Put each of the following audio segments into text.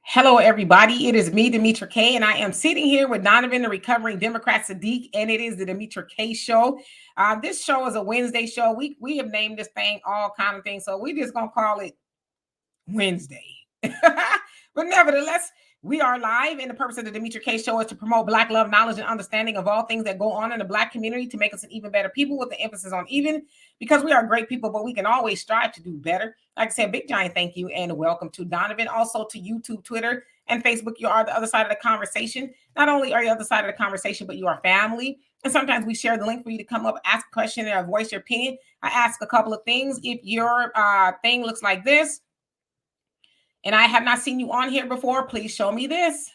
Hello, everybody. It is me, Demetra K, and I am sitting here with Donovan, the recovering Democrat Sadiq, and it is the Demetra K Show. This show is a Wednesday show. We have named this thing all kind of things, so we're just gonna call it Wednesday. But nevertheless, we are live, and the purpose of the Demetra K Show is to promote Black love, knowledge, and understanding of all things that go on in the Black community to make us an even better people, with the emphasis on even, because we are great people, but we can always strive to do better. Like I said, big giant thank you and welcome to Donovan. Also to YouTube, Twitter, and Facebook. You are the other side of the conversation. Not only are you the other side of the conversation, but you are family. And sometimes we share the link for you to come up, ask a question, or voice your opinion. I ask a couple of things. If your thing looks like this, and I have not seen you on here before, please show me this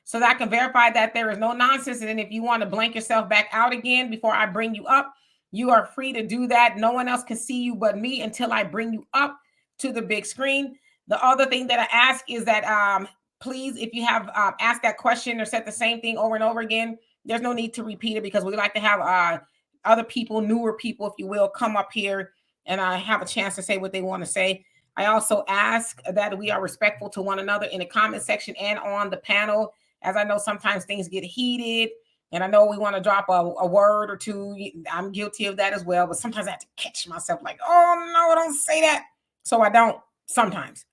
so that I can verify that there is no nonsense. And then if you want to blank yourself back out again before I bring you up, you are free to do that. No one else can see you but me until I bring you up to the big screen. The other thing that I ask is that please, if you have asked that question or said the same thing over and over again, there's no need to repeat it, because we like to have other people, newer people, if you will, come up here and have a chance to say what they want to say. I also ask that we are respectful to one another in the comment section and on the panel, as I know sometimes things get heated, and I know we want to drop a word or two. I'm guilty of that as well, but sometimes I have to catch myself like, oh no, don't say that. So I don't sometimes.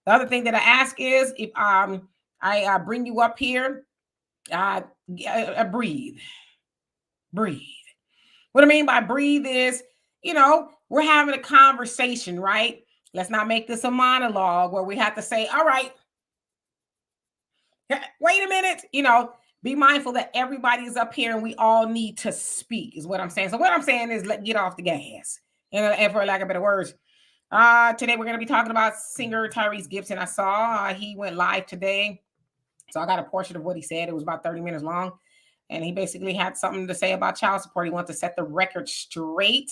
The other thing that I ask is, if I bring you up here, breathe. What I mean by breathe is, we're having a conversation, right? Let's not make this a monologue where we have to say, all right, wait a minute, be mindful that everybody is up here and we all need to speak is what I'm saying. So what I'm saying is, get off the gas, and for lack of better words. Today we're going to be talking about singer Tyrese Gibson. I saw he went live today, so I got a portion of what he said. It was about 30 minutes long, and he basically had something to say about child support. He wanted to set the record straight.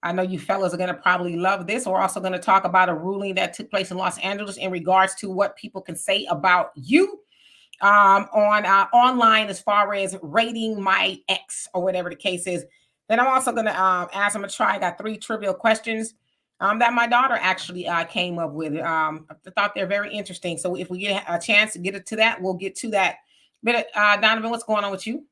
I know you fellas are going to probably love this. We're also going to talk about a ruling that took place in Los Angeles in regards to what people can say about you on online, as far as rating my ex or whatever the case is. Then I'm also going to ask him to try. I got 3 trivial questions that my daughter actually came up with. I thought they're very interesting. So if we get a chance to get to that, we'll get to that. But Donovan, what's going on with you?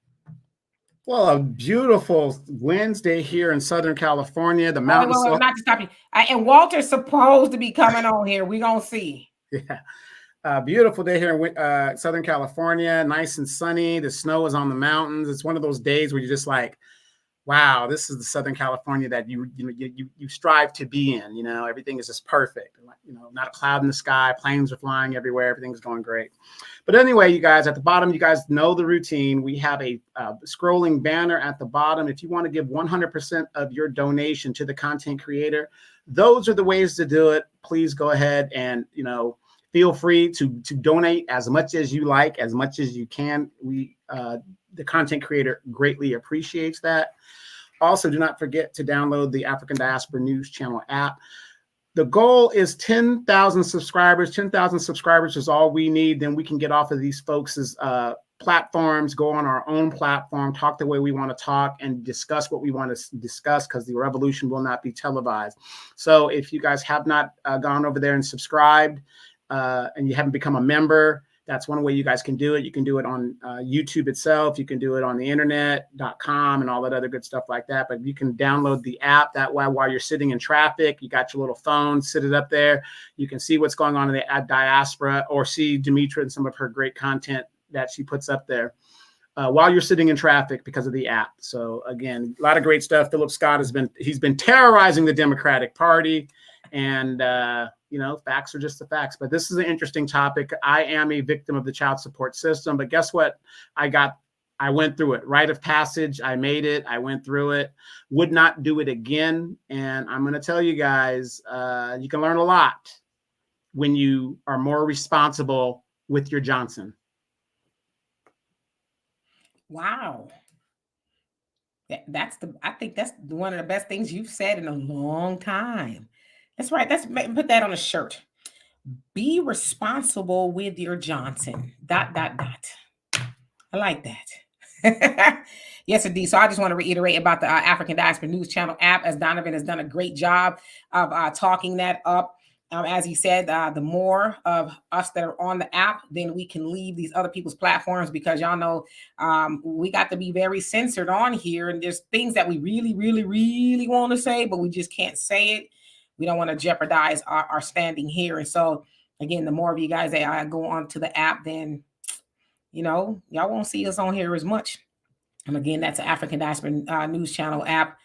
Well, a beautiful Wednesday here in Southern California. The mountains. Well, not to stop you. And Walter's supposed to be coming on here. We're going to see. Yeah. Beautiful day here in Southern California. Nice and sunny. The snow is on the mountains. It's one of those days where you're just like, wow, this is the Southern California that you strive to be in. Everything is just perfect. Not a cloud in the sky. Planes are flying everywhere. Everything's going great. But anyway, you guys, at the bottom, you guys know the routine. We have a scrolling banner at the bottom. If you want to give 100% of your donation to the content creator, those are the ways to do it. Please go ahead and, feel free to donate as much as you like, as much as you can. The content creator greatly appreciates that. Also, do not forget to download the African Diaspora News Channel app. The goal is 10,000 subscribers. 10,000 subscribers is all we need. Then we can get off of these folks' platforms, go on our own platform, talk the way we want to talk, and discuss what we want to discuss, because the revolution will not be televised. So if you guys have not gone over there and subscribed and you haven't become a member, that's one way you guys can do it. You can do it on YouTube itself. You can do it on the internet.com and all that other good stuff like that. But you can download the app. That way, while you're sitting in traffic, you got your little phone, sit it up there. You can see what's going on in the diaspora, or see Demetra and some of her great content that she puts up there while you're sitting in traffic, because of the app. So again, a lot of great stuff. Philip Scott he's been terrorizing the Democratic Party, and facts are just the facts. But this is an interesting topic. I am a victim of the child support system, but guess what? I went through it. Rite of passage. I made it. I went through it. Would not do it again. And I'm going to tell you guys, you can learn a lot when you are more responsible with your Johnson. Wow. I think that's one of the best things you've said in a long time. That's right. Let's put that on a shirt. Be responsible with your Johnson. ... I like that. Yes, indeed. So I just want to reiterate about the African Diaspora News Channel app, as Donovan has done a great job of talking that up. As he said, the more of us that are on the app, then we can leave these other people's platforms, because y'all know we got to be very censored on here. And there's things that we really, really, really want to say, but we just can't say it. We don't want to jeopardize our standing here. And so, again, the more of you guys that go onto the app, then, y'all won't see us on here as much. And again, that's the African Diaspora News Channel app,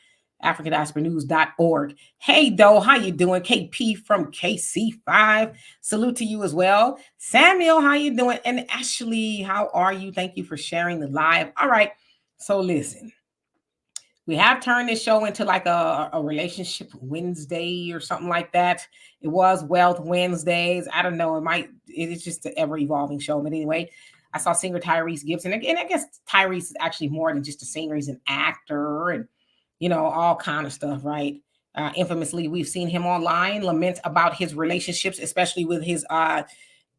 africandiasporanews.org. Hey, Doe, how you doing? KP from KC5. Salute to you as well. Samuel, how you doing? And Ashley, how are you? Thank you for sharing the live. All right. So listen, we have turned this show into like a relationship Wednesday or something like that. It was Wealth Wednesdays. I don't know. It's just an ever evolving show. But anyway, I saw singer Tyrese Gibson. And I guess Tyrese is actually more than just a singer. He's an actor and, all kind of stuff, right? Infamously, we've seen him online lament about his relationships, especially with his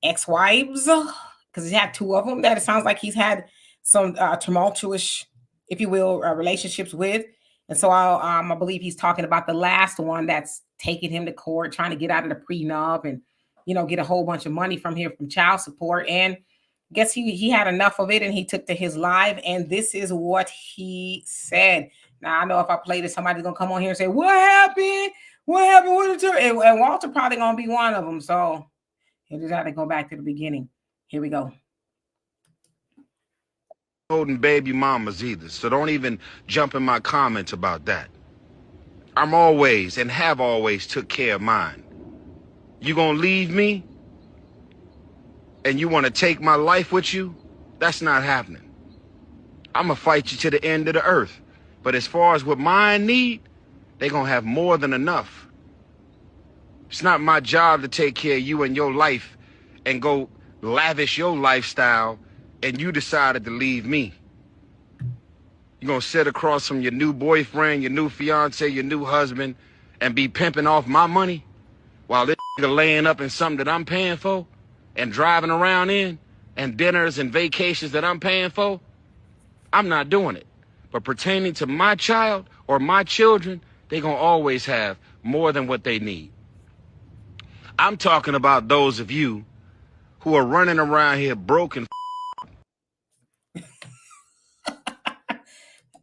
ex-wives, because he had two of them that it sounds like he's had some tumultuous, if you will, relationships with. And so I believe he's talking about the last one that's taking him to court, trying to get out of the prenup and, get a whole bunch of money from child support. And I guess he had enough of it and he took to his live. And this is what he said. Now, I know if I play this, somebody's going to come on here and say, what happened? What happened with the church? And Walter probably going to be one of them. So you just have to go back to the beginning. Here we go. Holding baby mamas either, so don't even jump in my comments about that. I'm always and have always took care of mine. You gonna leave me and you want to take my life with you? That's not happening. I'm gonna fight you to the end of the earth. But as far as what mine need, they gonna have more than enough. It's not my job to take care of you and your life and go lavish your lifestyle and you decided to leave me. You gonna sit across from your new boyfriend, your new fiance, your new husband, and be pimping off my money while this nigga laying up in something that I'm paying for and driving around in and dinners and vacations that I'm paying for? I'm not doing it. But pertaining to my child or my children, they gonna always have more than what they need. I'm talking about those of you who are running around here broken.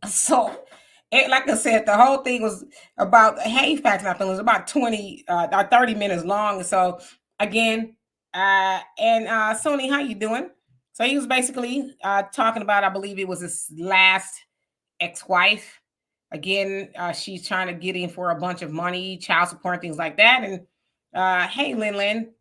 So, like I said, the whole thing was about Facts Not Feelings, about 20 or 30 minutes long. So, again, Sony, how you doing? So he was basically talking about, I believe it was his last ex-wife. Again, she's trying to get in for a bunch of money, child support, and things like that. And hey, Lin,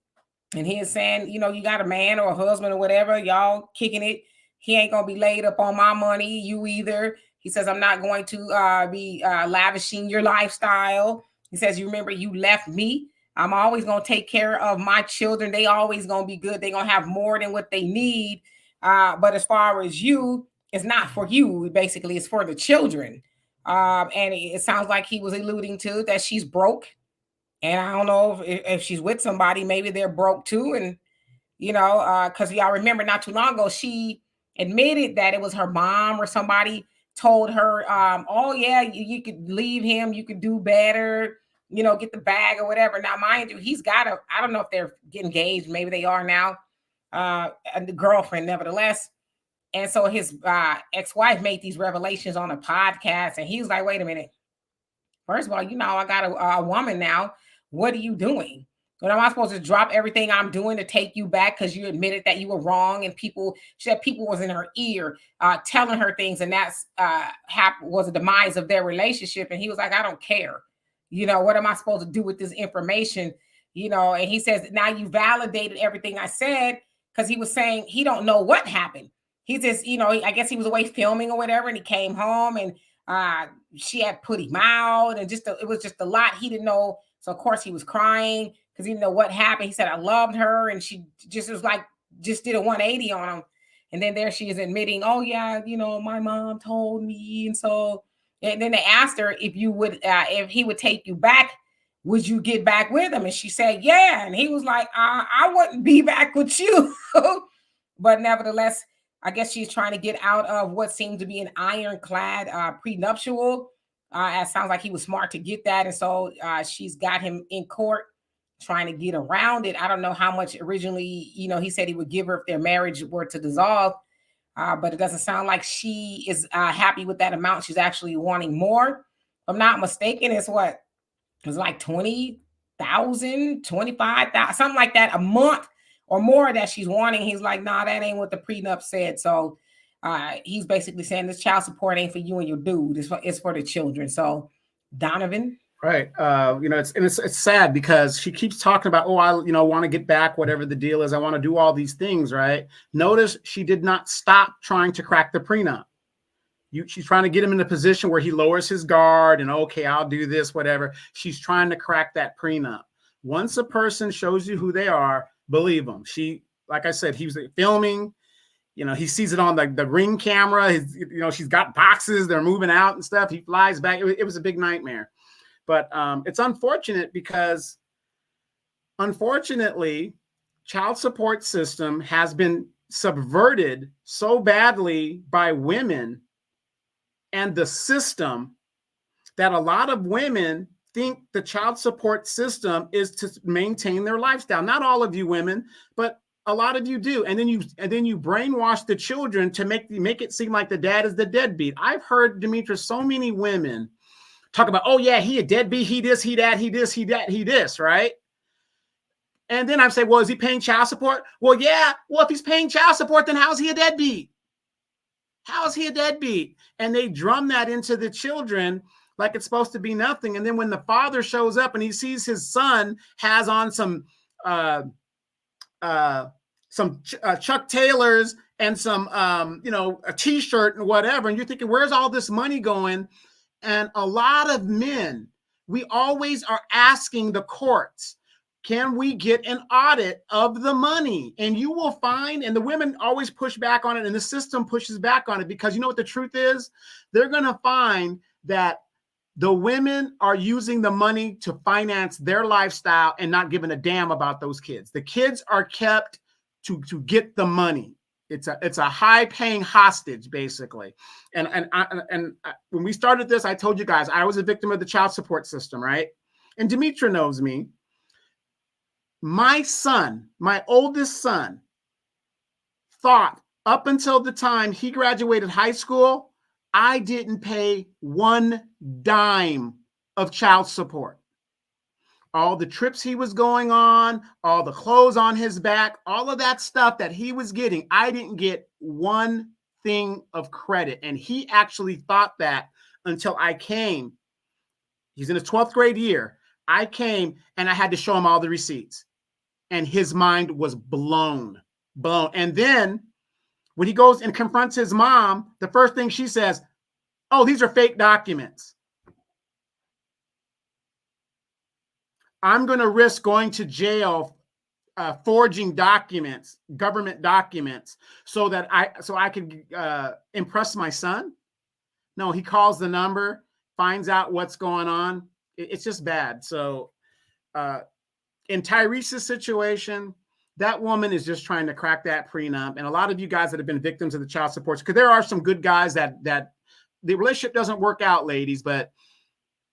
and he is saying, you got a man or a husband or whatever, y'all kicking it. He ain't gonna be laid up on my money, you either. He says, I'm not going to be lavishing your lifestyle. He says, you remember you left me. I'm always going to take care of my children. They always going to be good. They're going to have more than what they need. But as far as you, it's not for you. Basically, it's for the children. And it sounds like he was alluding to that she's broke. And I don't know if she's with somebody, maybe they're broke too. And, because y'all remember not too long ago, she admitted that it was her mom or somebody told her, oh yeah, you could leave him, you could do better, get the bag or whatever. Now, mind you, he's got I don't know if they're engaged, maybe they are now, and the girlfriend nevertheless. And so his ex-wife made these revelations on a podcast, and he was like, wait a minute. First of all, I got a woman now. What are you doing? But am I supposed to drop everything I'm doing to take you back because you admitted that you were wrong? And she said people was in her ear telling her things, and that's was the demise of their relationship. And he was like, I don't care. What am I supposed to do with this information? And he says, now you validated everything I said, because he was saying he don't know what happened. He says, I guess he was away filming or whatever, and he came home and she had put him out, and it was just a lot. He didn't know. So of course he was crying because he didn't know what happened. He said, I loved her. And she just was like, just did a 180 on him. And then there she is admitting, oh yeah, my mom told me. And then they asked her if he would take you back, would you get back with him? And she said, yeah. And he was like, I wouldn't be back with you. But nevertheless, I guess she's trying to get out of what seemed to be an ironclad prenuptial. It sounds like he was smart to get that. And so she's got him in court. trying to get around it. I don't know how much originally, he said he would give her if their marriage were to dissolve. But it doesn't sound like she is happy with that amount. She's actually wanting more. If I'm not mistaken, it's like 20,000, 25,000, something like that a month or more that she's wanting. He's like, nah, that ain't what the prenup said. So he's basically saying this child support ain't for you and your dude. It's for the children. So Donovan. Right. It's sad because she keeps talking about, I want to get back, whatever the deal is. I want to do all these things. Right. Notice she did not stop trying to crack the prenup. She's trying to get him in a position where he lowers his guard and, okay, I'll do this, whatever. She's trying to crack that prenup. Once a person shows you who they are, believe them. Like I said, he was filming. He sees it on the Ring camera. She's got boxes. They're moving out and stuff. He flies back. It was a big nightmare. But it's unfortunate because, unfortunately, child support system has been subverted so badly by women and the system that a lot of women think the child support system is to maintain their lifestyle. Not all of you women, but a lot of you do. And then you brainwash the children to make it seem like the dad is the deadbeat. I've heard, Demetra, so many women talk about, oh yeah, he a deadbeat, he this, he that, he this, he that, he this, right? And then I say, well, is he paying child support? Well, yeah. Well, if he's paying child support, then how's he a deadbeat? How is he a deadbeat? And they drum that into the children like it's supposed to be nothing. And then when the father shows up and he sees his son has on some Chuck Taylors and some, a t-shirt and whatever, and you're thinking, where's all this money going? And a lot of men, we always are asking the courts, can we get an audit of the money? And you will find, and the women always push back on it, and the system pushes back on it, because you know what the truth is? They're going to find that the women are using the money to finance their lifestyle and not giving a damn about those kids. The kids are kept to get the money. It's a high-paying hostage, basically. And when we started this, I told you guys I was a victim of the child support system, right? And Demetra knows me. My son, my oldest son, thought up until the time he graduated high school, I didn't pay one dime of child support. All the trips he was going on, all the clothes on his back, all of that stuff that he was getting, I didn't get one thing of credit. And he actually thought that until I came. He's in his 12th grade year. I came and I had to show him all the receipts. And his mind was blown. And then when he goes and confronts his mom, the first thing she says, oh, these are fake documents. I'm going to risk going to jail forging documents, government documents, so I could impress my son. No, he calls the number, finds out what's going on. It's just bad. So in Tyrese's situation, that woman is just trying to crack that prenup. And a lot of you guys that have been victims of the child support, because there are some good guys that the relationship doesn't work out, ladies, but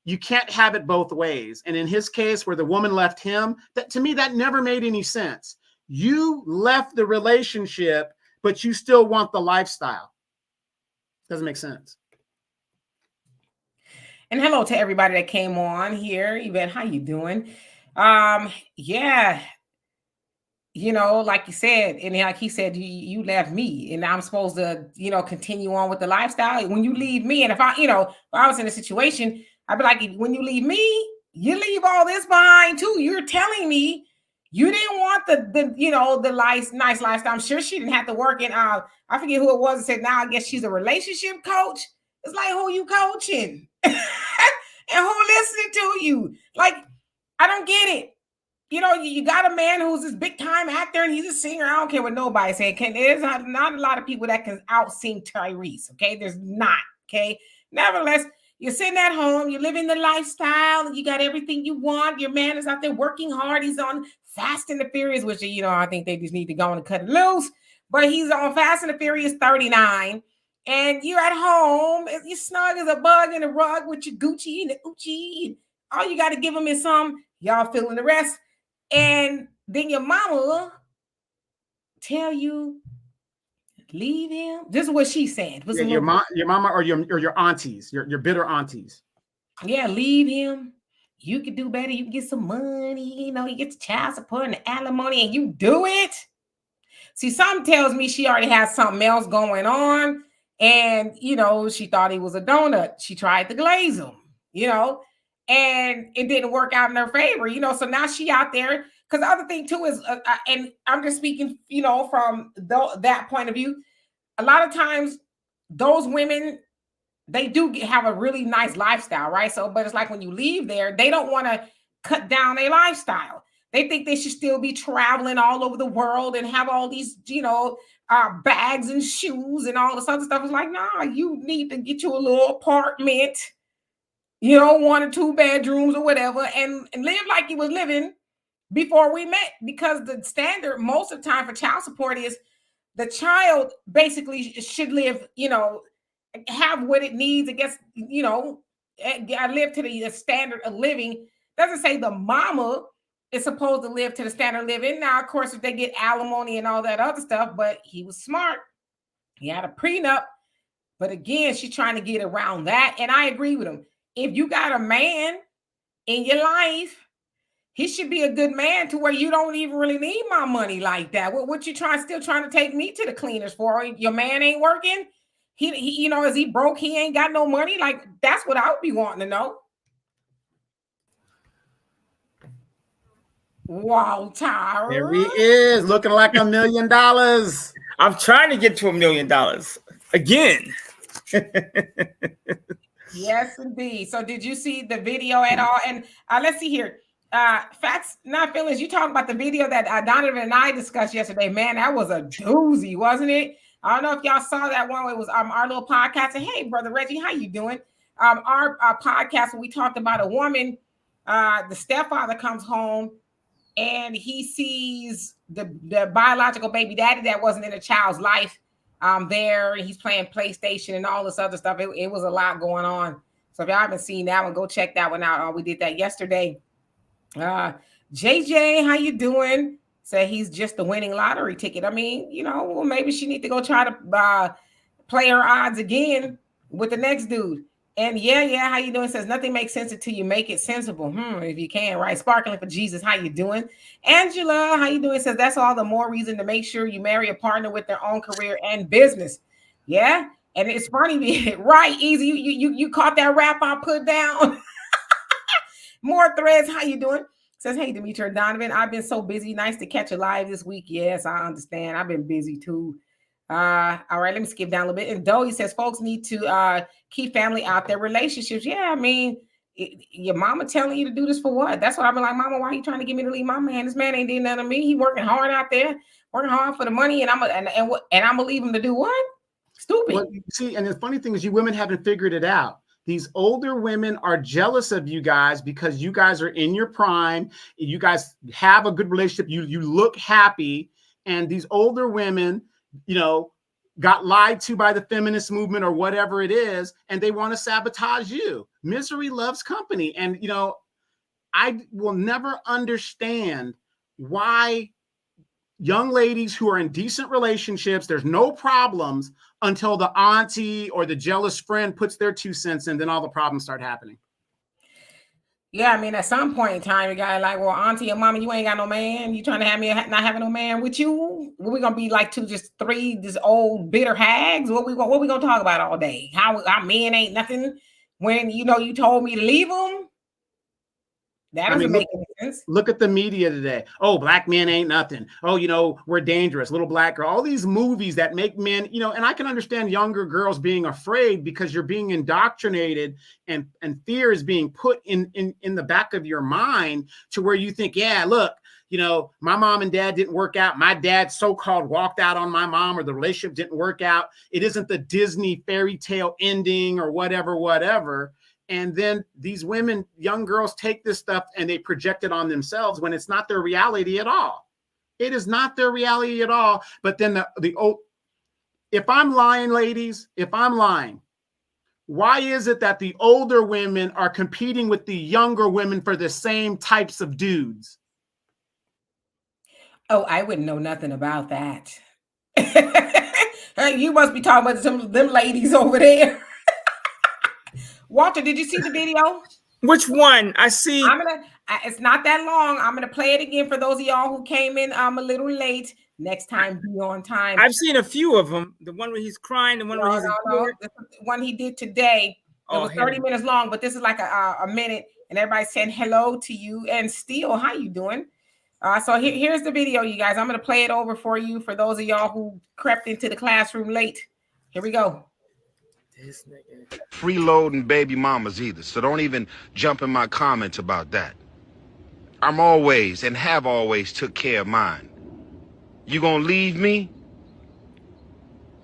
you can't have it both ways. And in his case, where the woman left him, that to me, that never made any sense. You left the relationship, but you still want the lifestyle. Doesn't make sense. And hello to everybody that came on here. Yvette, how you doing? Yeah. Like you said, and like he said, you left me, and I'm supposed to, continue on with the lifestyle. When you leave me, and if I was in a situation, I'd be like, when you leave me, you leave all this behind too. You're telling me you didn't want the nice lifestyle. I'm sure she didn't have to work in. I forget who it was that said, now I guess she's a relationship coach. It's like, who you coaching? And who listening to you? Like, I don't get it. You got a man who's this big time actor and he's a singer. I don't care what nobody say. There's not a lot of people that can out sing Tyrese. Okay, there's not. Okay, nevertheless, you're sitting at home, you're living the lifestyle, you got everything you want. Your man is out there working hard. He's on Fast and the Furious, which I think they just need to go and cut it loose. But he's on Fast and the Furious 39. And you're at home, you're snug as a bug in a rug with your Gucci and the Uchi. And all you got to give him is some, y'all feeling the rest. And then your mama tell you, leave him. This is what she said. Yeah, your mama or your aunties, your bitter aunties. Yeah, leave him. You can do better. You can get some money. You know, you get the child support and the alimony, and you do it. See, something tells me she already has something else going on. And, you know, she thought he was a donut. She tried to glaze him, you know, and it didn't work out in her favor, you know. So now she out there. Because the other thing, too, is, and I'm just speaking, you know, from that point of view, a lot of times those women, they do have a really nice lifestyle, right? So, but it's like when you leave there, they don't want to cut down their lifestyle. They think they should still be traveling all over the world and have all these, you know, bags and shoes and all this other stuff. It's like, nah, you need to get you a little apartment, you know, 1 or 2 bedrooms or whatever, and live like you was living before we met. Because the standard most of the time for child support is the child basically should live, you know, have what it needs, I guess, you know, I live to the standard of living. Doesn't say the mama is supposed to live to the standard of living. Now, of course, if they get alimony and all that other stuff, but he was smart. He had a prenup. But again, she's trying to get around that. And I agree with him. If you got a man in your life, he should be a good man to where you don't even really need my money like that. What you still trying to take me to the cleaners for? Your man ain't working? He, you know, is he broke? He ain't got no money? Like, that's what I would be wanting to know. Wow, Tyra. There he is, looking like $1 million. I'm trying to get to $1 million again. Yes, indeed. So did you see the video at all? And let's see here. Facts, not feelings. You talking about the video that Donovan and I discussed yesterday. Man, that was a doozy, wasn't it? I don't know if y'all saw that one. It was our little podcast. And hey, brother Reggie, how you doing? Our podcast where we talked about a woman. The stepfather comes home and he sees the biological baby daddy that wasn't in the child's life there. He's playing PlayStation and all this other stuff. It was a lot going on. So if y'all haven't seen that one, go check that one out. We did that yesterday. JJ, how you doing? Say he's just a winning lottery ticket. I mean, you know, well, maybe she need to go try to play her odds again with the next dude. And yeah, how you doing? Says nothing makes sense until you make it sensible. If you can, right? Sparkling for Jesus, how you doing? Angela, how you doing? Says that's all the more reason to make sure you marry a partner with their own career and business. Yeah, and it's funny, right? Easy, you caught that rap I put down. More threads. How you doing? Says, hey, Demetra and Donovan, I've been so busy. Nice to catch you live this week. Yes, I understand. I've been busy too. All right, let me skip down a little bit. And Doe, he says, folks need to keep family out their relationships. Yeah, I mean, your mama telling you to do this for what? That's what I've been like, mama, why are you trying to get me to leave my man? This man ain't doing nothing to me. He working hard out there, working hard for the money, and I'm gonna leave him to do what? Stupid. Well, see, and the funny thing is, you women haven't figured it out. These older women are jealous of you guys because you guys are in your prime. You guys have a good relationship. You look happy. And these older women, you know, got lied to by the feminist movement or whatever it is, and they want to sabotage you. Misery loves company. And, you know, I will never understand why young ladies who are in decent relationships, there's no problems until the auntie or the jealous friend puts their 2 cents in, then all the problems start happening. Yeah, I mean, at some point in time, you got like, well, auntie or mama, you ain't got no man. You trying to have me not having no man with you? We gonna be like three, this old bitter hags? What we gonna talk about all day? How our men ain't nothing when you know you told me to leave them? That doesn't make any sense. Look at the media today. Oh, black men ain't nothing. Oh, you know, we're dangerous. Little black girl. All these movies that make men, you know, and I can understand younger girls being afraid because you're being indoctrinated and fear is being put in the back of your mind to where you think, yeah, look, you know, my mom and dad didn't work out. My dad so-called walked out on my mom, or the relationship didn't work out. It isn't the Disney fairy tale ending or whatever. And then these women, young girls, take this stuff and they project it on themselves when it's not their reality at all. It is not their reality at all. But then if I'm lying, ladies, if I'm lying, why is it that the older women are competing with the younger women for the same types of dudes? Oh, I wouldn't know nothing about that. You must be talking about them ladies over there. Walter, did you see the video? Which one? I see. It's not that long. I'm gonna play it again for those of y'all who came in a little late. Next time, be on time. I've seen a few of them. The one where he's crying, the one where he's no. This is the one he did today. It was 30 minutes long, but this is like a minute, and everybody's saying hello to you. And Steele, how you doing? So here's the video, you guys. I'm gonna play it over for you for those of y'all who crept into the classroom late. Here we go. Freeloading baby mamas either, so don't even jump in my comments about that. I'm always and have always took care of mine. You gonna leave me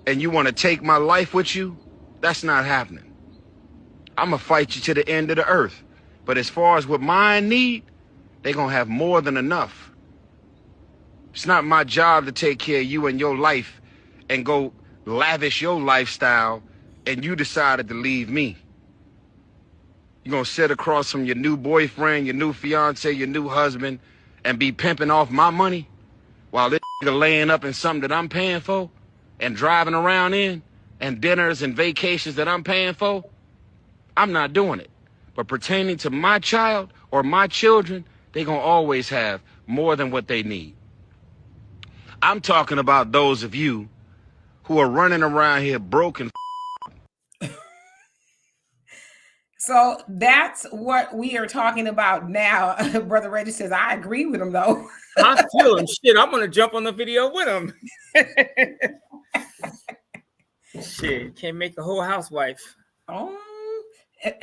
and you want to take my life with you? That's not happening. I'm gonna fight you to the end of the earth. But as far as what mine need, they gonna have more than enough. It's not my job to take care of you and your life and go lavish your lifestyle and you decided to leave me. You gonna sit across from your new boyfriend, your new fiance, your new husband, and be pimping off my money while this nigga laying up in something that I'm paying for and driving around in and dinners and vacations that I'm paying for? I'm not doing it. But pertaining to my child or my children, they gonna always have more than what they need. I'm talking about those of you who are running around here broken. So that's what we are talking about now. Brother Reggie says, I agree with him, though. I feel him. Shit, I'm going to jump on the video with him. Shit, can't make a whole housewife. Oh,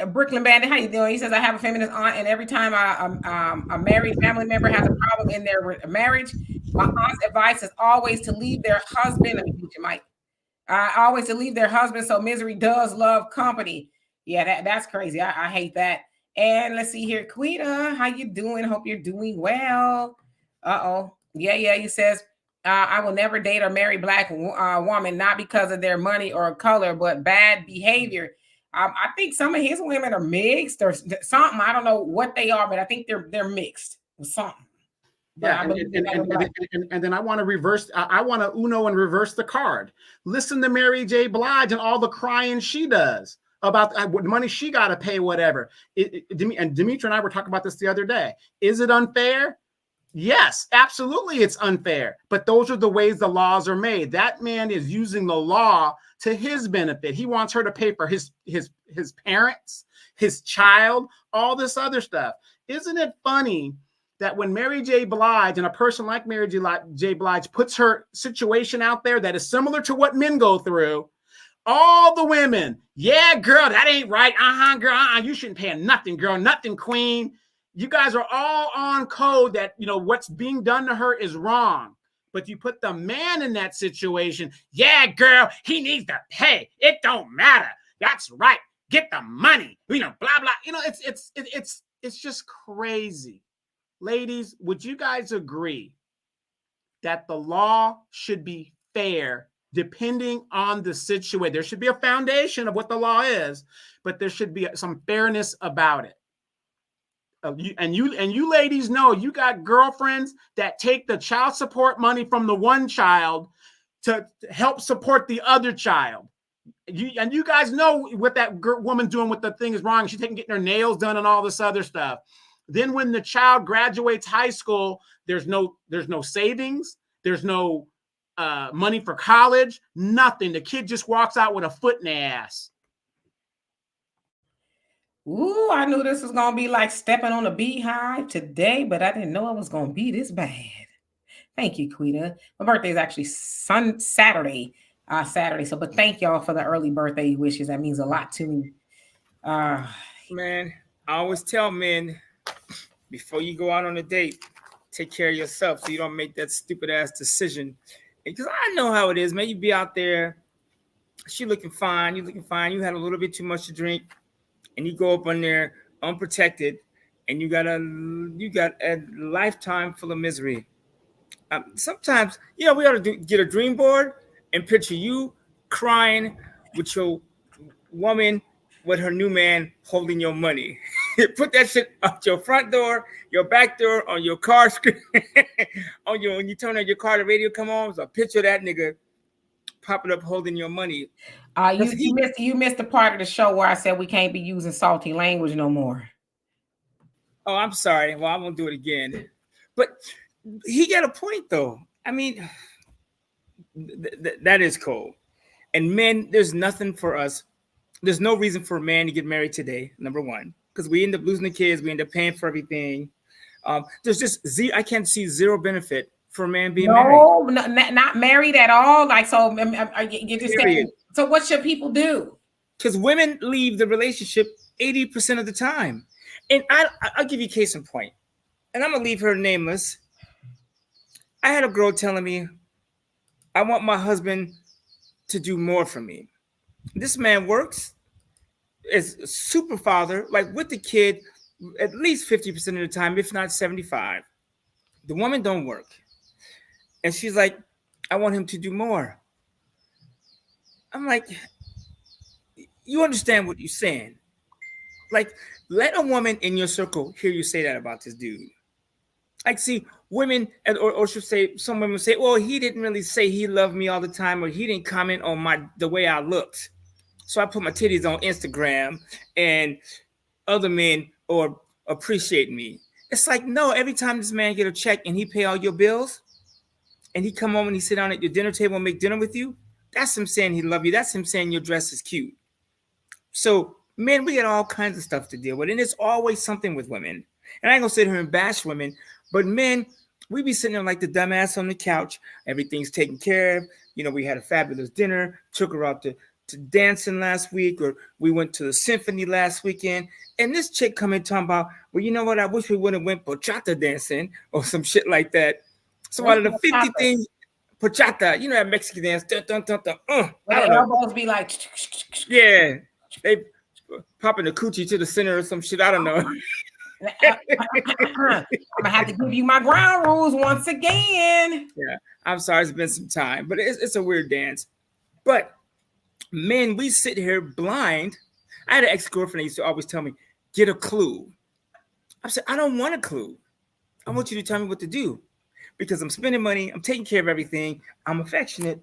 Brooklyn Bandit, how you doing? He says, I have a feminist aunt, and every time a married family member has a problem in their marriage, my aunt's advice is always to leave their husband. Let me mute your mic. Always to leave their husband, so misery does love company. Yeah, that's crazy. I hate that. And let's see here. Quita, how you doing? Hope you're doing well. Uh-oh. Yeah. He says, I will never date or marry Black woman, not because of their money or color, but bad behavior. I think some of his women are mixed or something. I don't know what they are, but I think they're mixed with something. Yeah, and then I want to reverse. I want to Uno and reverse the card. Listen to Mary J. Blige and all the crying she does about what money she got to pay, whatever. And Dimitri and I were talking about this the other day. Is it unfair? Yes, absolutely, it's unfair. But those are the ways the laws are made. That man is using the law to his benefit. He wants her to pay for his parents, his child, all this other stuff. Isn't it funny that when Mary J. Blige and a person like Mary J. Blige puts her situation out there that is similar to what men go through, all the women, yeah, girl, that ain't right. Girl, you shouldn't pay nothing, girl, nothing, queen. You guys are all on code that, what's being done to her is wrong. But you put the man in that situation, yeah, girl, he needs to pay. It don't matter. That's right. Get the money. Blah, blah. It's just crazy. Ladies, would you guys agree that the law should be fair depending on the situation? There should be a foundation of what the law is, but there should be some fairness about it. You ladies know you got girlfriends that take the child support money from the one child to help support the other child. You guys know what that woman doing with the thing is wrong. She's getting her nails done and all this other stuff. Then when the child graduates high school, there's no savings. There's no money for college, nothing. The kid just walks out with a foot in the ass. Ooh, I knew this was going to be like stepping on a beehive today, but I didn't know it was going to be this bad. Thank you, Quita. My birthday is actually Saturday. But thank y'all for the early birthday wishes. That means a lot to me. Man, I always tell men, before you go out on a date, take care of yourself so you don't make that stupid ass decision. Because I know how it is, man. You be out there, she looking fine, you looking fine, you had a little bit too much to drink, and you go up on there unprotected, and you got a lifetime full of misery. Sometimes, we ought to get a dream board and picture you crying with your woman, with her new man holding your money. Put that shit out your front door, your back door, on your car screen, when you turn on your car, the radio come on. So a picture of that nigga popping up holding your money. You missed the part of the show where I said we can't be using salty language no more. Oh, I'm sorry. Well, I won't do it again. But he got a point, though. I mean, that is cold. And men, there's nothing for us. There's no reason for a man to get married today, number one, because we end up losing the kids. We end up paying for everything. There's just I can't see zero benefit for a man being married. No, not married at all. Like, so you just saying, so what should people do? Because women leave the relationship 80% of the time. And I'll give you a case in point. And I'm going to leave her nameless. I had a girl telling me, I want my husband to do more for me. This man works, is a super father, like with the kid, at least 50% of the time, if not 75. The woman don't work. And she's like, I want him to do more. I'm like, you understand what you're saying? Like, let a woman in your circle hear you say that about this dude. Like, see, women, or should say, some women say, well, he didn't really say he loved me all the time, or he didn't comment on the way I looked. So I put my titties on Instagram and other men or appreciate me. It's like, no, every time this man get a check and he pay all your bills and he come home and he sit down at your dinner table and make dinner with you, that's him saying he love you. That's him saying your dress is cute. So men, we got all kinds of stuff to deal with. And it's always something with women. And I ain't gonna sit here and bash women, but men, we be sitting there like the dumbass on the couch. Everything's taken care of. You know, we had a fabulous dinner, took her out to dancing last week, or we went to the symphony last weekend. And this chick come in talking about, well, you know what? I wish we would have went bachata dancing or some shit like that. So out of the 50 things, bachata, you know that Mexican dance, dun, dun, dun, dun, My elbows be like, yeah, they popping the coochie to the center or some shit. I don't know. I'm gonna have to give you my ground rules once again. Yeah, I'm sorry, it's been some time, but it's a weird dance. But men, we sit here blind. I had an ex-girlfriend that used to always tell me, get a clue. I said, I don't want a clue. I want you to tell me what to do, because I'm spending money, I'm taking care of everything, I'm affectionate.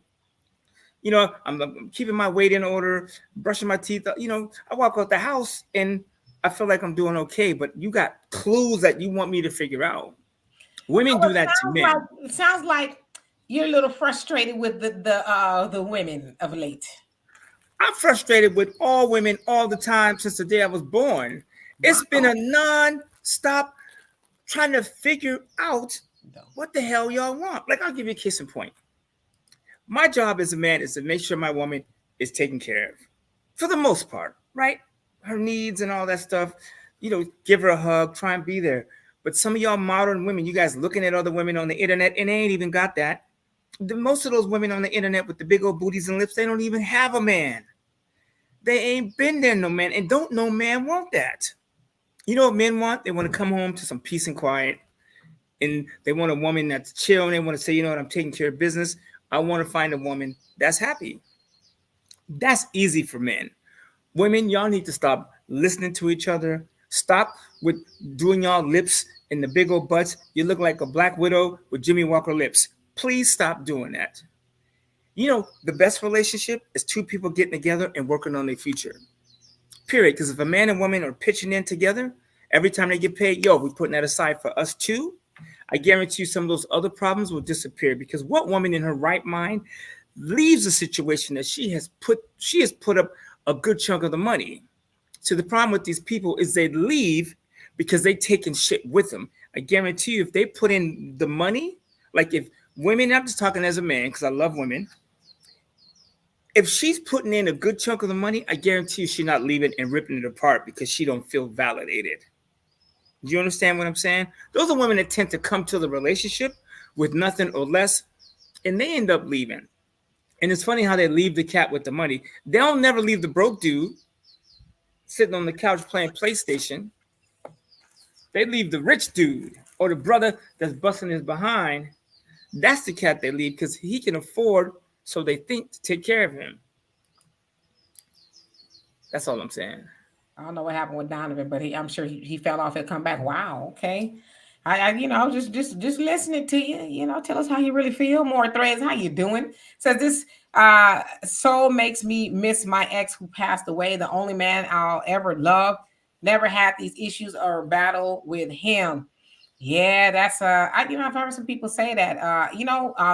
You know, I'm keeping my weight in order, brushing my teeth. You know, I walk out the house and I feel like I'm doing okay, but you got clues that you want me to figure out. Women do that to men. It sounds like you're a little frustrated with the women of late. I'm frustrated with all women all the time since the day I was born. It's been a non-stop trying to figure out what the hell y'all want. Like, I'll give you a case in point. My job as a man is to make sure my woman is taken care of, for the most part, right? Her needs and all that stuff, you know, give her a hug, try and be there. But some of y'all modern women, you guys looking at other women on the internet, and they ain't even got that. Most of those women on the internet with the big old booties and lips, they don't even have a man. They ain't been there, no man, and don't no man want that. You know what men want? They want to come home to some peace and quiet, and they want a woman that's chill, and they want to say, you know what, I'm taking care of business. I want to find a woman that's happy. That's easy for men. Women, y'all need to stop listening to each other. Stop with doing y'all lips and the big old butts. You look like a black widow with Jimmy Walker lips. Please stop doing that. You know, the best relationship is two people getting together and working on their future. Period. Because if a man and woman are pitching in together, every time they get paid, we're putting that aside for us too. I guarantee you some of those other problems will disappear, because what woman in her right mind leaves a situation that she has put up a good chunk of the money? So the problem with these people is they leave because they taking shit with them. I guarantee you, if they put in the money, like if women, I'm just talking as a man because I love women. If she's putting in a good chunk of the money, I guarantee you she's not leaving and ripping it apart because she don't feel validated. Do you understand what I'm saying? Those are women that tend to come to the relationship with nothing or less, and they end up leaving. And it's funny how they leave the cat with the money. They'll never leave the broke dude sitting on the couch playing PlayStation. They leave the rich dude or the brother that's busting his behind. That's the cat they leave because he can afford, so they think, to take care of him. That's all I'm saying. I don't know what happened with Donovan, but I'm sure he fell off. He'll come back. Wow. Okay. Just listening to you. Tell us how you really feel. More threads. How you doing? Says this. Soul makes me miss my ex who passed away. The only man I'll ever love. Never had these issues or battle with him. Yeah, that's I've heard some people say that.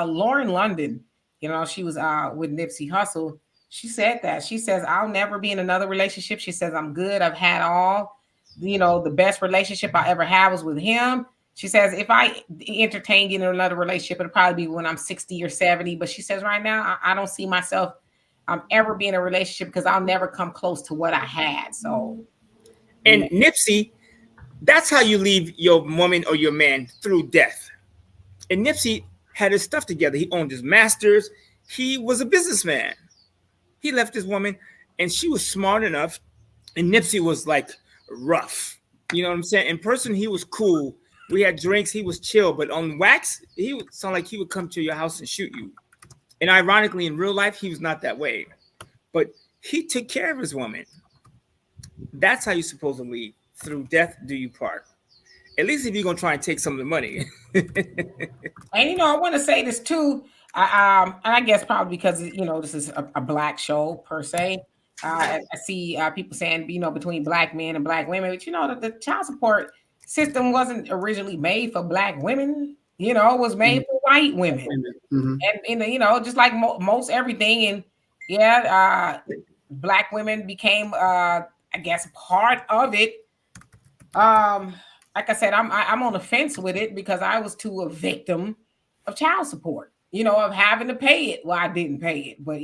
Lauren London. She was with Nipsey Hussle. She said that. She says, I'll never be in another relationship. She says, I'm good. I've had all, the best relationship I ever had was with him. She says, if I entertain getting another relationship, it'll probably be when I'm 60 or 70. But she says, right now, I don't see myself ever being in a relationship because I'll never come close to what I had. So. And Nipsey, that's how you leave your woman or your man, through death. And Nipsey had his stuff together. He owned his masters. He was a businessman. He left his woman, and she was smart enough, and Nipsey was like rough. You know what I'm saying? In person, he was cool. We had drinks. He was chill. But on wax, he would sound like he would come to your house and shoot you. And ironically, in real life, he was not that way. But he took care of his woman. That's how you're supposed to leave. Through death do you part. At least if you're going to try and take some of the money. And, I want to say this too. And I guess probably because, this is a black show per se. I see people saying, between black men and black women, but the child support system wasn't originally made for black women. It was made for white women. Mm-hmm. And just like most everything. And black women became, I guess, part of it. Like I said, I'm on the fence with it because I was too a victim of child support, of having to pay it. Well, I didn't pay it, but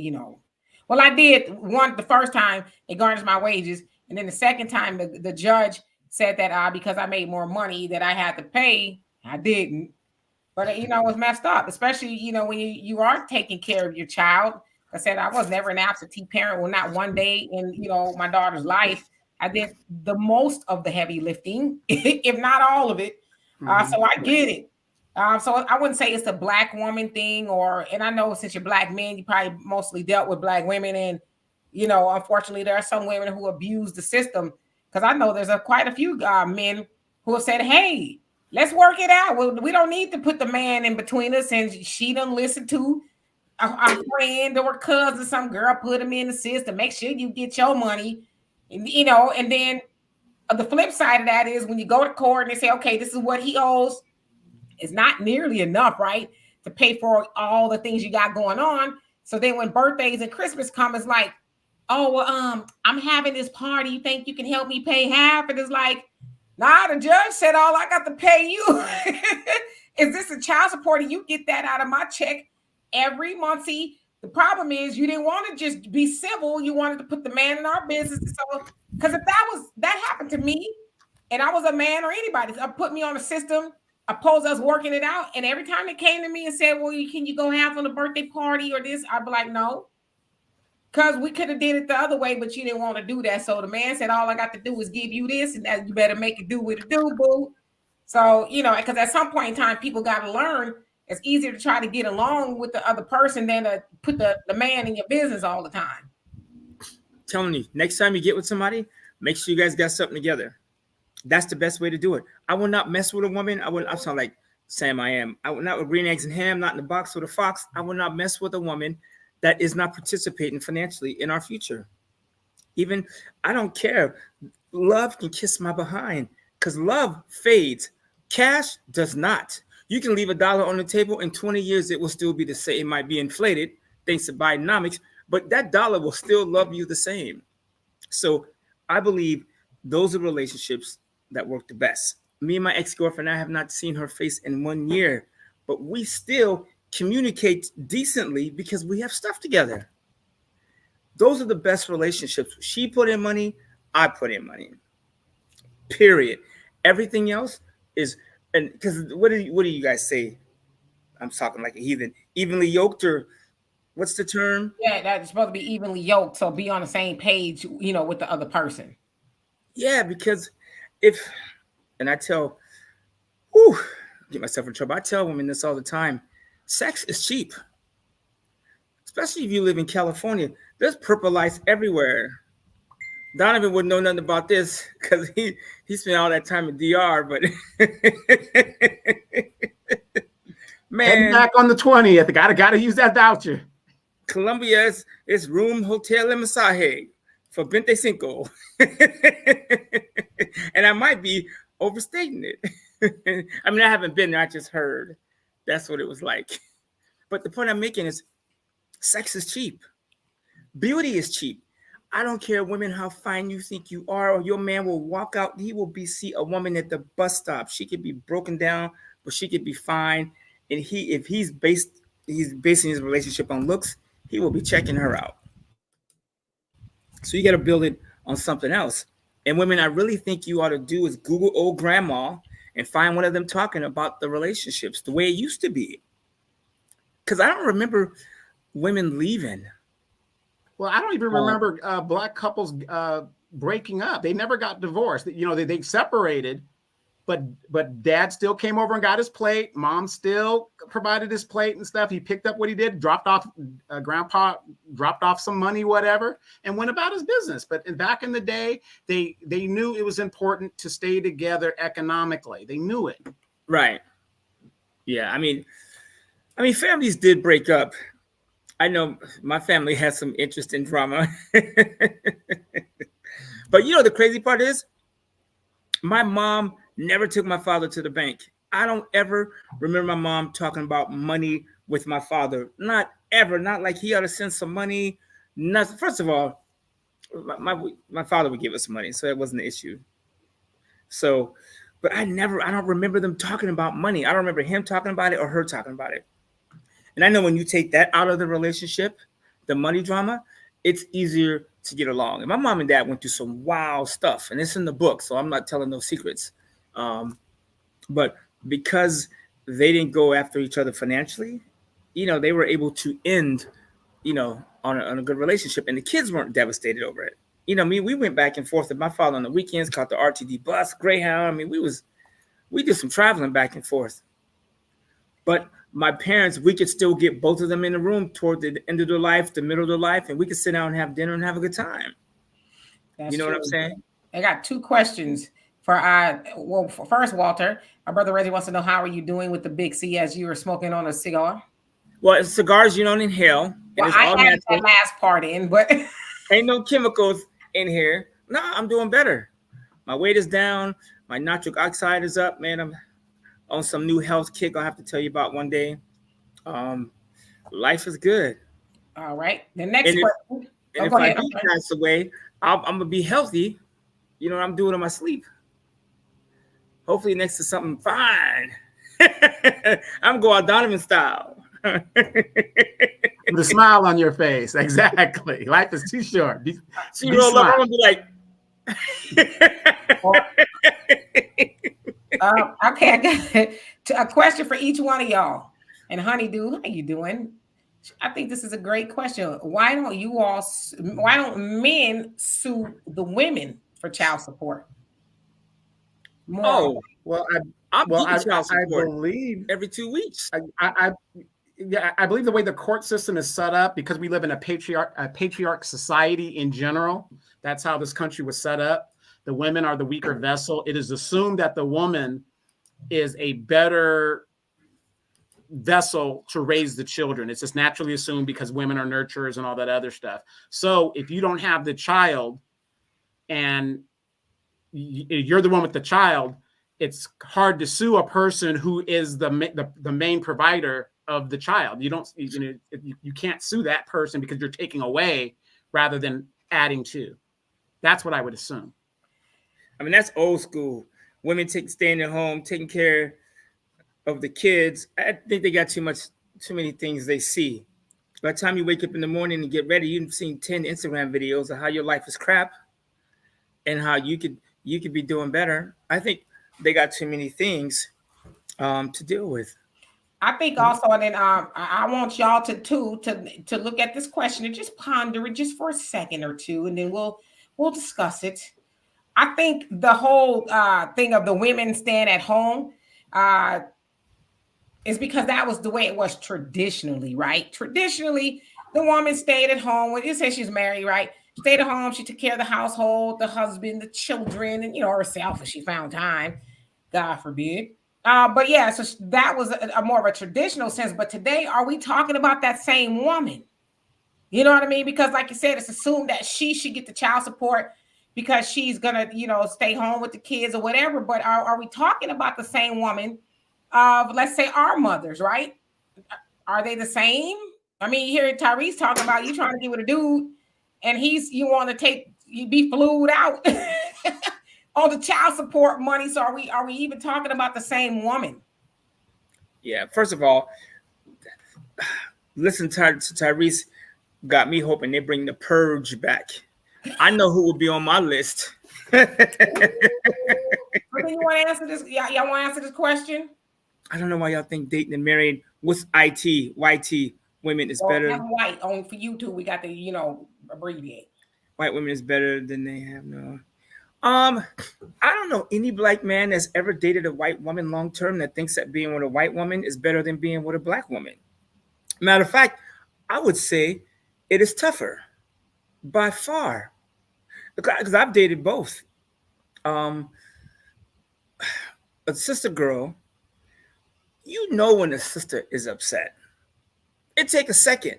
well, I did the first time it garnished my wages. And then the second time the judge said that because I made more money that I had to pay, I didn't. But it was messed up, especially, when you are taking care of your child. I said I was never an absentee parent. Well, not one day in, my daughter's life. I did the most of the heavy lifting, if not all of it. So I get it. So I wouldn't say it's a black woman thing, and I know since you're black men, you probably mostly dealt with black women. And, unfortunately, there are some women who abuse the system, because I know there's quite a few men who have said, hey, let's work it out. Well, we don't need to put the man in between us. And she done listen to a friend or a cousin, some girl put him in the system. Make sure you get your money. And then the flip side of that is when you go to court and they say, okay, this is what he owes. It's not nearly enough, right, to pay for all the things you got going on. So then when birthdays and Christmas come, it's like, oh, well, I'm having this party. You think you can help me pay half? And it's like, nah, the judge said all I got to pay you is this a child support, and you get that out of my check every month. See, the problem is you didn't want to just be civil. You wanted to put the man in our business. So, because if that happened to me and I was a man or anybody, put me on a system, opposed us working it out. And every time it came to me and said, well, can you go half on the birthday party or this? I'd be like, no, because we could have did it the other way, but you didn't want to do that. So the man said, all I got to do is give you this, and that you better make it do what it do, boo. So, because at some point in time, people got to learn it's easier to try to get along with the other person than to put the man in your business all the time. Telling you, next time you get with somebody, make sure you guys got something together. That's the best way to do it. I will not mess with a woman. I sound like Sam I am. I will not with green eggs and ham, not in the box with a fox. I will not mess with a woman that is not participating financially in our future. Even, I don't care. Love can kiss my behind, because love fades. Cash does not. You can leave $1 on the table, in 20 years, it will still be the same. It might be inflated thanks to Bidenomics, but that dollar will still love you the same. So I believe those are relationships that work the best. Me and my ex-girlfriend, I have not seen her face in 1 year, but we still communicate decently because we have stuff together. Those are the best relationships. She put in money, I put in money. Period. Everything else is, and because what do you guys say? I'm talking like a heathen. Evenly yoked, or what's the term? Yeah, that's supposed to be evenly yoked. So be on the same page, with the other person. Yeah, because and I tell, get myself in trouble. I tell women this all the time. Sex is cheap. Especially if you live in California. There's purple lights everywhere. Donovan wouldn't know nothing about this because he spent all that time in DR. But Heading man, back on the 20th. Gotta use that voucher. Colombia is room hotel and masaje for 25. And I might be overstating it. I mean, I haven't been there. I just heard that's what it was like. But the point I'm making is sex is cheap. Beauty is cheap. I don't care, women, how fine you think you are, or your man will walk out. He will see a woman at the bus stop. She could be broken down, but she could be fine. And if he's basing his relationship on looks, he will be checking her out. So you got to build it on something else. And women, I really think you ought to do is Google old grandma and find one of them talking about the relationships the way it used to be. Because I don't remember women leaving. Well, I don't even remember black couples breaking up. They never got divorced. They separated, but dad still came over and got his plate. Mom still provided his plate and stuff. He picked up what he did, grandpa dropped off some money, whatever, and went about his business. But back in the day, they knew it was important to stay together economically. They knew it. Right. Yeah. I mean, families did break up. I know my family has some interest in drama. But the crazy part is my mom never took my father to the bank. I don't ever remember my mom talking about money with my father. Not ever. Not like he ought to send some money. Nothing. First of all, my father would give us money, so that wasn't the issue. So, but I don't remember them talking about money. I don't remember him talking about it or her talking about it. And I know when you take that out of the relationship, the money drama, it's easier to get along. And my mom and dad went through some wild stuff, and it's in the book, so I'm not telling no secrets. But because they didn't go after each other financially, they were able to end, on a good relationship, and the kids weren't devastated over it. We went back and forth with my father on the weekends, caught the RTD bus, Greyhound. I mean, we did some traveling back and forth. But my parents, we could still get both of them in the room toward the end of their life, the middle of their life, and we could sit down and have dinner and have a good time. That's you know true. what I'm saying? I got two questions for first, Walter, our brother Reggie wants to know, how are you doing with the big C as you were smoking on a cigar? Well, cigars you don't inhale. Well, I added that last part in, but ain't no chemicals in here. No, I'm doing better. My weight is down. My nitric oxide is up, man. I'm on some new health kick I'll have to tell you about one day. Life is good. All right. The next question. If I do pass away, I'm going to be healthy. You know what I'm doing in my sleep? Hopefully next to something fine. I'm going Donovan style. With a smile on your face. Exactly. Life is too short. She roll up, I'm going to be like... Okay, I got a question for each one of y'all. And Honeydew, how you doing? I think this is a great question. Why don't men sue the women for child support? Well, I believe every 2 weeks. I believe the way the court system is set up, because we live in a patriarch society in general. That's how this country was set up. The women are the weaker vessel. It is assumed that the woman is a better vessel to raise the children. It's just naturally assumed because women are nurturers and all that other stuff. So if you don't have the child and you're the one with the child, it's hard to sue a person who is the main provider of the child. You can't sue that person because you're taking away rather than adding to. That's what I would assume. I mean, that's old school. Women staying at home, taking care of the kids. I think they got too many things they see. By the time you wake up in the morning and get ready, you've seen 10 Instagram videos of how your life is crap and how you could be doing better. I think they got too many things to deal with. I think also, and then I want y'all to look at this question and just ponder it just for a second or two, and then we'll discuss it. I think the whole thing of the women staying at home is because that was the way it was traditionally, right? Traditionally, the woman stayed at home. When you say she's married, right? stayed at home. She took care of the household, the husband, the children, and herself if she found time. God forbid. But yeah, so that was a more of a traditional sense. But today, are we talking about that same woman? You know what I mean? Because like you said, it's assumed that she should get the child support because she's gonna, stay home with the kids or whatever. But are we talking about the same woman of, let's say, our mothers, right? Are they the same? I mean, you hear Tyrese talking about you trying to get with a dude, and you want to be flued out on the child support money. So are we even talking about the same woman? Yeah. First of all, listen to Tyrese. Got me hoping they bring the purge back. I know who will be on my list. You want to answer this? Y'all want to answer this question? I don't know why y'all think dating and married with YT women is better. Have white on for you too. We got to abbreviate. White women is better than they have no. I don't know any black man that's ever dated a white woman long term that thinks that being with a white woman is better than being with a black woman. Matter of fact, I would say it is tougher by far because I've dated both. A sister girl, when a sister is upset. It take a second.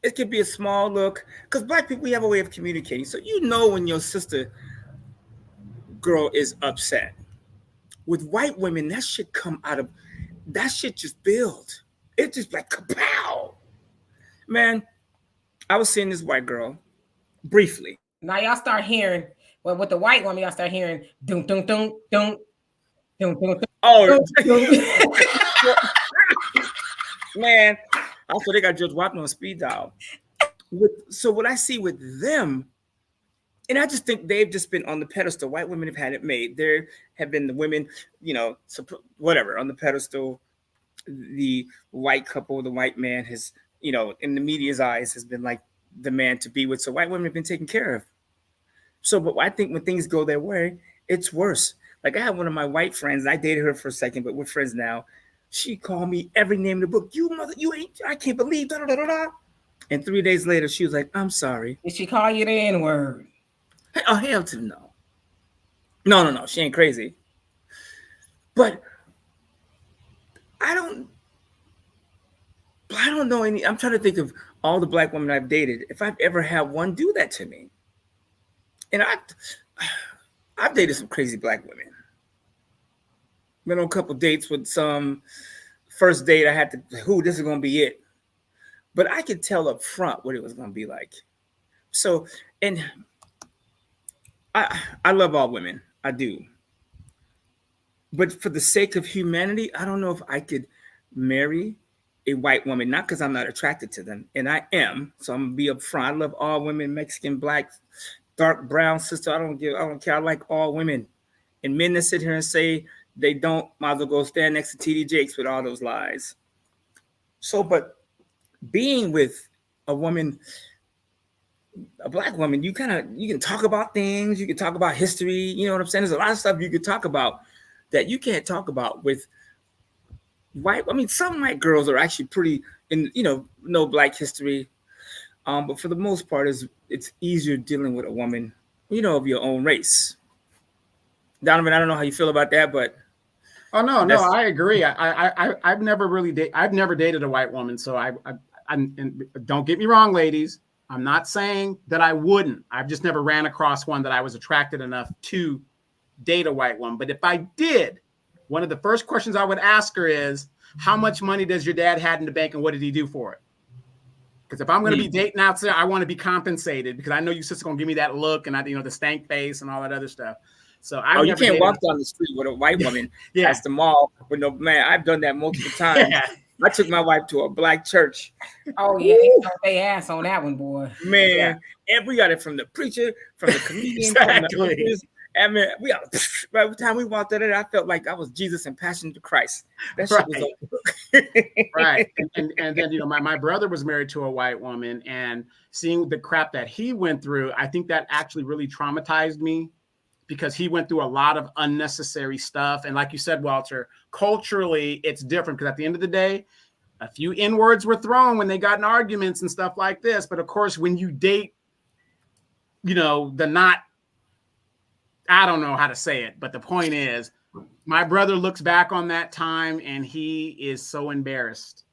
It could be a small look because black people, we have a way of communicating. So when your sister girl is upset. With white women, that shit just build. It's just like kapow. Man, I was seeing this white girl briefly. Now y'all start hearing, well, with the white woman, y'all start hearing dun dun dun dun dun dun. Oh, man, also they got Judge Wapner on speed dial. So what I see with them, and I just think they've just been on the pedestal. White women have had it made. There have been the women, whatever, on the pedestal. The white couple, the white man has, in the media's eyes, has been like the man to be with. So white women have been taken care of. So, but I think when things go their way, it's worse. Like I have one of my white friends. I dated her for a second, but we're friends now. She called me every name in the book. You mother, you ain't. I can't believe. Da, da, da, da, da. And 3 days later, she was like, "I'm sorry." Did she call you the N-word? Oh hell to no. No. She ain't crazy. But I don't know any. I'm trying to think of all the black women I've dated. If I've ever had one do that to me, and I've dated some crazy black women. Been on a couple dates with some. First date, I had to. This is gonna be it. But I could tell up front what it was gonna be like. So, and I love all women. I do. But for the sake of humanity, I don't know if I could marry a white woman, not because I'm not attracted to them, and I am. So I'm gonna be upfront. I love all women, Mexican, black, dark brown, sister. I don't care. I like all women. And men that sit here and say they don't, might as well go stand next to TD Jakes with all those lies. So, but being with a woman, a black woman, you can talk about things, you can talk about history, you know what I'm saying? There's a lot of stuff you could talk about that you can't talk about with white. I mean, some white girls are actually pretty know black history. But for the most part, it's easier dealing with a woman, of your own race. Donovan, I don't know how you feel about that, but no, I agree. I've never dated a white woman, so and don't get me wrong, ladies. I'm not saying that I wouldn't. I've just never ran across one that I was attracted enough to date a white woman. But if I did, one of the first questions I would ask her is, how much money does your dad have in the bank and what did he do for it? Because if I'm going to be dating out there, I want to be compensated because I know you sister's going to give me that look and the stank face and all that other stuff. So you can't walk down the street with a white woman past the mall with no man. I've done that multiple times. Yeah. I took my wife to a black church. Oh yeah, they ass on that one, boy. Man, and we got it from the preacher, from the comedian, exactly. From the I mean, by the time we walked out of there, I felt like I was Jesus in Passion to Christ. That shit was over. Right. And then, my brother was married to a white woman, and seeing the crap that he went through, I think that actually really traumatized me because he went through a lot of unnecessary stuff. And like you said, Walter, culturally, it's different because at the end of the day, a few N-words were thrown when they got in arguments and stuff like this. But of course, when you date you know, the not, I don't know how to say it, but the point is, my brother looks back on that time and he is so embarrassed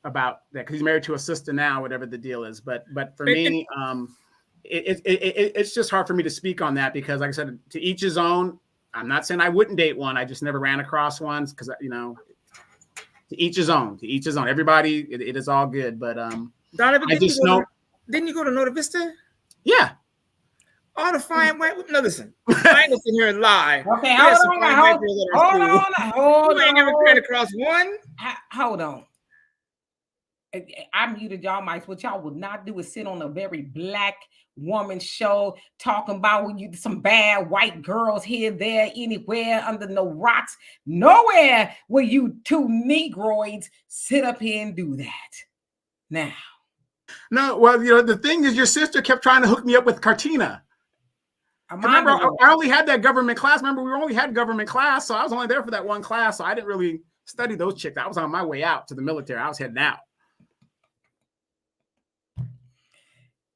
about that because he's married to a sister now, whatever the deal is. But for me, it's just hard for me to speak on that because, like I said, to each his own. I'm not saying I wouldn't date one. I just never ran across one because, you know, to each his own. To each his own. Everybody, it is all good. But Donovan, I just know. Didn't you go to Norte Vista? Yeah. All the fine white. No, listen. I ain't gonna sit here and lie. Okay, hold on. You ain't never ran across one. Hold on. I muted y'all mics. What y'all would not do is sit on a very black woman show talking about when you some bad white girls here, there, anywhere, under no rocks. Nowhere will you two Negroids sit up here and do that. Now. No, well, you know, the thing is your sister kept trying to hook me up with Cartina. Remember, I only had that government class. Remember, we only had government class, so I was only there for that one class, so I didn't really study those chicks. I was on my way out to the military. I was heading out.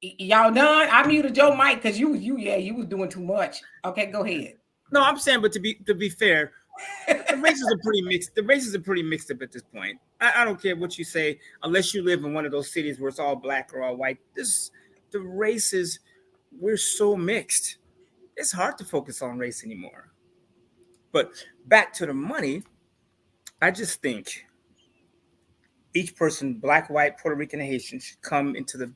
Y'all done? I muted your mic because you was doing too much. Okay, go ahead. No, I'm saying, but to be fair, the races are pretty mixed. The races are pretty mixed up at this point. I don't care what you say, unless you live in one of those cities where it's all black or all white. The races, we're so mixed. It's hard to focus on race anymore. But back to the money, I just think each person, black, white, Puerto Rican, and Haitian, should come into the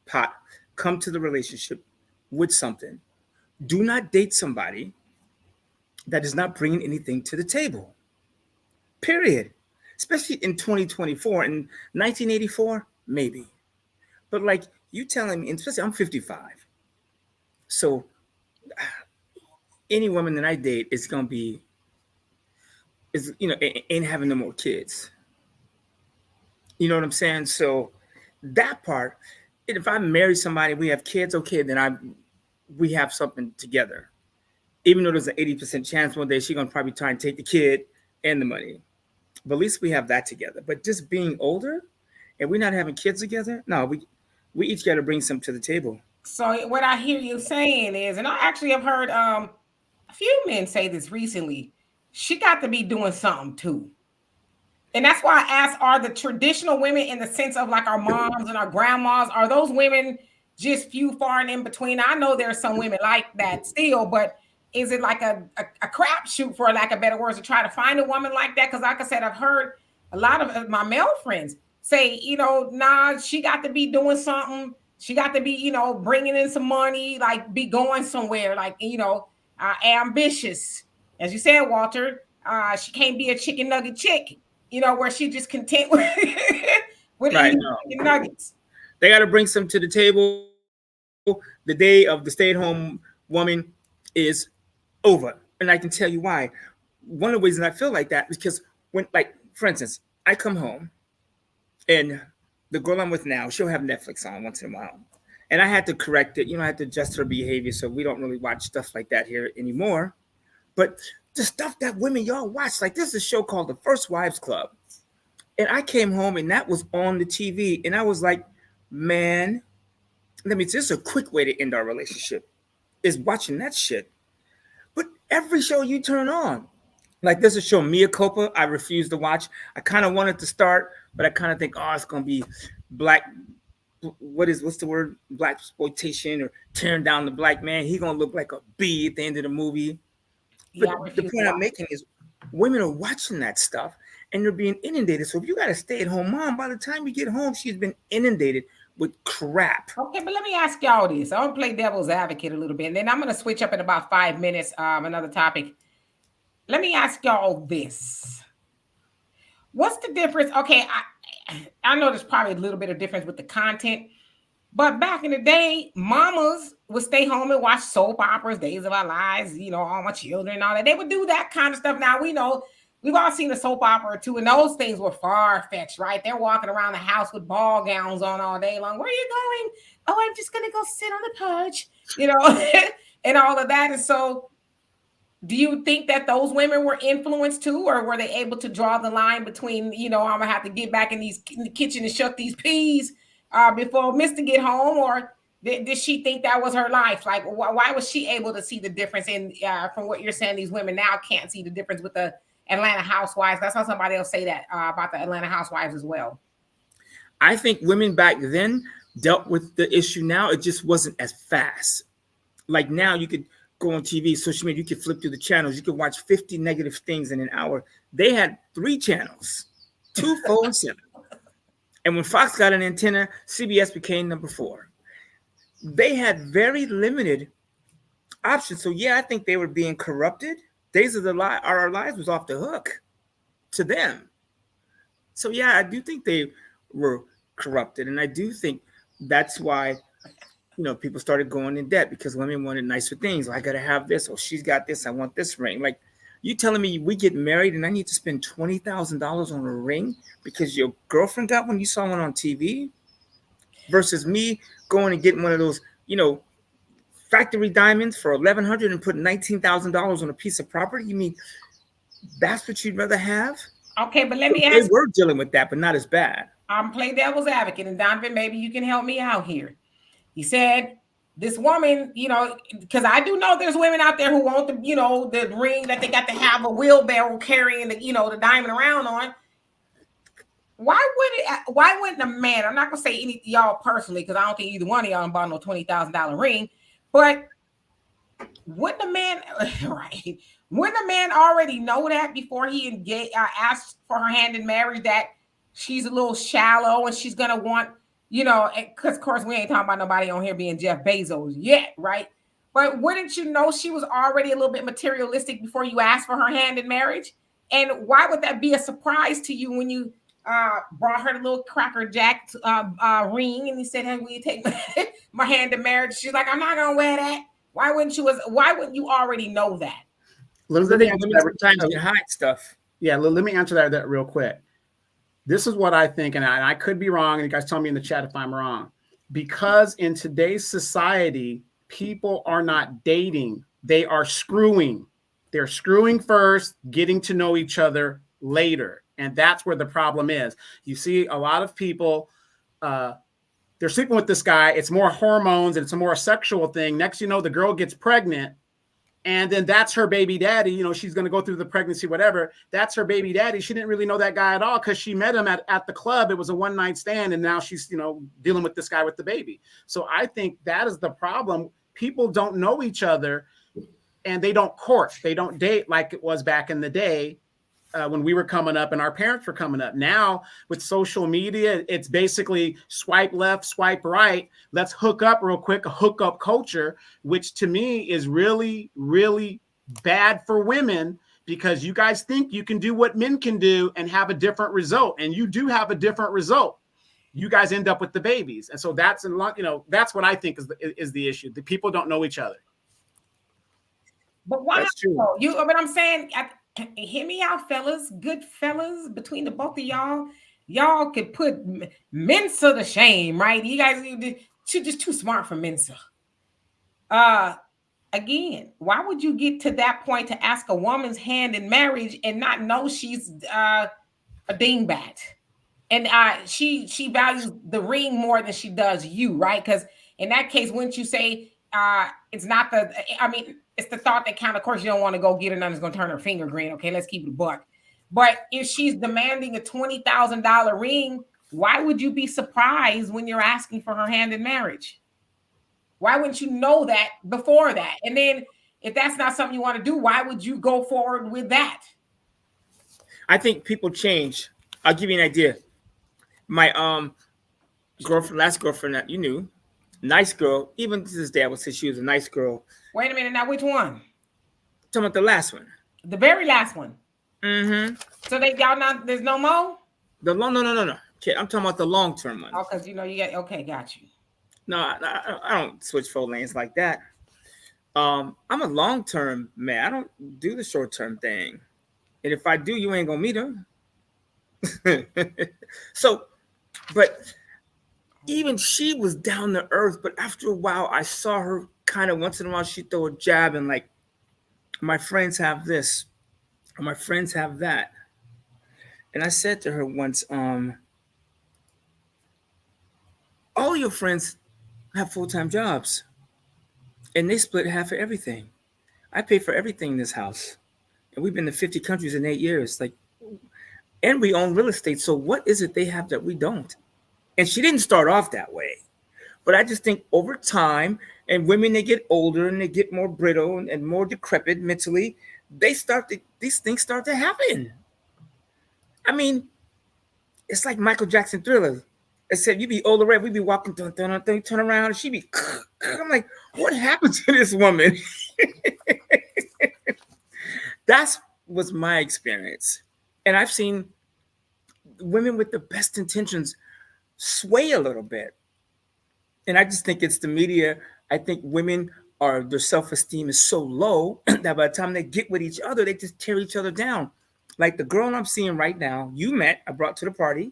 pot, come to the relationship with something. Do not date somebody that is not bringing anything to the table. Period. Especially in 2024. In 1984, maybe. But like you telling me, especially I'm 55. So any woman that I date is going to be, ain't having no more kids. You know what I'm saying? So that part, if I marry somebody, we have kids, okay, then we have something together. Even though there's an 80% chance one day she's going to probably try and take the kid and the money. But at least we have that together. But just being older and we're not having kids together, no, we each got to bring something to the table. So what I hear you saying is, and I actually have heard a few men say this recently, she got to be doing something too. And that's why I asked, are the traditional women in the sense of like our moms and our grandmas, are those women just few, far, and in between? I know there's some women like that still, but is it like a crapshoot, for lack of better words, to try to find a woman like that? Because like I said, I've heard a lot of my male friends say, nah, she got to be doing something. She got to be, bringing in some money, like be going somewhere, like, ambitious. As you said, Walter, she can't be a chicken nugget chick, where she just content with right, eating chicken nuggets. They got to bring some to the table. The day of the stay-at-home woman is over. And I can tell you why. One of the reasons I feel like that is because when, like, for instance, I come home and the girl I'm with now, she'll have Netflix on once in a while. And I had to correct it. I had to adjust her behavior. So we don't really watch stuff like that here anymore. But the stuff that women y'all watch, like this is a show called The First Wives Club. And I came home and that was on the TV. And I was like, man, this is a quick way to end our relationship is watching that shit. But every show you turn on, like there's a show, Mea Culpa, I refuse to watch. I kind of wanted to start, but I kind of think, it's going to be black. What's the word? Black exploitation or tearing down the black man. He's going to look like a bee at the end of the movie. But the point I'm making is women are watching that stuff and they're being inundated. So if you got a stay-at-home mom, by the time you get home, she's been inundated with crap. Okay, but let me ask y'all this. I'm going to play devil's advocate a little bit, and then I'm going to switch up in about 5 minutes, another topic. Let me ask y'all this. What's the difference? Okay, I know there's probably a little bit of difference with the content, but back in the day, mamas would stay home and watch soap operas, Days of Our Lives, All My Children and all that. They would do that kind of stuff. Now, we know we've all seen a soap opera or two, and those things were far-fetched, right? They're walking around the house with ball gowns on all day long. Where are you going? Oh, I'm just going to go sit on the porch, and all of that. And so do you think that those women were influenced too, or were they able to draw the line between, I'm going to have to get back in the kitchen and shuck these peas before Mr. get home? Or Did she think that was her life? Like, why was she able to see the difference? In from what you're saying, these women now can't see the difference with the Atlanta Housewives. That's how somebody else say that about the Atlanta Housewives as well. I think women back then dealt with the issue. Now it just wasn't as fast. Like now, you could go on TV, social media, you could flip through the channels, you could watch 50 negative things in an hour. They had 3 channels, 2, 4, and 7. And when Fox got an antenna, CBS became number 4. They had very limited options. So yeah, I think they were being corrupted. Days of our lives was off the hook to them. So yeah, I do think they were corrupted, and I do think that's why people started going in debt because women wanted nicer things. I gotta have this. Oh, she's got this. I want this ring. Like, you telling me we get married and I need to spend $20,000 on a ring because your girlfriend got one, you saw one on TV, versus me going and getting one of those, factory diamonds for $1,100 and putting $19,000 on a piece of property? You mean that's what you'd rather have? Okay, but let me ask. They were dealing with that, but not as bad. I'm playing devil's advocate, and Donovan, maybe you can help me out here. He said, this woman, because I do know there's women out there who want the ring that they got to have a wheelbarrow carrying the diamond around on. Why wouldn't a man? I'm not gonna say any y'all personally, because I don't think either one of y'all bought no $20,000 ring, but wouldn't a man, right? Wouldn't a man already know that before he asked for her hand in marriage, that she's a little shallow and she's gonna want, because of course we ain't talking about nobody on here being Jeff Bezos yet, right? But wouldn't you know she was already a little bit materialistic before you asked for her hand in marriage? And why would that be a surprise to you when you brought her the little Cracker Jack ring and he said, hey, will you take my hand in marriage? She's like, I'm not gonna wear that. Why wouldn't you already know that? Let me answer that. Sometimes you hide stuff. Yeah, let me answer that real quick. This is what I think, and I could be wrong, and you guys tell me in the chat if I'm wrong. Because in today's society, people are not dating. They are screwing. They're screwing first, getting to know each other later. And that's where the problem is. You see a lot of people, they're sleeping with this guy. It's more hormones and it's a more sexual thing. Next, the girl gets pregnant. And then that's her baby daddy. She's going to go through the pregnancy, whatever. That's her baby daddy. She didn't really know that guy at all because she met him at the club. It was a one-night stand. And now she's, dealing with this guy with the baby. So I think that is the problem. People don't know each other and they don't court. They don't date like it was back in the day when we were coming up and our parents were coming up. Now with social media, it's basically swipe left, swipe right. Let's hook up real quick, a hookup culture, which to me is really, really bad for women because you guys think you can do what men can do and have a different result. And you do have a different result. You guys end up with the babies. And so that's what I think is the issue. The people don't know each other. But why? That's true. But I'm saying, hear me out, fellas, good fellas, between the both of y'all could put Mensa to shame, right? You guys just too smart for Mensa. Again, why would you get to that point to ask a woman's hand in marriage and not know she's a dingbat? And she values the ring more than she does you, right? Because in that case, wouldn't you say it's not it's the thought that counts. Of course, you don't want to go get her, nothing's going to turn her finger green. Okay, let's keep it a buck. But if she's demanding a $20,000 ring, why would you be surprised when you're asking for her hand in marriage? Why wouldn't you know that before that? And then if that's not something you want to do, why would you go forward with that? I think people change. I'll give you an idea. My last girlfriend that you knew, nice girl. Even to this day, I would say she was a nice girl. Wait a minute. Now, which one? Talking about the last one. The very last one. Mm-hmm. So there's no more? No. Okay, I'm talking about the long-term one. Oh, because got you. No, I don't switch 4 lanes like that. I'm a long-term man. I don't do the short-term thing. And if I do, you ain't gonna meet him. So, but even she was down to earth. But after a while, I saw her kind of once in a while, she'd throw a jab and like, my friends have this, or my friends have that. And I said to her once, all your friends have full-time jobs, and they split half of everything. I pay for everything in this house, and we've been to 50 countries in 8 years. Like, and we own real estate. So what is it they have that we don't? And she didn't start off that way, but I just think over time, and women, they get older and they get more brittle and more decrepit mentally. These things start to happen. I mean, it's like Michael Jackson Thriller. Except you be older, red, we be walking, dun, dun, dun, dun, turn around, and she be. I'm like, what happened to this woman? That was my experience, and I've seen women with the best intentions sway a little bit, and I just think it's the media. I think women their self-esteem is so low that by the time they get with each other, they just tear each other down. Like the girl I'm seeing right now, I brought to the party.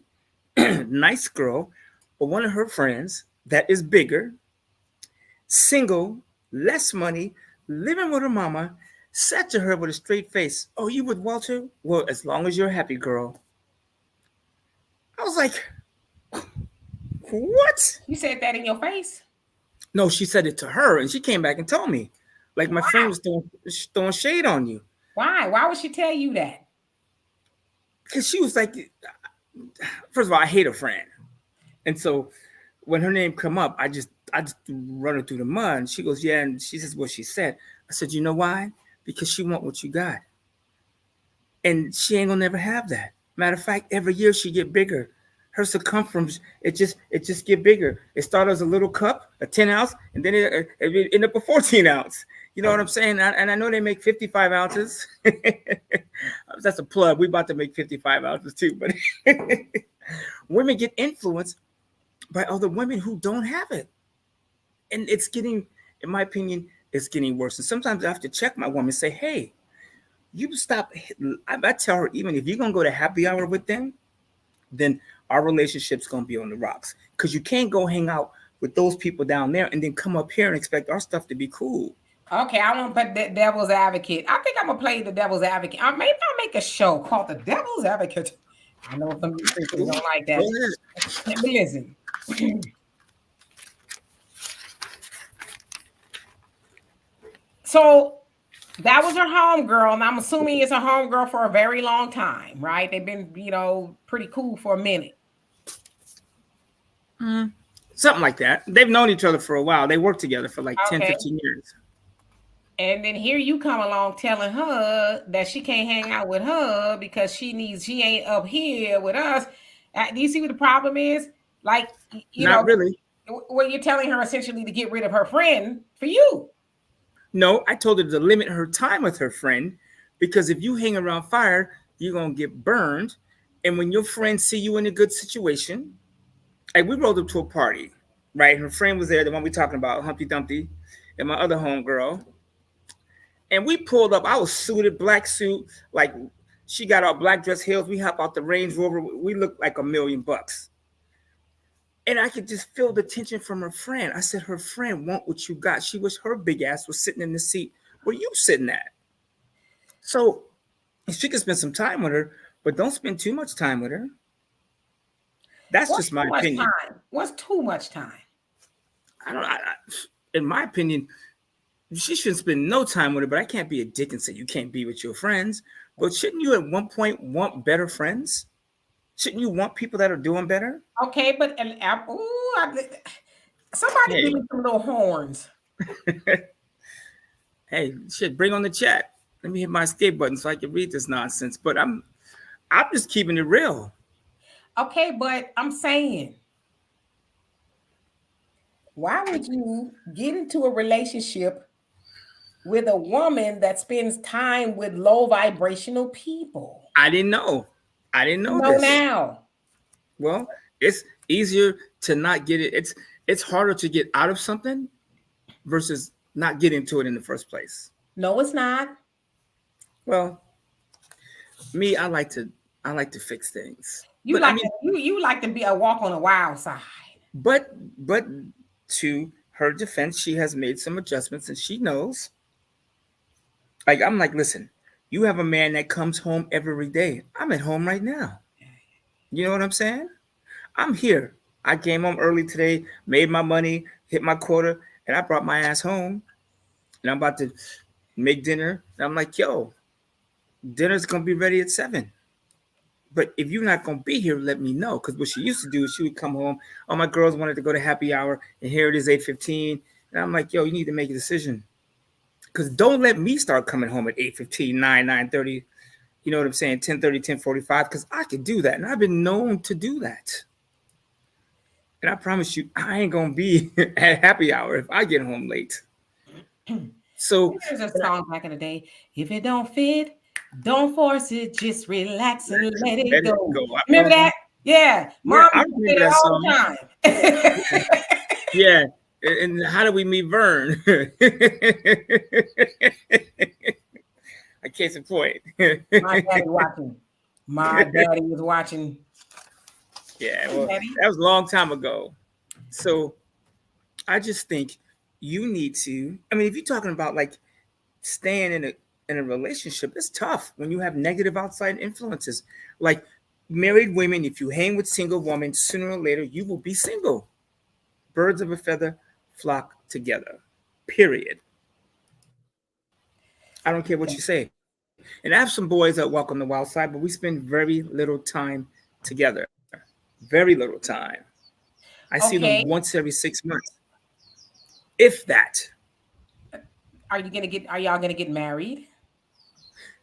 Nice girl, but one of her friends that is bigger, single, less money, living with her mama, said to her with a straight face, "Oh, you with Walter? Well, as long as you're happy, girl." I was like, what? You said that in your face? No, she said it to her, and she came back and told me. Like, my friend was throwing shade on you. Why? Why would she tell you that? Because she was like, first of all, I hate a friend. And so when her name come up, I just run her through the mud. And she goes, yeah. And she says what she said. I said, you know why? Because she want what you got. And she ain't gonna never have that. Matter of fact, every year she get bigger. Her circumference, it just get bigger. It started as a little cup, a 10 ounce, and then it ended up a 14 ounce. You know what I'm saying? And I know they make 55 ounces. That's a plug. We about to make 55 ounces too. But women get influenced by other women who don't have it. And it's getting, in my opinion, it's getting worse. And sometimes I have to check my woman and say, hey, you stop. I tell her, even if you're going to go to happy hour with them, then our relationship's going to be on the rocks. Because you can't go hang out with those people down there and then come up here and expect our stuff to be cool. Okay, I want to play the devil's advocate. I think I'm going to play the devil's advocate. Maybe I'll make a show called the devil's advocate. I know some people don't like that. But listen. So that was her homegirl, and I'm assuming it's a homegirl for a very long time, right? They've been, pretty cool for a minute. Something like that. They've known each other for a while. They worked together for like 10, 15 years. And then here you come along telling her that she can't hang out with her because she ain't up here with us. Do you see what the problem is? Like, Not really. Well, you're telling her essentially to get rid of her friend for you. No, I told her to limit her time with her friend because if you hang around fire, you're going to get burned. And when your friends see you in a good situation, like we rolled up to a party, right? Her friend was there, the one we talking about, Humpty Dumpty, and my other homegirl. And we pulled up. I was suited, black suit, like she got our black dress heels. We hop out the Range Rover. We looked like $1 million. And I could just feel the tension from her friend. I said, her friend want what you got. She wish her big ass was sitting in the seat where you sitting at. So she can spend some time with her, but don't spend too much time with her. That's just my opinion. What's too much time? In my opinion, she shouldn't spend no time with her, but I can't be a dick and say you can't be with your friends. But shouldn't you at one point want better friends? Shouldn't you want people that are doing better? Okay, but somebody give me some little horns. Hey, shit, bring on the chat. Let me hit my escape button so I can read this nonsense. But I'm just keeping it real. Okay, but I'm saying, why would you get into a relationship with a woman that spends time with low vibrational people? I didn't know this. Now. Well, it's easier to not get it. It's harder to get out of something versus not get into it in the first place. No, it's not. Well, me, I like to fix things. You like to be a walk on a wild side. But to her defense, she has made some adjustments and she knows. Like, I'm like, listen, you have a man that comes home every day. I'm at home right now. You know what I'm saying? I'm here. I came home early today, made my money, hit my quota, and I brought my ass home, and I'm about to make dinner. And I'm like, yo, dinner's gonna be ready at 7. But if you're not gonna be here, let me know. Because what she used to do is she would come home. All my girls wanted to go to happy hour, and here it is 8:15. And I'm like, yo, you need to make a decision. Because don't let me start coming home at 8:15, 9:30. You know what I'm saying? 10:30, 10:45. Because I can do that, and I've been known to do that. And I promise you, I ain't gonna be at happy hour if I get home late. So there's a song back in the day. If it don't fit, don't force it. Just relax and let it go. Remember that? Yeah. Mom, I remember that all song. the time. Yeah. And how do we meet Vern? A case in point. My daddy watching. My daddy was watching. Yeah, well, that was a long time ago. So I just think you need to. I mean, if you're talking about like staying in a relationship, it's tough when you have negative outside influences. Like married women, if you hang with single women, sooner or later you will be single. Birds of a feather flock together. Period. I don't care what you say. And I have some boys that walk on the wild side, but we spend very little time together. Very little time. I see them once every 6 months. If that. Are y'all gonna get married?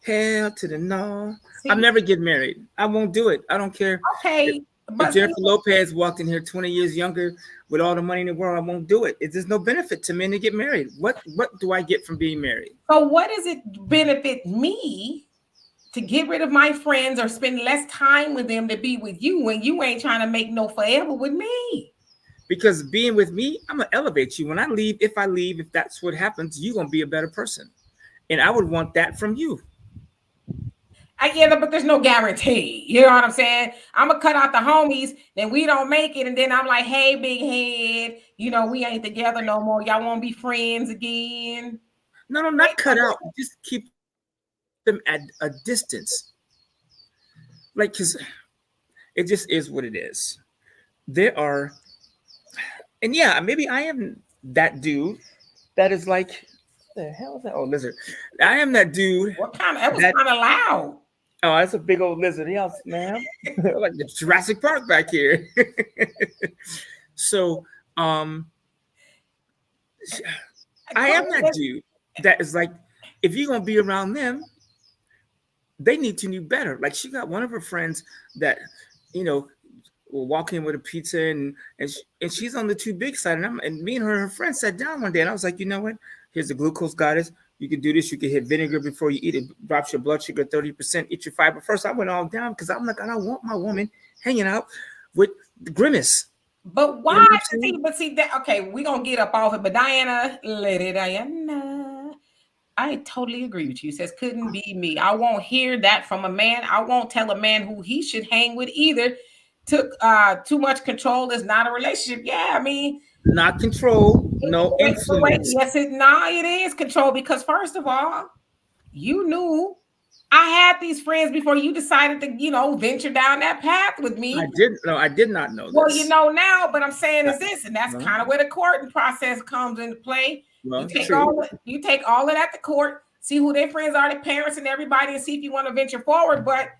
Hell to the no. I'm never getting married. I won't do it. I don't care. Okay. If Jennifer Lopez walked in here 20 years younger with all the money in the world, I won't do it. There's no benefit to men to get married. What do I get from being married? So what does it benefit me to get rid of my friends or spend less time with them to be with you when you ain't trying to make no forever with me? Because being with me, I'm going to elevate you. When I leave, if that's what happens, you're going to be a better person. And I would want that from you. I get it, but there's no guarantee. You know what I'm saying? I'm going to cut out the homies, then we don't make it. And then I'm like, hey, big head, we ain't together no more. Y'all won't be friends again. No, not cut out. Just keep them at a distance. Like, because it just is what it is. There are, and yeah, maybe I am that dude that is like, what the hell is that? Oh, lizard. I am that dude. What kind of, that was kind of loud. Oh, that's a big old lizard. Yeah, man. Like the Jurassic Park back here. So, I am that dude that is like, if you're gonna be around them, they need to know better. Like she got one of her friends that, will walk in with a pizza and she's on the too big side. And me and her friend sat down one day and I was like, you know what? Here's the glucose goddess. You can do this. You can hit vinegar before you eat it. Drops your blood sugar 30%. Eat your fiber first. I went all down because I'm like, I don't want my woman hanging out with the grimace. But why? See that? Okay, we're gonna get up off it. But Diana, I totally agree with you. It says couldn't be me. I won't hear that from a man. I won't tell a man who he should hang with either. Took too much control is not a relationship. Yeah, I mean, not control, no influence. Yes, it is control because first of all, you knew I had these friends before you decided to, venture down that path with me. I did not know this. Well, you know now, but I'm saying is this, and that's kind of where the courting process comes into play. Well, you take all of that to court, see who their friends are, their parents, and everybody, and see if you want to venture forward. But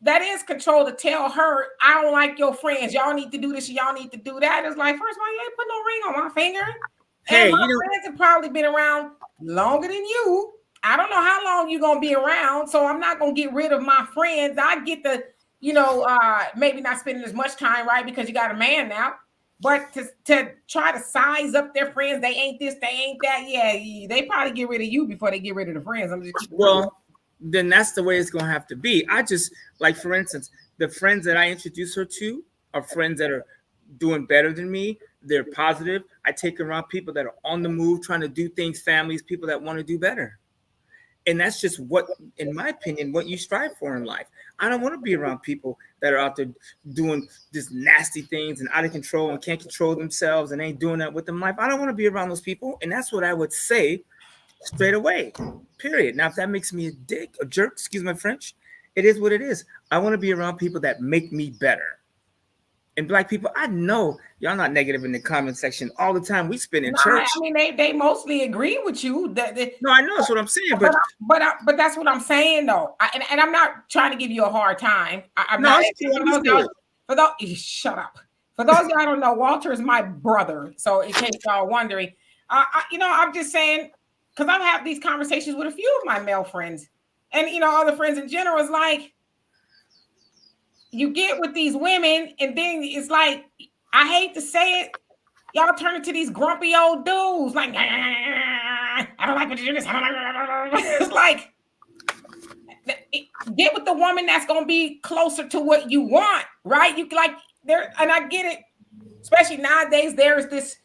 that is control to tell her, I don't like your friends. Y'all need to do this. Y'all need to do that. It's like, first of all, you ain't put no ring on my finger. And my friends have probably been around longer than you. I don't know how long you're going to be around. So I'm not going to get rid of my friends. I get the, maybe not spending as much time, right? Because you got a man now. But to try to size up their friends, they ain't this, they ain't that. Yeah, they probably get rid of you before they get rid of the friends. I'm just then that's the way it's going to have to be. I just, like, for instance, the friends that I introduce her to are friends that are doing better than me. They're positive. I take around people that are on the move, trying to do things, families, people that want to do better. And that's just what, in my opinion, what you strive for in life. I don't want to be around people that are out there doing just nasty things and out of control and can't control themselves and ain't doing that with them life. I don't want to be around those people. And that's what I would say straight away, period. Now, if that makes me a jerk, excuse my French, it is what it is. I want to be around people that make me better. And black people, I know y'all not negative in the comment section all the time. We spend in No, church. I mean, they mostly agree with you. No, I know that's what I'm saying, but that's what I'm saying though. And I'm not trying to give you a hard time. I'm no, not. it's cool. For those, shut up. For those y'all don't know, Walter is my brother. So in case y'all wondering, I'm just saying, because I've had these conversations with a few of my male friends, and other friends in general. Is like, you get with these women, and then it's like, I hate to say it, y'all turn into these grumpy old dudes. Like, I don't like what you do this. It's like, get with the woman that's gonna be closer to what you want, right? You like there, and I get it. Especially nowadays, there's this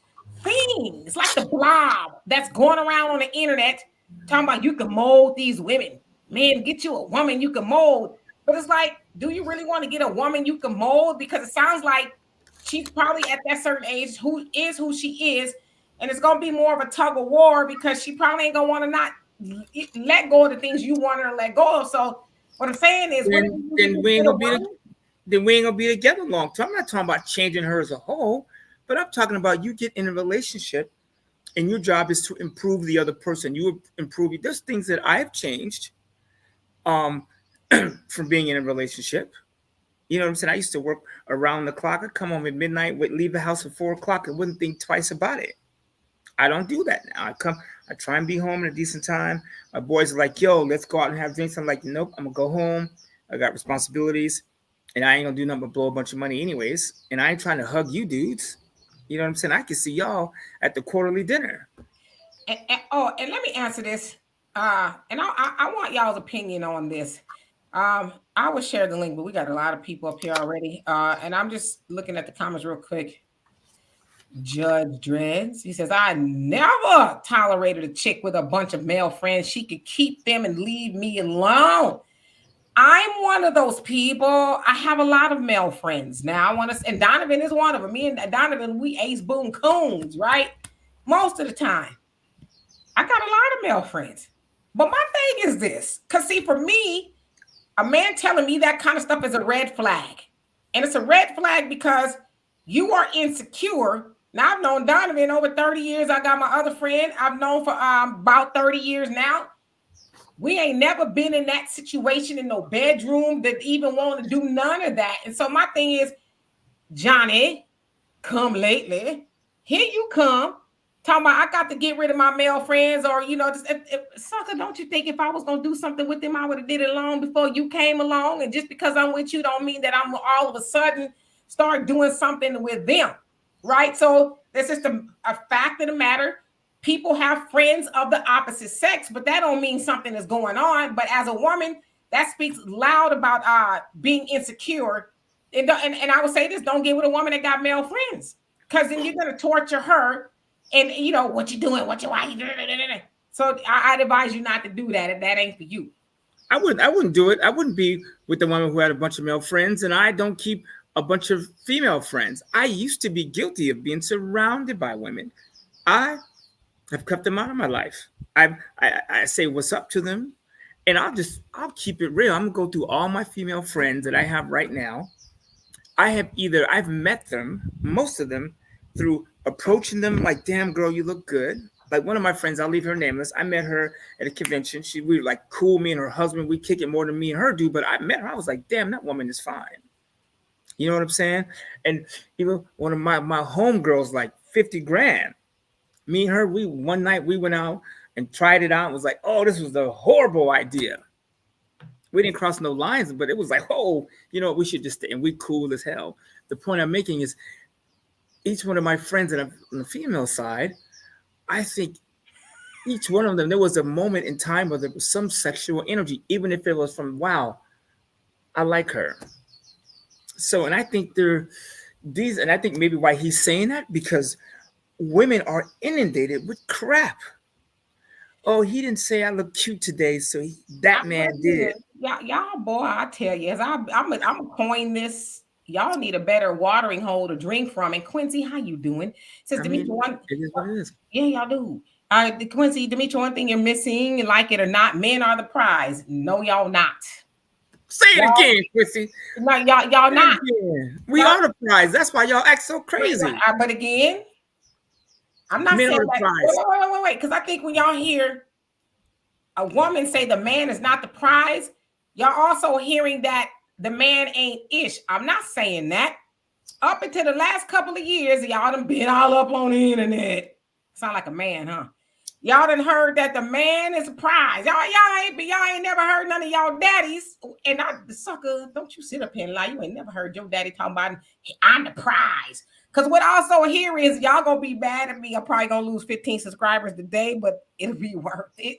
thing. It's like the blob that's going around on the internet talking about you can mold these women. Man, get you a woman you can mold. But it's like, do you really want to get a woman you can mold? Because it sounds like she's probably at that certain age who she is, and it's gonna be more of a tug of war because she probably ain't gonna want to not let go of the things you want her to let go of. So what I'm saying is, then we ain't gonna be together long term. I'm not talking about changing her as a whole, but I'm talking about you get in a relationship and your job is to improve the other person. You improve. There's things that I've changed from being in a relationship. You know what I'm saying? I used to work around the clock. I'd come home at midnight, leave the house at 4 o'clock, and wouldn't think twice about it. I don't do that now. I try and be home at a decent time. My boys are like, yo, let's go out and have drinks. I'm like, nope, I'm gonna go home. I got responsibilities, and I ain't gonna do nothing but blow a bunch of money anyways. And I ain't trying to hug you dudes. You know what I'm saying? I can see y'all at the quarterly dinner. And let me answer this. And I want y'all's opinion on this. I will share the link, but we got a lot of people up here already. And I'm just looking at the comments real quick. Judge Dreads, he says, I never tolerated a chick with a bunch of male friends. She could keep them and leave me alone. I'm one of those people. I have a lot of male friends now. And Donovan is one of them. Me and Donovan, we ace boom coons, right? Most of the time. I got a lot of male friends. But my thing is this, because see, for me, a man telling me that kind of stuff is a red flag. And it's a red flag because you are insecure. Now, I've known Donovan over 30 years. I got my other friend I've known for about 30 years now. We ain't never been in that situation in no bedroom that even want to do none of that. And so my thing is, Johnny, come lately. Here you come. Talking about I got to get rid of my male friends, or sucker, don't you think if I was gonna do something with them, I would have did it long before you came along? And just because I'm with you don't mean that I'm all of a sudden start doing something with them, right? So that's just a fact of the matter. People have friends of the opposite sex, but that don't mean something is going on. But as a woman, that speaks loud about being insecure. And I would say this: don't get with a woman that got male friends, because then you're gonna torture her. And what you doing? Why you doing? So I'd advise you not to do that if that ain't for you. I wouldn't do it. I wouldn't be with the woman who had a bunch of male friends, and I don't keep a bunch of female friends. I used to be guilty of being surrounded by women. I have kept them out of my life. I say what's up to them, and I'll keep it real. I'm gonna go through all my female friends that I have right now. I've met them, most of them, through approaching them like, damn girl, you look good. Like one of my friends, I'll leave her nameless. I met her at a convention. We were like cool, me and her husband, we kick it more than me and her do. But I met her, I was like, damn, that woman is fine. You know what I'm saying? And even one of my homegirls, like 50 grand. Me and her, one night we went out and tried it out and was like, oh, this was a horrible idea. We didn't cross no lines, but it was like, oh, we should just stay. And we cool as hell. The point I'm making is, each one of my friends on the female side, I think each one of them, there was a moment in time where there was some sexual energy, even if it was from, wow, I like her. So, and I think and I think maybe why he's saying that, because women are inundated with crap. Oh, he didn't say I look cute today, so that man did. Y'all, boy, I tell you, I'm gonna coin this. Y'all need a better watering hole to drink from. And Quincy, how you doing? Says Demetri, it is what it is. Yeah, y'all do. Quincy, Demetri, one thing you're missing, like it or not, men are the prize. No, y'all not. Say it again, Chrissy. No, y'all not. We are the prize. That's why y'all act so crazy. But again, I'm not Men saying are the that. prize. Wait. Because I think when y'all hear a woman say the man is not the prize, y'all also hearing that the man ain't ish. I'm not saying that. Up until the last couple of years, y'all done been all up on the internet. Sound like a man, huh? Y'all done heard that the man is a prize. Y'all ain't never heard none of y'all daddies. And the sucker, don't you sit up here and lie. You ain't never heard your daddy talking about, hey, I'm the prize. Because what I also hear is y'all gonna be mad at me. I'm probably gonna lose 15 subscribers today, but it'll be worth it.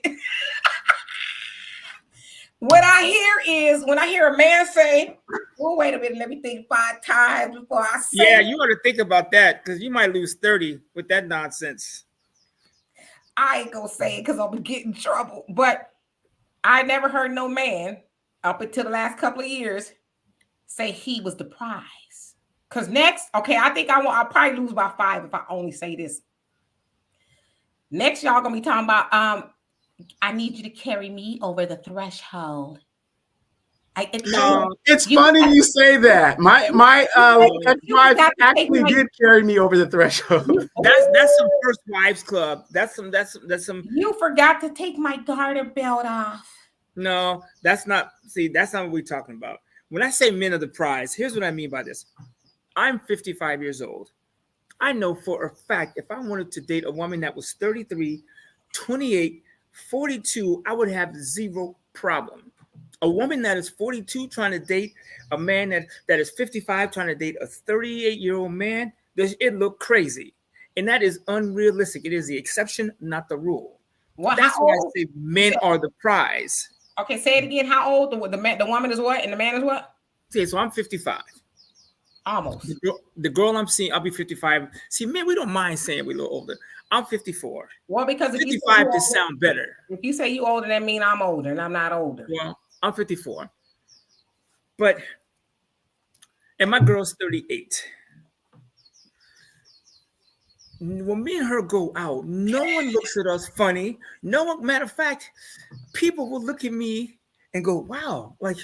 What I hear is when I hear a man say, well, wait a minute, let me think 5 times before I say Yeah, it. you ought to think about that because you might lose 30 with that nonsense. I ain't gonna say it because I'm gonna get in trouble. But I never heard no man up until the last couple of years say he was the prize. Because next, okay, I think I'll probably lose by 5 if I only say this. Next, y'all gonna be talking about I need you to carry me over the threshold. It's funny you say that. My ex-wife actually did carry me over the threshold. That's some first wives club. That's some. You forgot to take my garter belt off. No, that's not. See, that's not what we're talking about. When I say men are the prize, here's what I mean by this. I'm 55 years old. I know for a fact if I wanted to date a woman that was 33, 28, 42, I would have zero problem. A woman that is 42 trying to date a man that is 55 trying to date a 38-year-old man, it look crazy. And that is unrealistic. It is the exception, not the rule. Well, that's why I say men are the prize. Okay, say it again. How old? The woman is what? And the man is what? Okay, so I'm 55. Almost. The girl I'm seeing, I'll be 55. See, man, we don't mind saying we're a little older. I'm 54. Well, because if 55 just sound better. If you say you older, that means I'm older, and I'm not older. Well, I'm 54. And my girl's 38. When me and her go out, no one looks at us funny. No one, matter of fact, people will look at me and go, wow, like,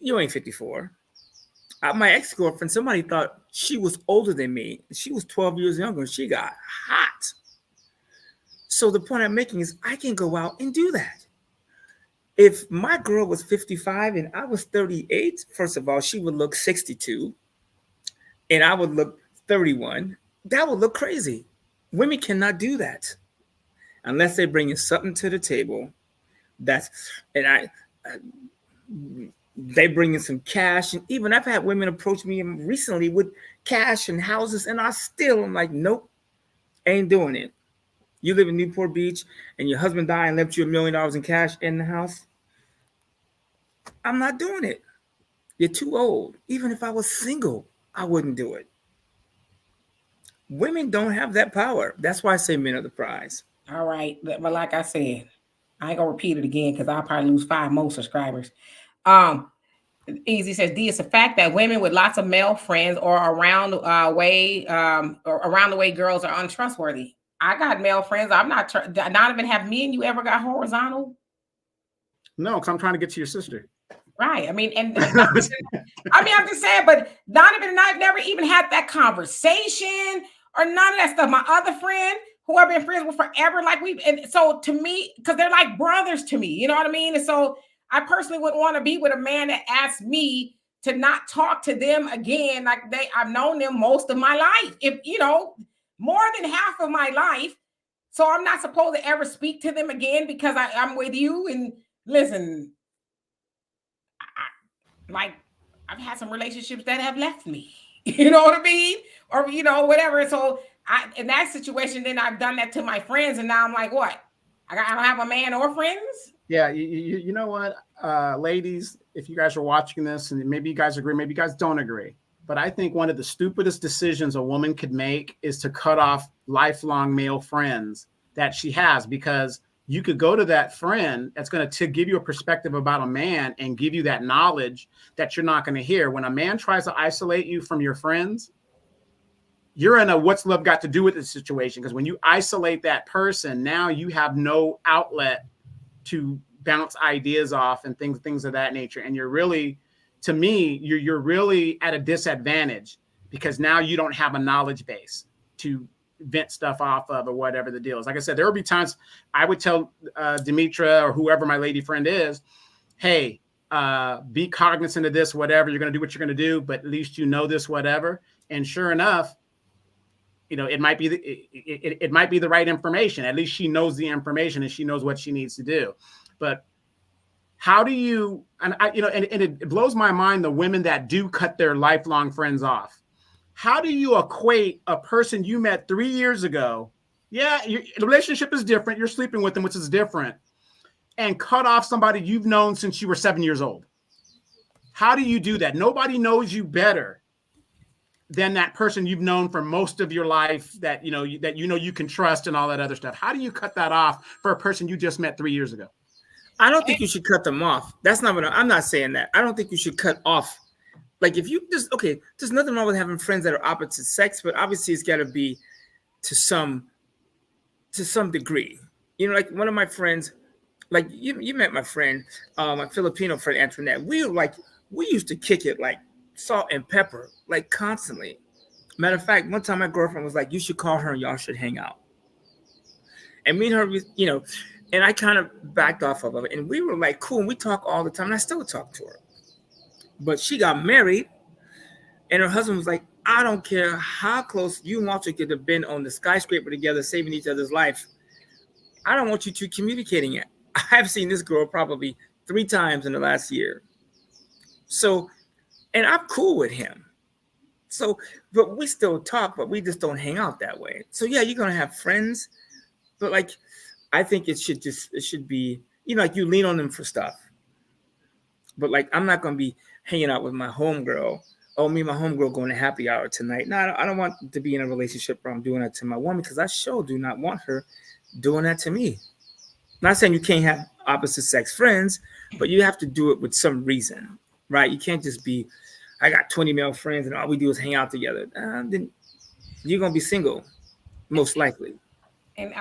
you ain't 54. My ex-girlfriend, somebody thought she was older than me. She was 12 years younger and she got hot. So the point I'm making is I can go out and do that. If my girl was 55 and I was 38, first of all, she would look 62 and I would look 31. That would look crazy. Women cannot do that unless they bring in something to the table. They bring in some cash, and even I've had women approach me recently with cash and houses, and I'm like, nope, ain't doing it. You live in Newport Beach, and your husband died and left you $1 million in cash in the house. I'm not doing it. You're too old. Even if I was single, I wouldn't do it. Women don't have that power. That's why I say men are the prize. All right, but like I said, I ain't gonna repeat it again because I'll probably lose 5 more subscribers. Easy says D, it's a fact that women with lots of male friends or around the way girls are untrustworthy. I got male friends. I'm not even have me and you ever got horizontal? No, because I'm trying to get to your sister. Right. I mean, and I'm just saying, but Donovan and I've never even had that conversation or none of that stuff. My other friend, who I've been friends with forever, and so to me, because they're like brothers to me, you know what I mean? And so I personally wouldn't want to be with a man that asked me to not talk to them again. Like I've known them most of my life, more than half of my life. So I'm not supposed to ever speak to them again because I'm with you. And listen, I've had some relationships that have left me, you know what I mean? Or, whatever. So in that situation, then I've done that to my friends. And now I'm like, what? I don't have a man or friends? Yeah, you know what, ladies, if you guys are watching this, and maybe you guys agree, maybe you guys don't agree, but I think one of the stupidest decisions a woman could make is to cut off lifelong male friends that she has, because you could go to that friend that's going to give you a perspective about a man and give you that knowledge that you're not going to hear. When a man tries to isolate you from your friends, you're in a what's love got to do with the situation, because when you isolate that person, now you have no outlet to bounce ideas off and things of that nature. And you're really, to me, you're really at a disadvantage because now you don't have a knowledge base to vent stuff off of or whatever the deal is. Like I said, there will be times I would tell Demetra or whoever my lady friend is, hey, be cognizant of this, whatever, you're going to do what you're going to do, but at least you know this, whatever. And sure enough, you know, it might be it might be the right information. At least she knows the information and she knows what she needs to do. But how do you, and it blows my mind, the women that do cut their lifelong friends off. How do you equate a person you met 3 years ago? Yeah, the relationship is different. You're sleeping with them, which is different. And cut off somebody you've known since you were 7 years old. How do you do that? Nobody knows you better than that person you've known for most of your life that you can trust and all that other stuff. How do you cut that off for a person you just met 3 years ago? I don't think you should cut them off. That's not what I'm not saying that. I don't think you should cut off. Like if you just, okay, there's nothing wrong with having friends that are opposite sex, but obviously it's got to be to some degree. You know, like one of my friends, like you met my friend, my Filipino friend Antoinette. We used to kick it like salt and pepper, like constantly. Matter of fact, one time my girlfriend was like, "You should call her and y'all should hang out." And me and her, you know, and I kind of backed off of it, and we were like cool, and we talk all the time, and I still talk to her. But she got married, and her husband was like, "I don't care how close you and Walter could have been on the skyscraper together, saving each other's life. I don't want you two communicating it. I've seen this girl probably 3 times in the last year." So, and I'm cool with him. So, but we still talk, but we just don't hang out that way. So yeah, you're going to have friends, but like, I think it should be, you know, like you lean on them for stuff. But like, I'm not going to be hanging out with my homegirl. Oh, me and my homegirl going to happy hour tonight. No, I don't want to be in a relationship where I'm doing that to my woman, because I sure do not want her doing that to me. I'm not saying you can't have opposite sex friends, but you have to do it with some reason, right? You can't just be, I got 20 male friends and all we do is hang out together. Then you're going to be single, most likely. And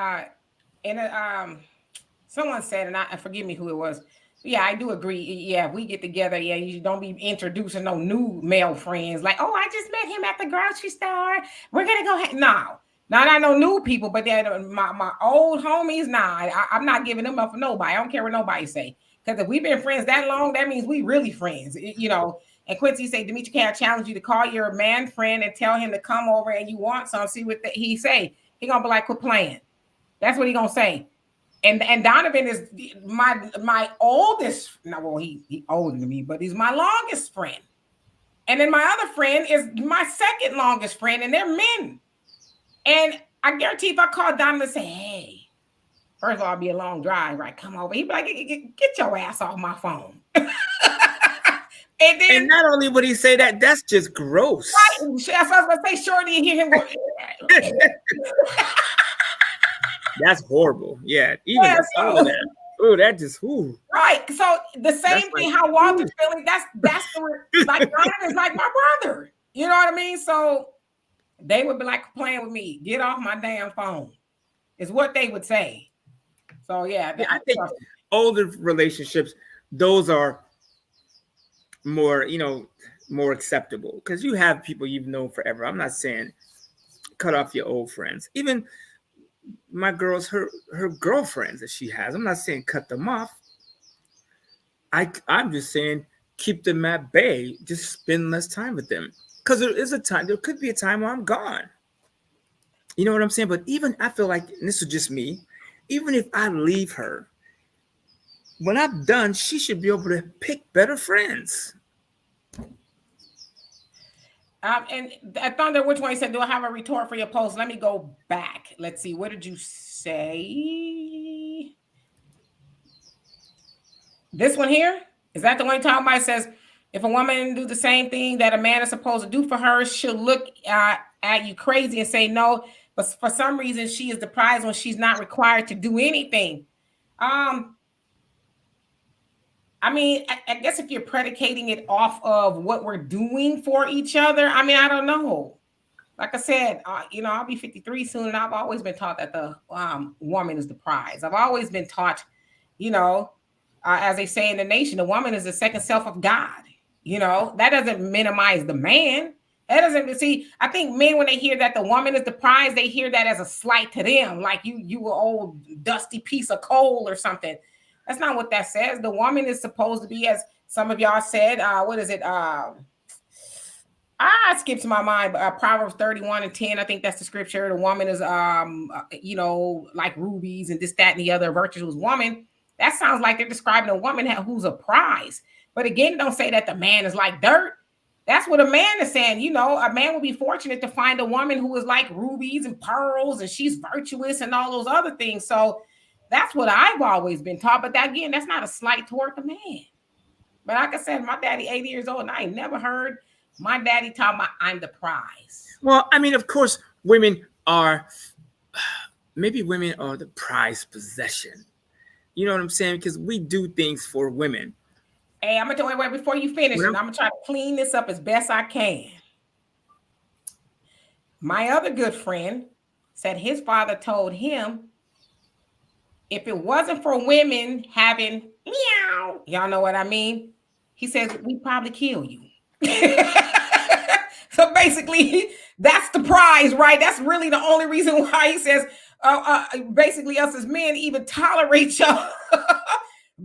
someone said, and forgive me who it was. Yeah, I do agree. Yeah, if we get together, yeah, you don't be introducing no new male friends. Like, oh, I just met him at the grocery store. We're going to go. No, not no new people, but then my old homies, nah, I'm not giving them up for nobody. I don't care what nobody say. Because if we've been friends that long, that means we really friends, you know. And Quincy say, Demetra, can I challenge you to call your man friend and tell him to come over and you want some? See what he say. He gonna be like, quit playing. That's what he gonna say. And Donovan is my oldest. No, well, he older than me, but he's my longest friend. And then my other friend is my second longest friend, and they're men. And I guarantee if I call Donovan and say, hey, first of all, it'll be a long drive, right? Come over. He'd be like, get your ass off my phone. And not only would he say that, that's just gross. Right. That's what I was going to say. Shorty, and hear him go. That's horrible. Yeah. Even that. Oh, that just, ooh. Right. So the same thing, like, how Walter's feeling, that's like Ryan is like my brother. You know what I mean? So they would be like playing with me. Get off my damn phone. Is what they would say. So yeah, I think older relationships, those are more, more acceptable because you have people you've known forever. I'm not saying cut off your old friends. Even my girls, her girlfriends that she has, I'm not saying cut them off. I'm just saying keep them at bay. Just spend less time with them because there could be a time where I'm gone. You know what I'm saying? But even I feel like, and this is just me, even if I leave her, when I'm done, she should be able to pick better friends. And Thunder, which one? He said, do I have a retort for your post? Let me go back. Let's see. What did you say? This one here? Is that the one talking about? It says, if a woman do the same thing that a man is supposed to do for her, she'll look at you crazy and say no. But for some reason, she is deprived when she's not required to do anything. I mean, I guess if you're predicating it off of what we're doing for each other, I mean, I don't know. Like I said, I'll be 53 soon, and I've always been taught that the woman is the prize. I've always been taught, as they say in the nation, the woman is the second self of God. You know, that doesn't minimize the man. That doesn't see. I think men, when they hear that the woman is the prize, they hear that as a slight to them, like you an old dusty piece of coal or something. That's not what that says. The woman is supposed to be, as some of y'all said, what is it? It skips my mind, but Proverbs 31:10. I think that's the scripture. The woman is, like rubies and this, that, and the other, virtuous woman. That sounds like they're describing a woman who's a prize. But again, don't say that the man is like dirt. That's what a man is saying. You know, a man will be fortunate to find a woman who is like rubies and pearls, and she's virtuous and all those other things. So that's what I've always been taught. But that, again, that's not a slight toward the man. But like I said, my daddy 80 years old, and I ain't never heard my daddy talking about I'm the prize. Well, I mean, of course, women are the prized possession. You know what I'm saying? Because we do things for women. Hey, I'm gonna tell you, wait, before you finish, and I'm gonna try to clean this up as best I can. My other good friend said his father told him, if it wasn't for women having meow, y'all know what I mean? He says, we'd probably kill you. So basically, that's the prize, right? That's really the only reason why he says, basically, us as men even tolerate y'all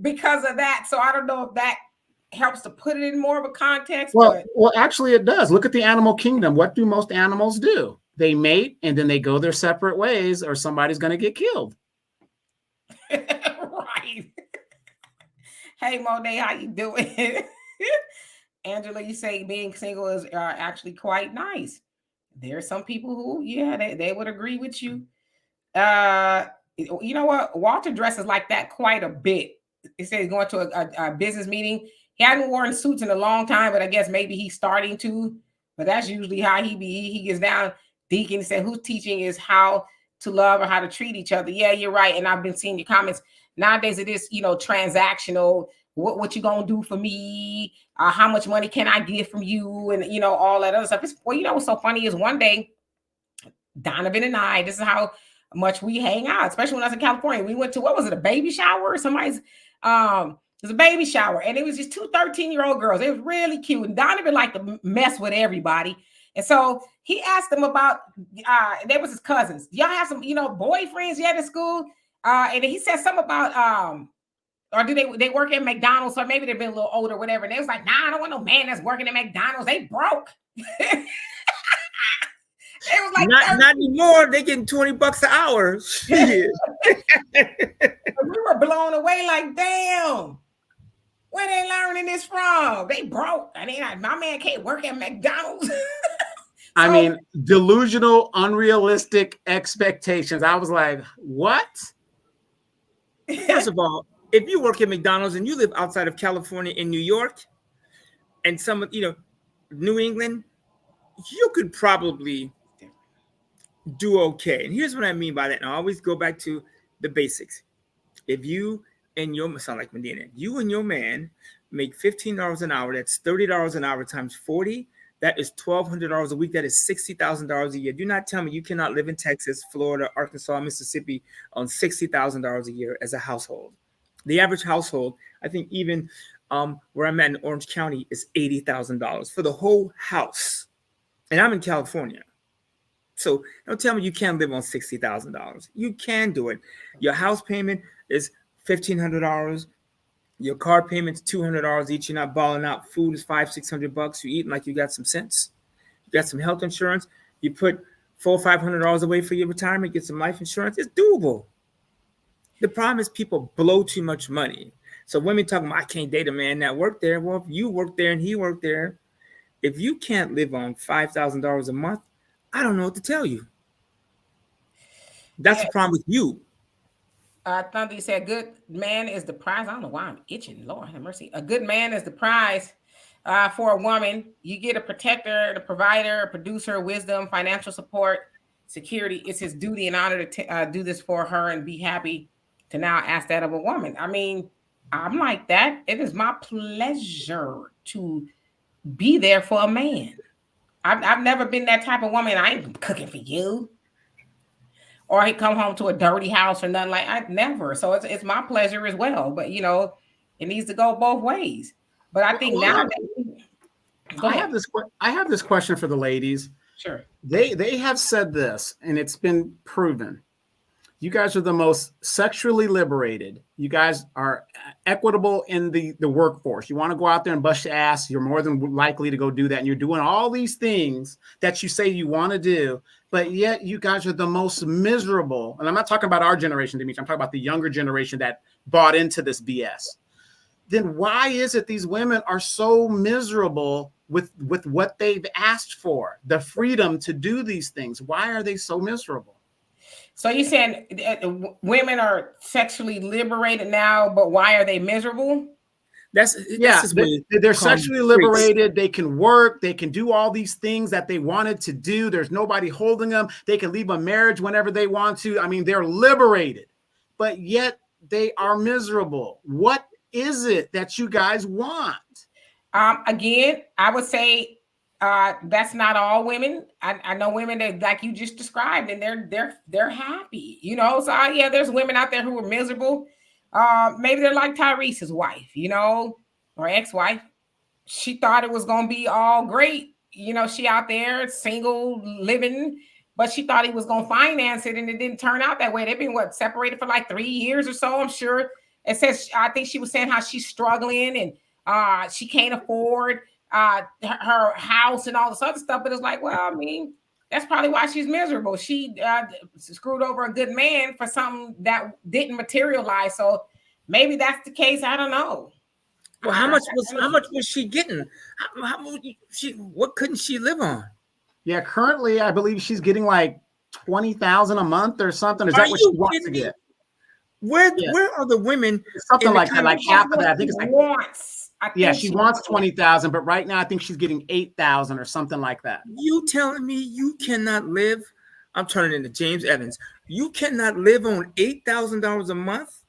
because of that. So I don't know if that helps to put it in more of a context. Well, actually, it does. Look at the animal kingdom. What do most animals do? They mate and then they go their separate ways, or somebody's going to get killed. Right. Hey, Monet, how you doing? Angela, you say being single is actually quite nice. There are some people who, they would agree with you. You know what? Walter dresses like that quite a bit. He said he's going to a business meeting. He hadn't worn suits in a long time, but I guess maybe he's starting to. But that's usually how he be. He gets down. Deacon said, who's teaching is how to love or how to treat each other. Yeah, you're right. And I've been seeing your comments. Nowadays it is, transactional. What you gonna do for me? How much money can I get from you? And all that other stuff. What's so funny is one day, Donovan and I, this is how much we hang out, especially when I was in California. We went to, what was it, a baby shower? Somebody's it was a baby shower, and it was just two 13-year-old girls. It was really cute. And Donovan liked to mess with everybody. And so he asked them about, they was his cousins. Y'all have some, boyfriends yet at school? And he said something about, or do they work at McDonald's? Or maybe they've been a little older, whatever. And they was like, nah, I don't want no man that's working at McDonald's. They broke. It was like not anymore. They getting $20 an hour. Shit. We were blown away. Like, damn, where they learning this from? They broke. I mean, my man can't work at McDonald's. I mean, delusional, unrealistic expectations. I was like, what? First of all, if you work at McDonald's and you live outside of California in New York and some of, New England, you could probably do okay. And here's what I mean by that. And I always go back to the basics. If you and your, sound like Medina, you and your man make $15 an hour, that's $30 an hour times 40. That is $1,200 a week. That is $60,000 a year. Do not tell me you cannot live in Texas, Florida, Arkansas, Mississippi on $60,000 a year as a household. The average household, I think even where I'm at in Orange County, is $80,000 for the whole house. And I'm in California. So don't tell me you can't live on $60,000. You can do it. Your house payment is $1,500. Your car payment's $200 each. You're not balling out. Food is $500-$600. You're eating like you got some sense. You got some health insurance. You put $400-$500 away for your retirement. Get some life insurance. It's doable. The problem is people blow too much money. So women talking about, I can't date a man that worked there. Well, if you worked there and he worked there, if you can't live on $5,000 a month, I don't know what to tell you. That's the problem with you. Thunder said, good man is the prize. I don't know why I'm itching. Lord have mercy. A good man is the prize for a woman. You get a protector, a provider, a producer, wisdom, financial support, security. It's his duty and honor to do this for her and be happy to now ask that of a woman. I mean, I'm like that. It is my pleasure to be there for a man. I've never been that type of woman. I ain't cooking for you. Or he come home to a dirty house or nothing like I never. So it's my pleasure as well. But It needs to go both ways. But I think now I have this question for the ladies. Sure. They have said this, and it's been proven. You guys are the most sexually liberated. You guys are equitable in the workforce. You want to go out there and bust your ass, you're more than likely to go do that. And you're doing all these things that you say you want to do, but yet you guys are the most miserable. And I'm not talking about our generation, Dimitri. I'm talking about the younger generation that bought into this BS. Then why is it these women are so miserable with what they've asked for, the freedom to do these things? Why are they so miserable? So you're saying women are sexually liberated now, but why are they miserable? They're sexually liberated. They can work. They can do all these things that they wanted to do. There's nobody holding them. They can leave a marriage whenever they want to. I mean, they're liberated, but yet they are miserable. What is it that you guys want? Again, I would say that's not all women. I know women that, like you just described, and they're happy, you know. So yeah, there's women out there who are miserable. Maybe they're like Tyrese's wife, you know, or ex-wife. She thought it was gonna be all great, you know. She out there single, living, but she thought he was gonna finance it, and it didn't turn out that way. They've been separated for like 3 years or so. I'm sure. It says, I think she was saying how she's struggling and she can't afford her house and all this other stuff. But it's like, well, I mean, that's probably why she's miserable. She screwed over a good man for something that didn't materialize. So maybe that's the case. I don't know. Well, how much was she getting? What couldn't she live on? Yeah, currently I believe she's getting like $20,000 a month or something. Is that what she wants to get? Where are the women? Something like that, like half of that. I think it's like wants. She wants 20,000, but right now I think she's getting 8,000 or something like that. You telling me you cannot live? I'm turning into James Evans. You cannot live on $8,000 a month?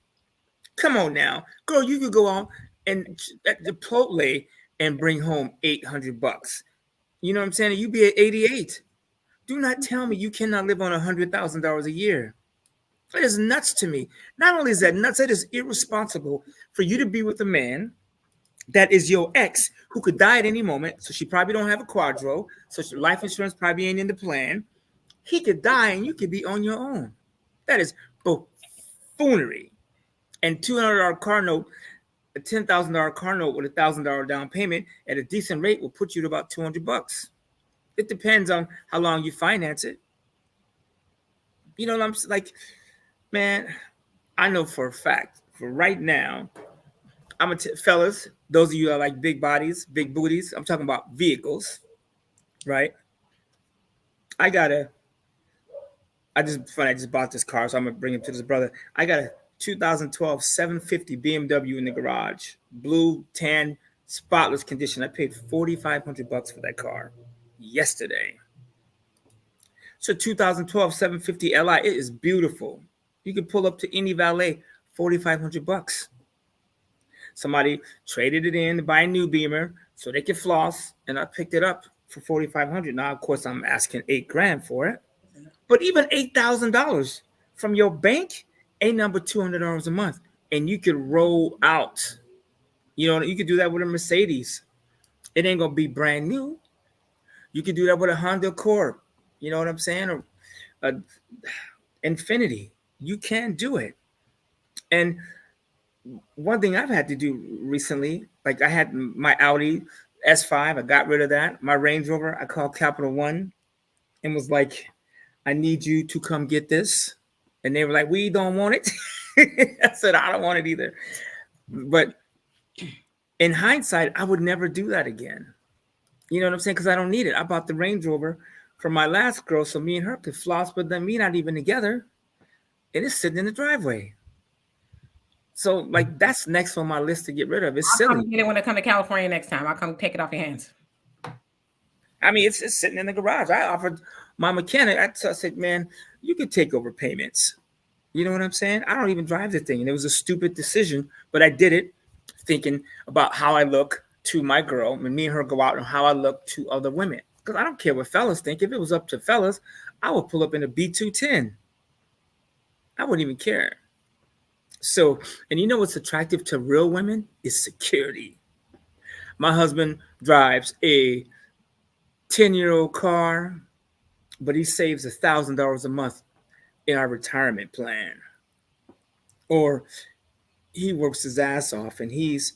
Come on now, girl. You could go out and at Chipotle and bring home $800. You know what I'm saying? You'd be at 88. Do not tell me you cannot live on $100,000 a year. That is nuts to me. Not only is that nuts, that is irresponsible for you to be with a man that is your ex who could die at any moment. So she probably don't have a quadro. So life insurance probably ain't in the plan. He could die and you could be on your own. That is buffoonery. And $200 car note, a $10,000 car note with $1,000 down payment at a decent rate will put you to about $200. It depends on how long you finance it. You know what I'm like? Man, I know for a fact, for right now, fellas, those of you that like big bodies, big booties, I'm talking about vehicles, right? I just bought this car, so I'm going to bring it to this brother. I got a 2012 750 BMW in the garage, blue, tan, spotless condition. I paid $4,500 for that car yesterday. So 2012 750 Li, it is beautiful. You can pull up to any valet, $4,500. Somebody traded it in to buy a new Beamer so they could floss, and I picked it up for $4,500. Now, of course, I'm asking $8,000 for it, but even $8,000 from your bank ain't number $200 a month, and you could roll out. You know, you could do that with a Mercedes. It ain't gonna be brand new. You could do that with a Honda Accord. You know what I'm saying? Or a Infinity. You can do it. And one thing I've had to do recently, like I had my Audi S5, I got rid of that. My Range Rover, I called Capital One and was like, I need you to come get this. And they were like, we don't want it. I said, I don't want it either. But in hindsight, I would never do that again. You know what I'm saying? Because I don't need it. I bought the Range Rover for my last girl so me and her could floss, but then me not even together. And it's sitting in the driveway. So, like, that's next on my list to get rid of. It's I'll silly. come get it when I come to California next time. I'll come take it off your hands. I mean, it's sitting in the garage. I offered my mechanic, I said, man, you could take over payments. You know what I'm saying? I don't even drive the thing. And it was a stupid decision, but I did it thinking about how I look to my girl when me and her go out and how I look to other women. Because I don't care what fellas think. If it was up to fellas, I would pull up in a B210. I wouldn't even care. So, and you know what's attractive to real women is security. My husband drives a 10-year-old car, but he saves $1,000 a month in our retirement plan. Or he works his ass off and he's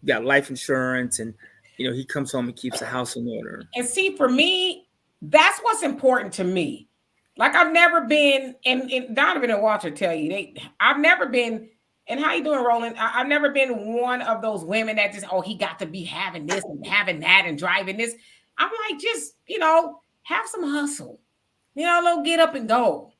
got life insurance, and he comes home and keeps the house in order. And see, for me, that's what's important to me. Like I've never been, and Donovan and Walter tell you, I've never been, and how you doing, Roland? I've never been one of those women that just, he got to be having this and having that and driving this. I'm like, just, have some hustle, a little get up and go.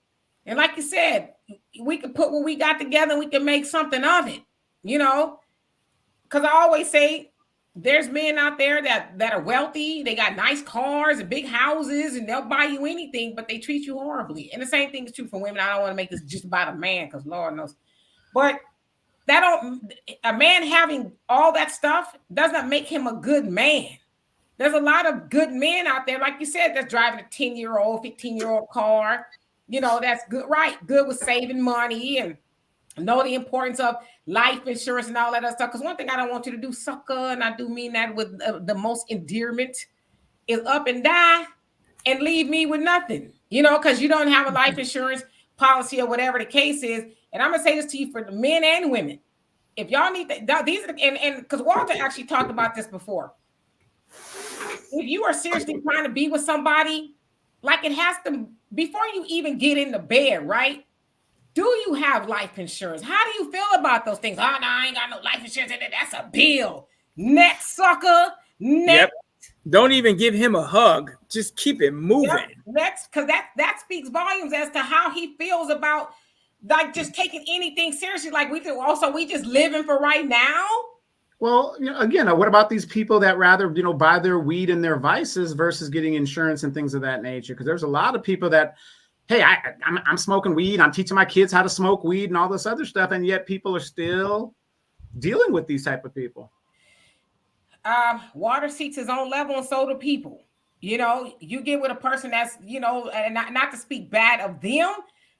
And like you said, we can put what we got together and we can make something of it, because I always say, there's men out there that are wealthy. They got nice cars and big houses, and they'll buy you anything, but they treat you horribly. And the same thing is true for women. I don't want to make this just about a man, because Lord knows. But a man having all that stuff doesn't make him a good man. There's a lot of good men out there, like you said, that's driving a 10-year-old, 15-year-old car. That's good, right? Good with saving money and know the importance of life insurance and all that other stuff. Because one thing I don't want you to do, sucker, and I do mean that with the most endearment, is up and die and leave me with nothing. Because you don't have a life insurance policy or whatever the case is. And I'm gonna say this to you for the men and women. If y'all need these are and because Walter actually talked about this before. If you are seriously trying to be with somebody, like it has to, before you even get in the bed, right? Do you have life insurance? How do you feel about those things? Oh, no, I ain't got no life insurance. That's a bill. Next, sucker. Next. Yep. Don't even give him a hug. Just keep it moving. Yep. Next, because that speaks volumes as to how he feels about like just taking anything seriously. Like we do. Also, we just living for right now. Well, again, what about these people that rather, buy their weed and their vices versus getting insurance and things of that nature? Because there's a lot of people that, hey, I'm smoking weed. I'm teaching my kids how to smoke weed and all this other stuff. And yet people are still dealing with these type of people. Water seeks his own level, and so do people. You get with a person that's, and not to speak bad of them,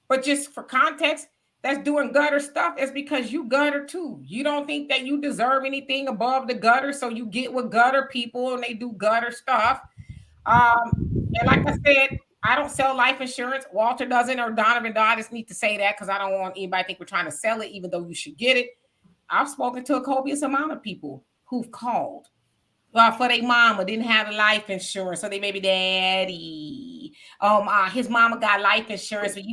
but just for context, that's doing gutter stuff. It's because you gutter too. You don't think that you deserve anything above the gutter. So you get with gutter people and they do gutter stuff. And like I said, I don't sell life insurance. Walter doesn't, or Donovan does. I just need to say that because I don't want anybody to think we're trying to sell it, even though you should get it. I've spoken to a copious amount of people who've called for their mama, didn't have a life insurance. So they maybe daddy. His mama got life insurance, but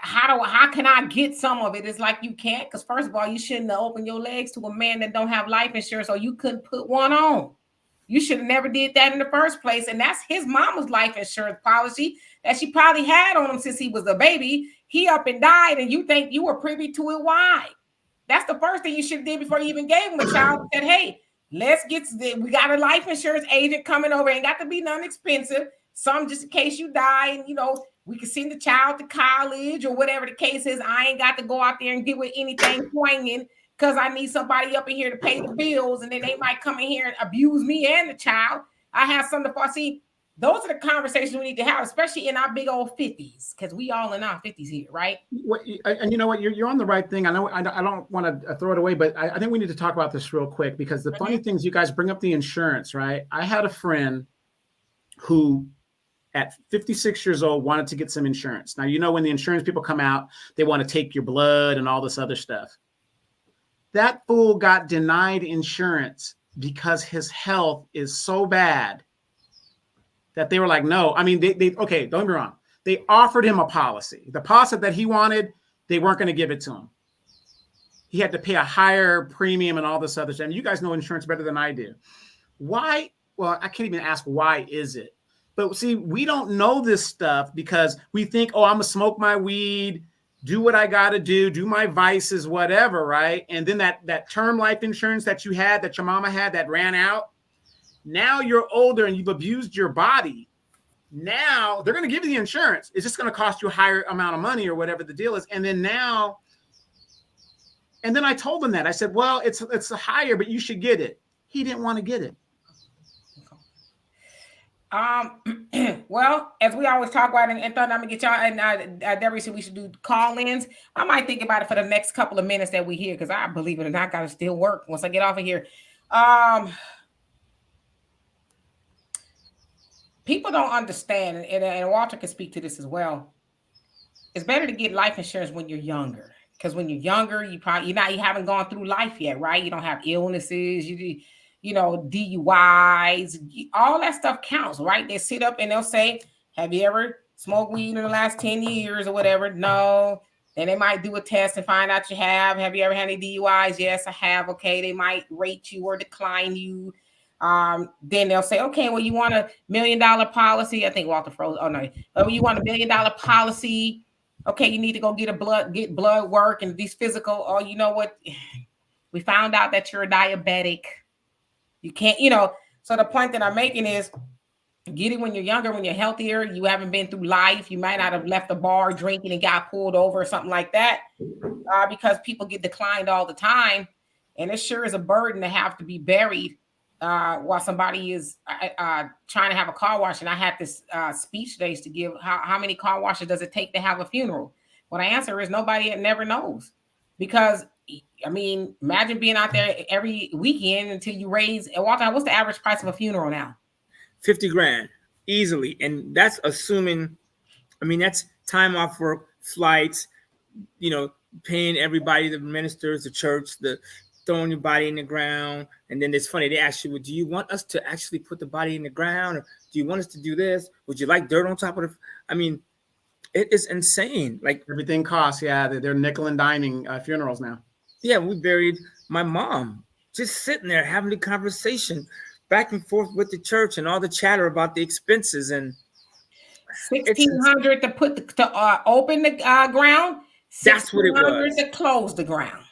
how can I get some of it? It's like you can't, because first of all, you shouldn't have opened your legs to a man that don't have life insurance, or you couldn't put one on. You should have never did that in the first place. And that's his mama's life insurance policy that she probably had on him since he was a baby. He up and died, and you think you were privy to it. Why? That's the first thing you should have did before you even gave him a child. Said, hey, we got a life insurance agent coming over. Ain't got to be none expensive. Some just in case you die, and we can send the child to college or whatever the case is. I ain't got to go out there and get with anything swinging because I need somebody up in here to pay the bills, and then they might come in here and abuse me and the child. I have something for. See, those are the conversations we need to have, especially in our big old 50s, because we all in our 50s here, right? And you know what? You're on the right thing. I know I don't want to throw it away, but I think we need to talk about this real quick, because the funny thing is, you guys bring up the insurance, right? I had a friend who, at 56 years old, wanted to get some insurance. Now, when the insurance people come out, they want to take your blood and all this other stuff. That fool got denied insurance because his health is so bad that they were like, no. I mean, they okay, don't get me wrong. They offered him a policy. The policy that he wanted, they weren't going to give it to him. He had to pay a higher premium and all this other stuff. And you guys know insurance better than I do. Why? Well, I can't even ask why is it. But see, we don't know this stuff because we think, I'm going to smoke my weed, do what I got to do my vices, whatever, right? And then that term life insurance that you had, that your mama had, that ran out. Now you're older and you've abused your body. Now they're going to give you the insurance. It's just going to cost you a higher amount of money or whatever the deal is. And then I told him that. I said, well, it's a higher, but you should get it. He didn't want to get it. Well, as we always talk about, and thought I'm gonna get y'all, and Debbie said we should do call-ins. I might think about it for the next couple of minutes that we hear, because I believe it or not, gotta still work once I get off of here. People don't understand, and Walter can speak to this as well. It's better to get life insurance when you're younger, because when you're younger, you haven't gone through life yet, right? You don't have illnesses, you know, DUIs, all that stuff counts, right? They sit up and they'll say, have you ever smoked weed in the last 10 years or whatever? No. Then they might do a test and find out you have. Have you ever had any DUIs? Yes, I have. Okay. They might rate you or decline you. Then they'll say, okay, well, you want $1 million policy. I think Walter froze. Oh no. Oh, you want $1 million policy. Okay. You need to go get blood work and these physical. Oh, you know what? We found out that you're a diabetic. You can't, so the point that I'm making is get it when you're younger, when you're healthier, you haven't been through life. You might not have left the bar drinking and got pulled over or something like that, because people get declined all the time. And it sure is a burden to have to be buried while somebody is trying to have a car wash. And I had this speech today to give, how many car washes does it take to have a funeral? Well, the answer is nobody never knows, because I mean, imagine being out there every weekend until you raise. Walter, what's the average price of a funeral now? $50,000 easily, and that's assuming. I mean, that's time off work, flights, paying everybody, the ministers, the church, the throwing your body in the ground. And then it's funny, they ask you, well, do you want us to actually put the body in the ground, or do you want us to do this? Would you like dirt on top of the? I mean, it is insane. Like everything costs. Yeah, they're nickel and diming funerals now. Yeah, we buried my mom, just sitting there having the conversation back and forth with the church and all the chatter about the expenses, and $1,600 to put to open the ground. That's what it was. To close the ground.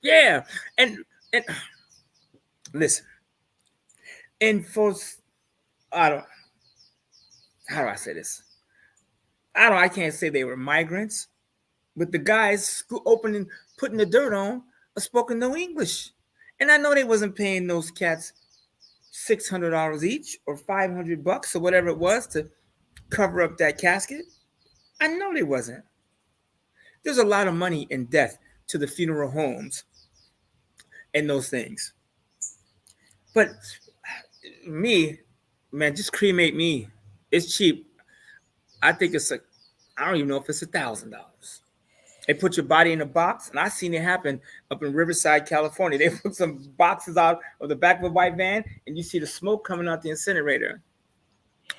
Yeah, and listen, and for how do I say this? I can't say they were migrants, but the guys opening, putting the dirt on, spoken no English. And I know they wasn't paying those cats $600 each or $500 or whatever it was to cover up that casket. I know they wasn't. There's a lot of money in death to the funeral homes and those things. But me, man, just cremate me. It's cheap. I think it's I don't even know if it's $1,000. They put your body in a box, and I seen it happen up in Riverside, California. They put some boxes out of the back of a white van, and you see the smoke coming out the incinerator.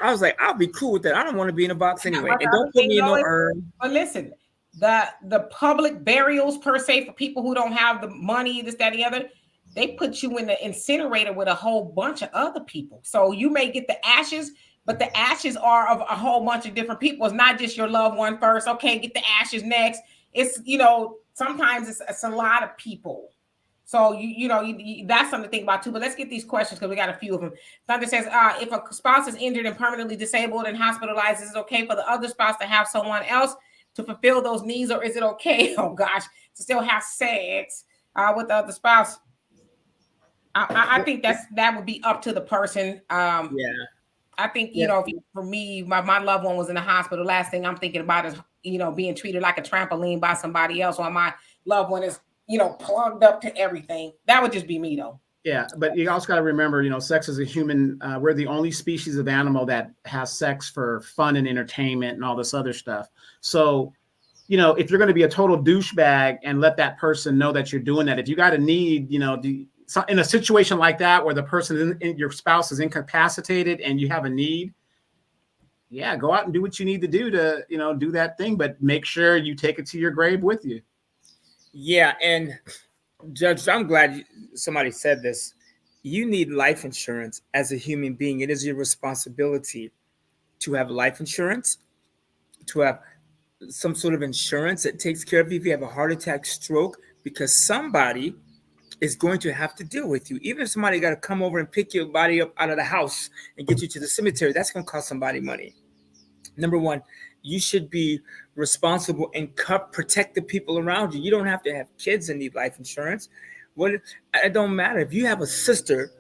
I was like, I'll be cool with that. I don't want to be in a box anyway. And don't put me in no urn. But listen, the public burials per se for people who don't have the money, this, that, and the other, they put you in the incinerator with a whole bunch of other people. So you may get the ashes, but the ashes are of a whole bunch of different people. It's not just your loved one first. Okay, get the ashes next. It's, sometimes it's a lot of people. So, that's something to think about too. But let's get these questions because we got a few of them. Thunder says, if a spouse is injured and permanently disabled and hospitalized, is it okay for the other spouse to have someone else to fulfill those needs? Or is it okay, oh gosh, to still have sex with the other spouse? I think that would be up to the person. Yeah. I think, for me, my loved one was in the hospital. Last thing I'm thinking about is, being treated like a trampoline by somebody else while my loved one is, plugged up to everything. That would just be me, though. Yeah, but you also got to remember, sex is a human. We're the only species of animal that has sex for fun and entertainment and all this other stuff. So, if you're going to be a total douchebag and let that person know that you're doing that, if you got a need, in a situation like that where the person, your spouse is incapacitated and you have a need, yeah, go out and do what you need to do to, do that thing, but make sure you take it to your grave with you. Yeah. And Judge, I'm glad somebody said this. You need life insurance as a human being. It is your responsibility to have life insurance, to have some sort of insurance that takes care of you if you have a heart attack, stroke, because somebody is going to have to deal with you. Even if somebody got to come over and pick your body up out of the house and get you to the cemetery, that's going to cost somebody money. Number one, you should be responsible and protect the people around you. You don't have to have kids and need life insurance. It don't matter. If you have a sister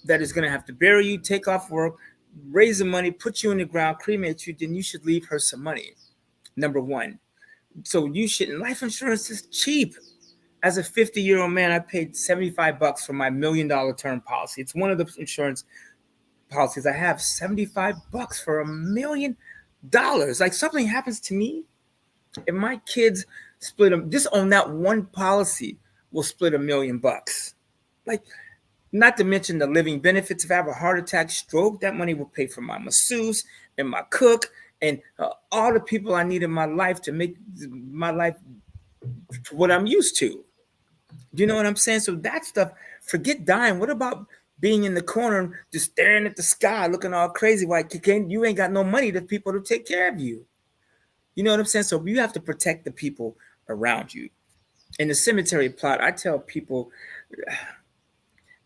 that is going to have to bury you, take off work, raise the money, put you in the ground, cremate you, then you should leave her some money. Number one. So you shouldn't. Life insurance is cheap. As a 50-year-old man, I paid $75 for my $1 million term policy. It's one of the insurance policies I have. $75 for $1 million. Like something happens to me, if my kids split them, just on that one policy will split $1 million. Like, not to mention the living benefits. If I have a heart attack, stroke, that money will pay for my masseuse and my cook and all the people I need in my life to make my life what I'm used to. Do you know what I'm saying? So that stuff, forget dying. What about being in the corner, just staring at the sky, looking all crazy? Why you ain't got no money to people to take care of you? You know what I'm saying? So you have to protect the people around you. In the cemetery plot, I tell people,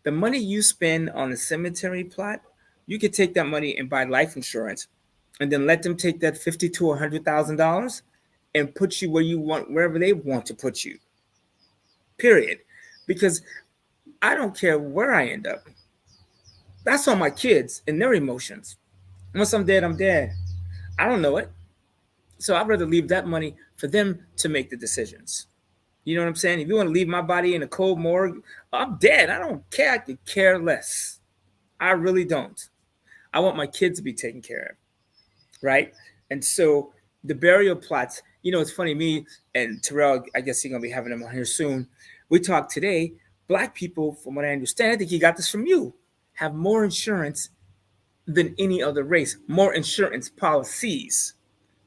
the money you spend on the cemetery plot, you could take that money and buy life insurance, and then let them take that $50,000 to $100,000 and put you where you want, wherever they want to put you. Period. Because I don't care where I end up. That's on my kids and their emotions. Once I'm dead, I'm dead. I don't know it. So I'd rather leave that money for them to make the decisions. You know what I'm saying? If you want to leave my body in a cold morgue, I'm dead. I don't care. I could care less. I really don't. I want my kids to be taken care of. Right? And so the burial plots, it's funny, me and Terrell, I guess you're going to be having them on here soon. We talked today. Black people, from what I understand, I think he got this from you, have more insurance than any other race, more insurance policies.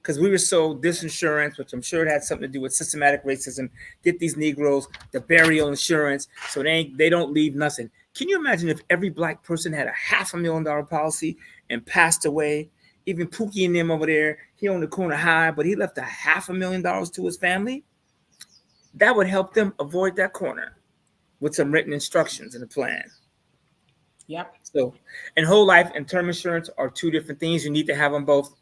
Because we were sold this insurance, which I'm sure it had something to do with systematic racism. Get these Negroes the burial insurance so they don't leave nothing. Can you imagine if every black person had a $500,000 policy and passed away? Even Pookie and them over there, he owned the corner high, but he left a $500,000 to his family. That would help them avoid that corner with some written instructions in the plan. Yep. So, and whole life and term insurance are two different things. You need to have them both.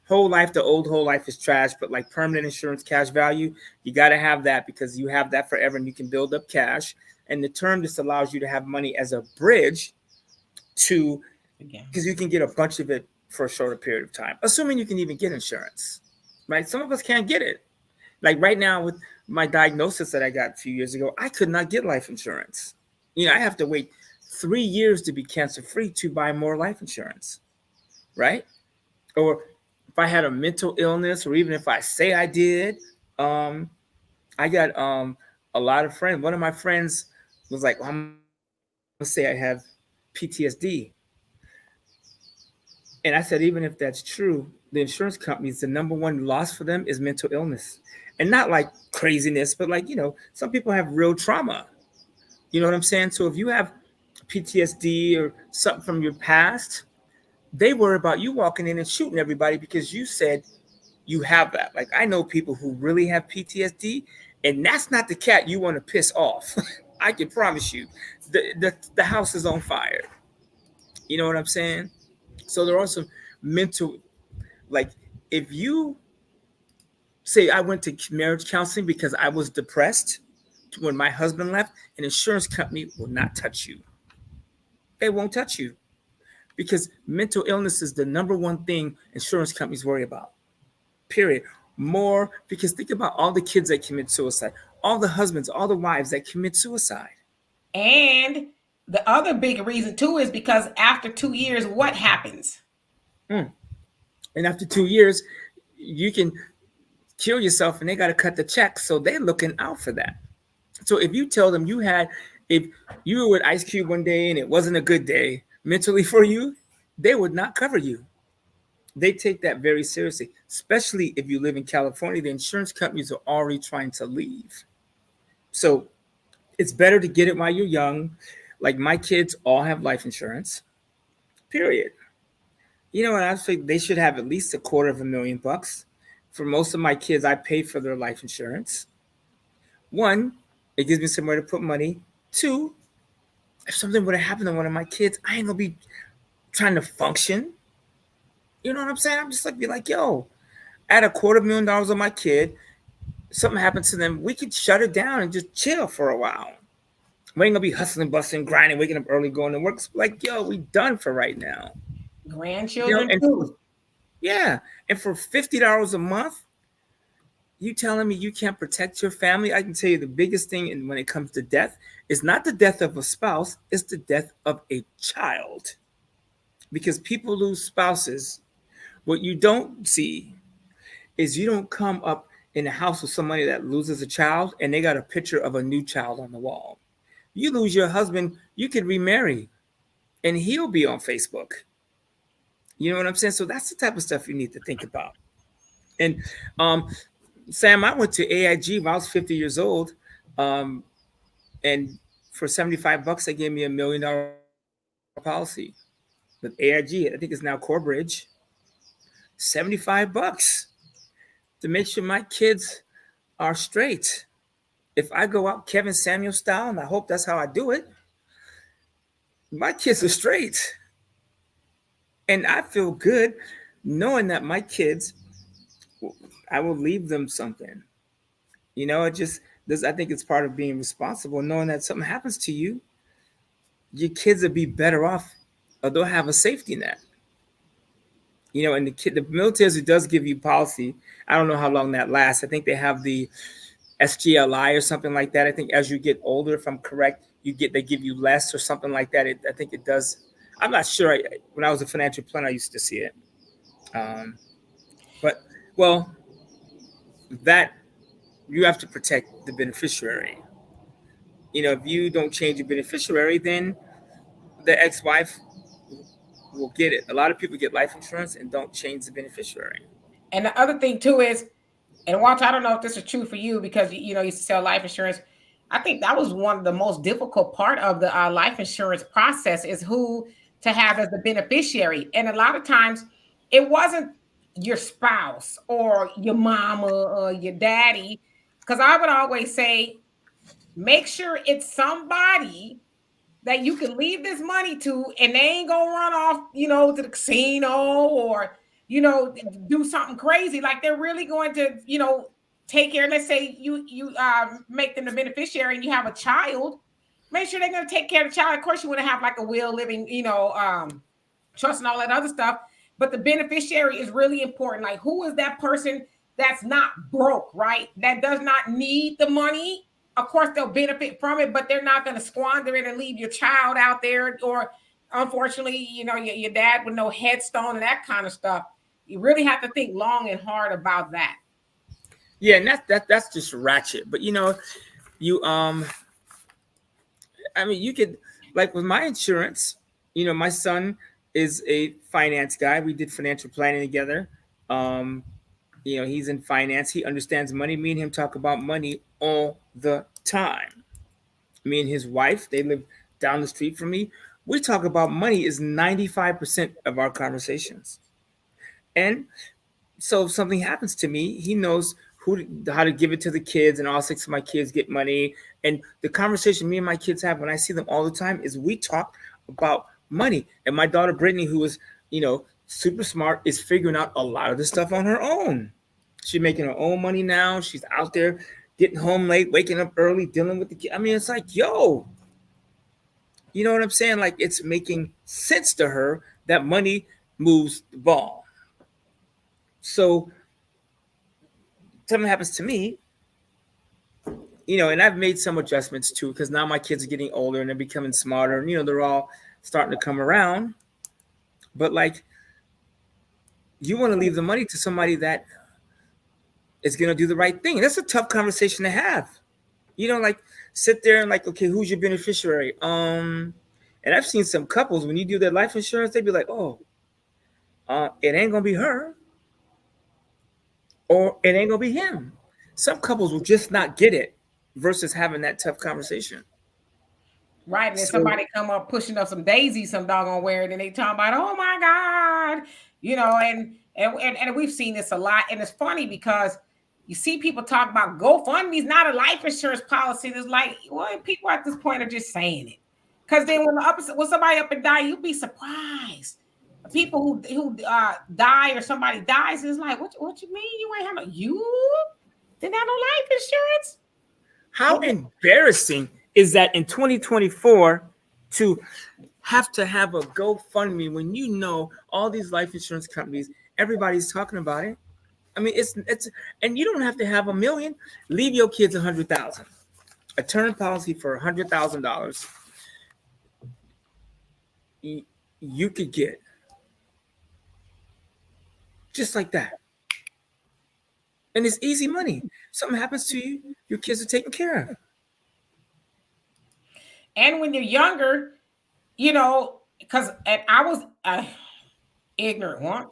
Whole life, the old whole life is trash, but like permanent insurance, cash value, you got to have that because you have that forever and you can build up cash. And the term just allows you to have money as a bridge to, because you can get a bunch of it for a shorter period of time, assuming you can even get insurance, right? Some of us can't get it. Like right now with my diagnosis that I got a few years ago, I could not get life insurance. I have to wait 3 years to be cancer-free to buy more life insurance, right? Or if I had a mental illness, or even if I say I did, I got a lot of friends. One of my friends was like, well, I'm going to say I have PTSD. And I said, even if that's true, the insurance companies, the number one loss for them is mental illness. And not like craziness, but like, some people have real trauma. You know what I'm saying? So if you have PTSD or something from your past, they worry about you walking in and shooting everybody because you said you have that. Like I know people who really have PTSD, and that's not the cat you want to piss off. I can promise you, the house is on fire. You know what I'm saying? So there are some mental, like if you say I went to marriage counseling because I was depressed when my husband left, an insurance company will not touch you. They won't touch you. Because mental illness is the number one thing insurance companies worry about, period. More, because think about all the kids that commit suicide, all the husbands, all the wives that commit suicide. And the other big reason too is because after 2 years, what happens? And after 2 years, you can kill yourself and they got to cut the check. So they're looking out for that. So if you tell them if you were with Ice Cube one day and it wasn't a good day, mentally for you, they would not cover you. They take that very seriously, especially if you live in California. The insurance companies are already trying to leave. So it's better to get it while you're young. Like my kids all have life insurance, period. And I think they should have at least $250,000. For most of my kids, I pay for their life insurance. 1, it gives me somewhere to put money. 2, if something would have happened to one of my kids, I ain't gonna be trying to function. You know what I'm saying? I'm just like, be like, yo, add $250,000 on my kid. Something happens to them, we could shut it down and just chill for a while. We ain't gonna be hustling, busting, grinding, waking up early, going to work. It's like, yo, we done for right now. Grandchildren and too. yeah, and for $50 a month, you telling me you can't protect your family? I can tell you the biggest thing when it comes to death is not the death of a spouse, it's the death of a child. Because people lose spouses. What you don't see is you don't come up in a house with somebody that loses a child and they got a picture of a new child on the wall. You lose your husband, you could remarry and he'll be on Facebook. You know what I'm saying? So that's the type of stuff you need to think about. And Sam, I went to AIG when I was 50 years old. And for $75, they gave me $1 million policy with AIG. I think it's now Corebridge. $75 to make sure my kids are straight. If I go out Kevin Samuel style, and I hope that's how I do it, my kids are straight. And I feel good knowing that my kids, I will leave them something. You know, it just this. I think it's part of being responsible, knowing that something happens to you, your kids will be better off, or they'll have a safety net. You know, and the military does give you policy. I don't know how long that lasts. I think they have the SGLI or something like that. I think as you get older, if I'm correct, they give you less or something like that. I think it does. I'm not sure. When I was a financial planner, I used to see it. But well, that you have to protect the beneficiary. You know, if you don't change your beneficiary, then the ex-wife will get it. A lot of people get life insurance and don't change the beneficiary. And the other thing too is, and Walter, I don't know if this is true for you because you used to sell life insurance. I think that was one of the most difficult part of the life insurance process is who to have as the beneficiary. And a lot of times it wasn't your spouse or your mama or your daddy. Because I would always say, make sure it's somebody that you can leave this money to and they ain't gonna run off, to the casino or, do something crazy. Like they're really going to, take care. Let's say you make them the beneficiary and you have a child, make sure they're going to take care of the child. Of course, you want to have like a will, living, trust and all that other stuff. But the beneficiary is really important. Like, who is that person that's not broke, right? That does not need the money. Of course, they'll benefit from it, but they're not going to squander it and leave your child out there. Or unfortunately, your dad with no headstone and that kind of stuff. You really have to think long and hard about that. Yeah, and that's just ratchet. But you you could, like with my insurance, my son is a finance guy. We did financial planning together. He's in finance. He understands money. Me and him talk about money all the time. Me and his wife, they live down the street from me. We talk about money is 95% of our conversations. And so if something happens to me, he knows how to give it to the kids, and all 6 of my kids get money. And the conversation me and my kids have when I see them all the time is we talk about money. And my daughter Brittany, who is super smart, is figuring out a lot of this stuff on her own. She's making her own money now. She's out there getting home late, waking up early, dealing with the kids. I mean, it's like, yo, you know what I'm saying? Like, it's making sense to her that money moves the ball. So something happens to me, and I've made some adjustments too, because now my kids are getting older and they're becoming smarter, and they're all starting to come around. But like, you want to leave the money to somebody that is going to do the right thing. And that's a tough conversation to have. Like sit there and like, okay, who's your beneficiary? And I've seen some couples, when you do their life insurance, they'd be like, oh, it ain't going to be her. Or it ain't going to be him. Some couples will just not get it versus having that tough conversation. Right. And then somebody come up pushing up some daisies, some doggone where, and then they talk about, oh my God, and we've seen this a lot. And it's funny because you see people talk about GoFundMe's not a life insurance policy. It's like, well, people at this point are just saying it. Because then when somebody up and die, you'll be surprised. People who die or somebody dies, is like, what you mean you ain't have you didn't have no life insurance? How embarrassing is that in 2024 to have to have a GoFundMe when you know all these life insurance companies, everybody's talking about it. I mean, it's and you don't have to have $1 million. Leave your kids $100,000. A term policy for $100,000. You could get just like that, and it's easy money. Something happens to you, your kids are taken care of. And when you're younger, you know, because I was ignorant once.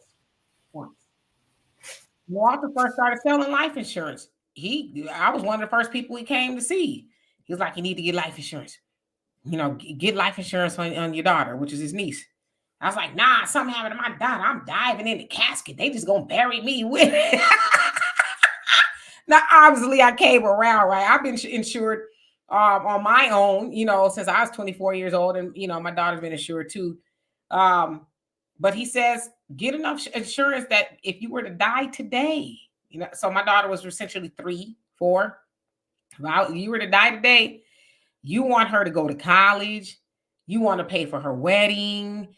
Walter first started selling life insurance. I was one of the first people he came to see. He was like, "You need to get life insurance. You know, get life insurance on your daughter, which is his niece." I was like, "Nah, something happened to my daughter. I'm diving in the casket. They just gonna bury me with it." Now, obviously, I came around, right? I've been insured on my own, you know, since I was 24 years old, and you know, my daughter's been insured too. But he says, get enough insurance that if you were to die today, you know, so my daughter was essentially 3, 4. Well, you were to die today, you want her to go to college, you want to pay for her wedding,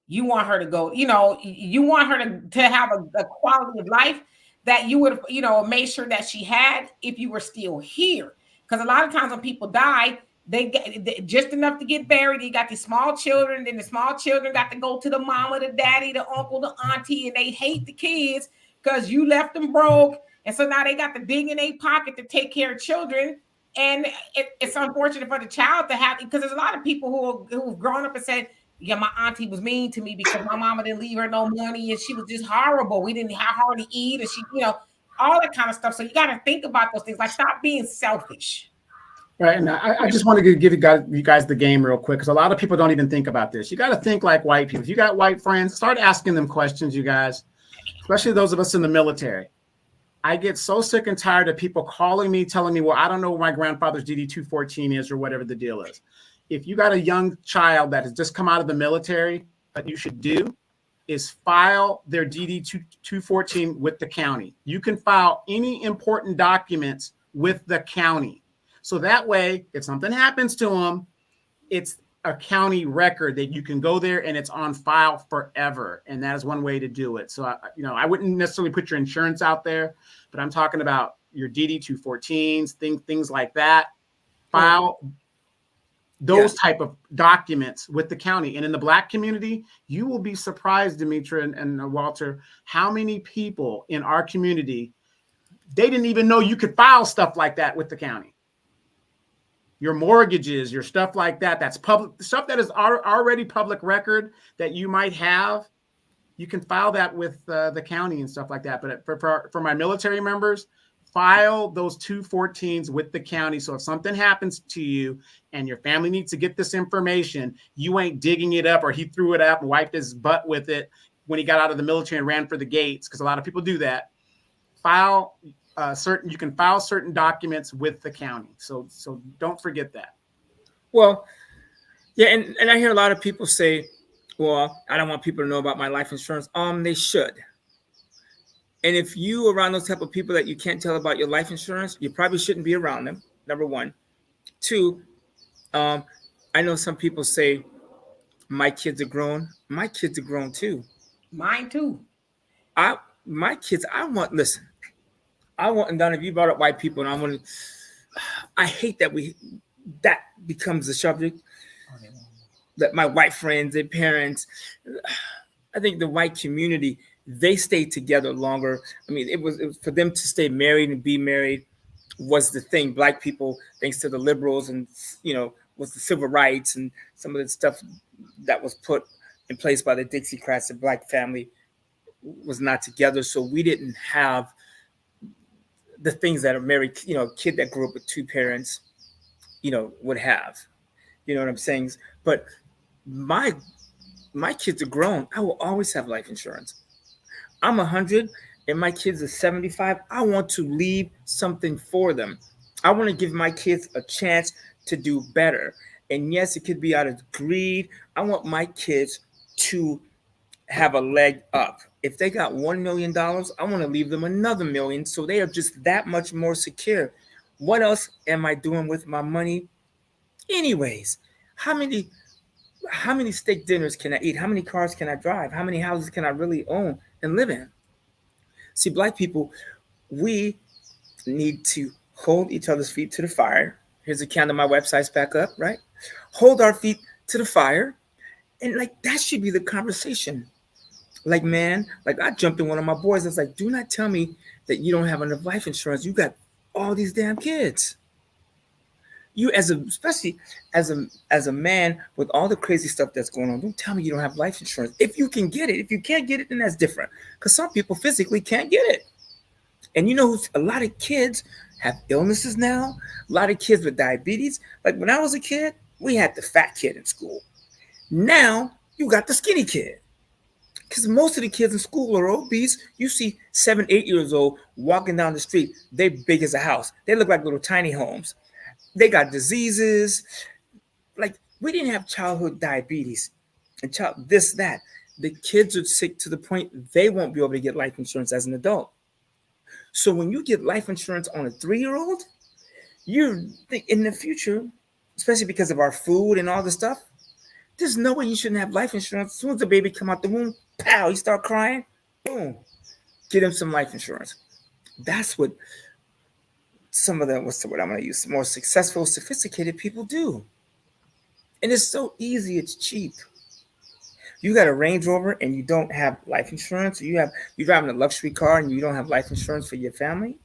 you want her to go, you know, you want her to have a quality of life that you would, you know, make sure that she had if you were still here. Because a lot of times when people die, they get just enough to get buried. You got these small children, then the small children got to go to the mama, the daddy, the uncle, the auntie, and they hate the kids because you left them broke. And so now they got to dig in their pocket to take care of children. And it's unfortunate for the child to have, because there's a lot of people who've grown up and said, yeah, my auntie was mean to me because my mama didn't leave her no money and she was just horrible. We didn't have her to eat, and she, you know, all that kind of stuff. So you got to think about those things. Like, stop being selfish. Right, and I just wanted to give you guys the game real quick, because a lot of people don't even think about this. You got to think like white people. If you got white friends, start asking them questions, you guys, especially those of us in the military. I get so sick and tired of people calling me, telling me, well, I don't know what my grandfather's DD-214 is or whatever the deal is. If you got a young child that has just come out of the military, what you should do is file their DD-214 with the county. You can file any important documents with the county. So that way, if something happens to them, it's a county record that you can go there and it's on file forever. And that is one way to do it. So, I wouldn't necessarily put your insurance out there, but I'm talking about your DD-214s, things like that. File those type of documents with the county. And in the Black community, you will be surprised, Demetra and Walter, how many people in our community, they didn't even know you could file stuff like that with the county. Your mortgages, your stuff like that, that's public stuff that is already public record that you might have. You can file that with the county and stuff like that. But for my military members, file those 214s with the county. So if something happens to you and your family needs to get this information, you ain't digging it up, or he threw it up and wiped his butt with it when he got out of the military and ran for the gates, because a lot of people do that. You can file certain documents with the county. So don't forget that. Well, yeah, and I hear a lot of people say, well, I don't want people to know about my life insurance. They should. And if you around those type of people that you can't tell about your life insurance, you probably shouldn't be around them. Number one. 2, I know some people say, my kids are grown. My kids are grown too. Mine too. Listen, and Donovan, you brought up white people, and I hate that that becomes the subject. That my white friends, their parents, I think the white community, they stayed together longer. I mean, it was for them to stay married and be married was the thing. Black people, thanks to the liberals and, was the civil rights and some of the stuff that was put in place by the Dixiecrats, the Black family was not together. So we didn't have the things that a married, kid that grew up with 2 parents, would have. You know what I'm saying? But my kids are grown. I will always have life insurance. I'm 100 and my kids are 75. I want to leave something for them. I want to give my kids a chance to do better. And yes, it could be out of greed. I want my kids to have a leg up. If they got $1 million, I want to leave them another $1 million, so they are just that much more secure. What else am I doing with my money? Anyways, how many How many steak dinners can I eat? How many cars can I drive? How many houses can I really own and live in? See, Black people, we need to hold each other's feet to the fire. Here's a candle. My website's back up, right? Hold our feet to the fire. And like that should be the conversation. Like, man, like I jumped in one of my boys. I was like, do not tell me that you don't have enough life insurance. You got all these damn kids. You especially as a man with all the crazy stuff that's going on, don't tell me you don't have life insurance. If you can get it, if you can't get it, then that's different. Because some people physically can't get it. And you know, a lot of kids have illnesses now. A lot of kids with diabetes. Like when I was a kid, we had the fat kid in school. Now you got the skinny kid. Because most of the kids in school are obese. You see 7, 8 years old walking down the street. They're big as a house. They look like little tiny homes. They got diseases. Like we didn't have childhood diabetes and this, that. The kids are sick to the point they won't be able to get life insurance as an adult. So when you get life insurance on a 3-year-old, you think in the future, especially because of our food and all the stuff, there's no way you shouldn't have life insurance. As soon as the baby come out the womb, pow, he start crying, boom, get him some life insurance. That's what some of the, what's the word I'm going to use, more successful, sophisticated people do. And it's so easy, it's cheap. You got a Range Rover and you don't have life insurance, or you're driving a luxury car and you don't have life insurance for your family,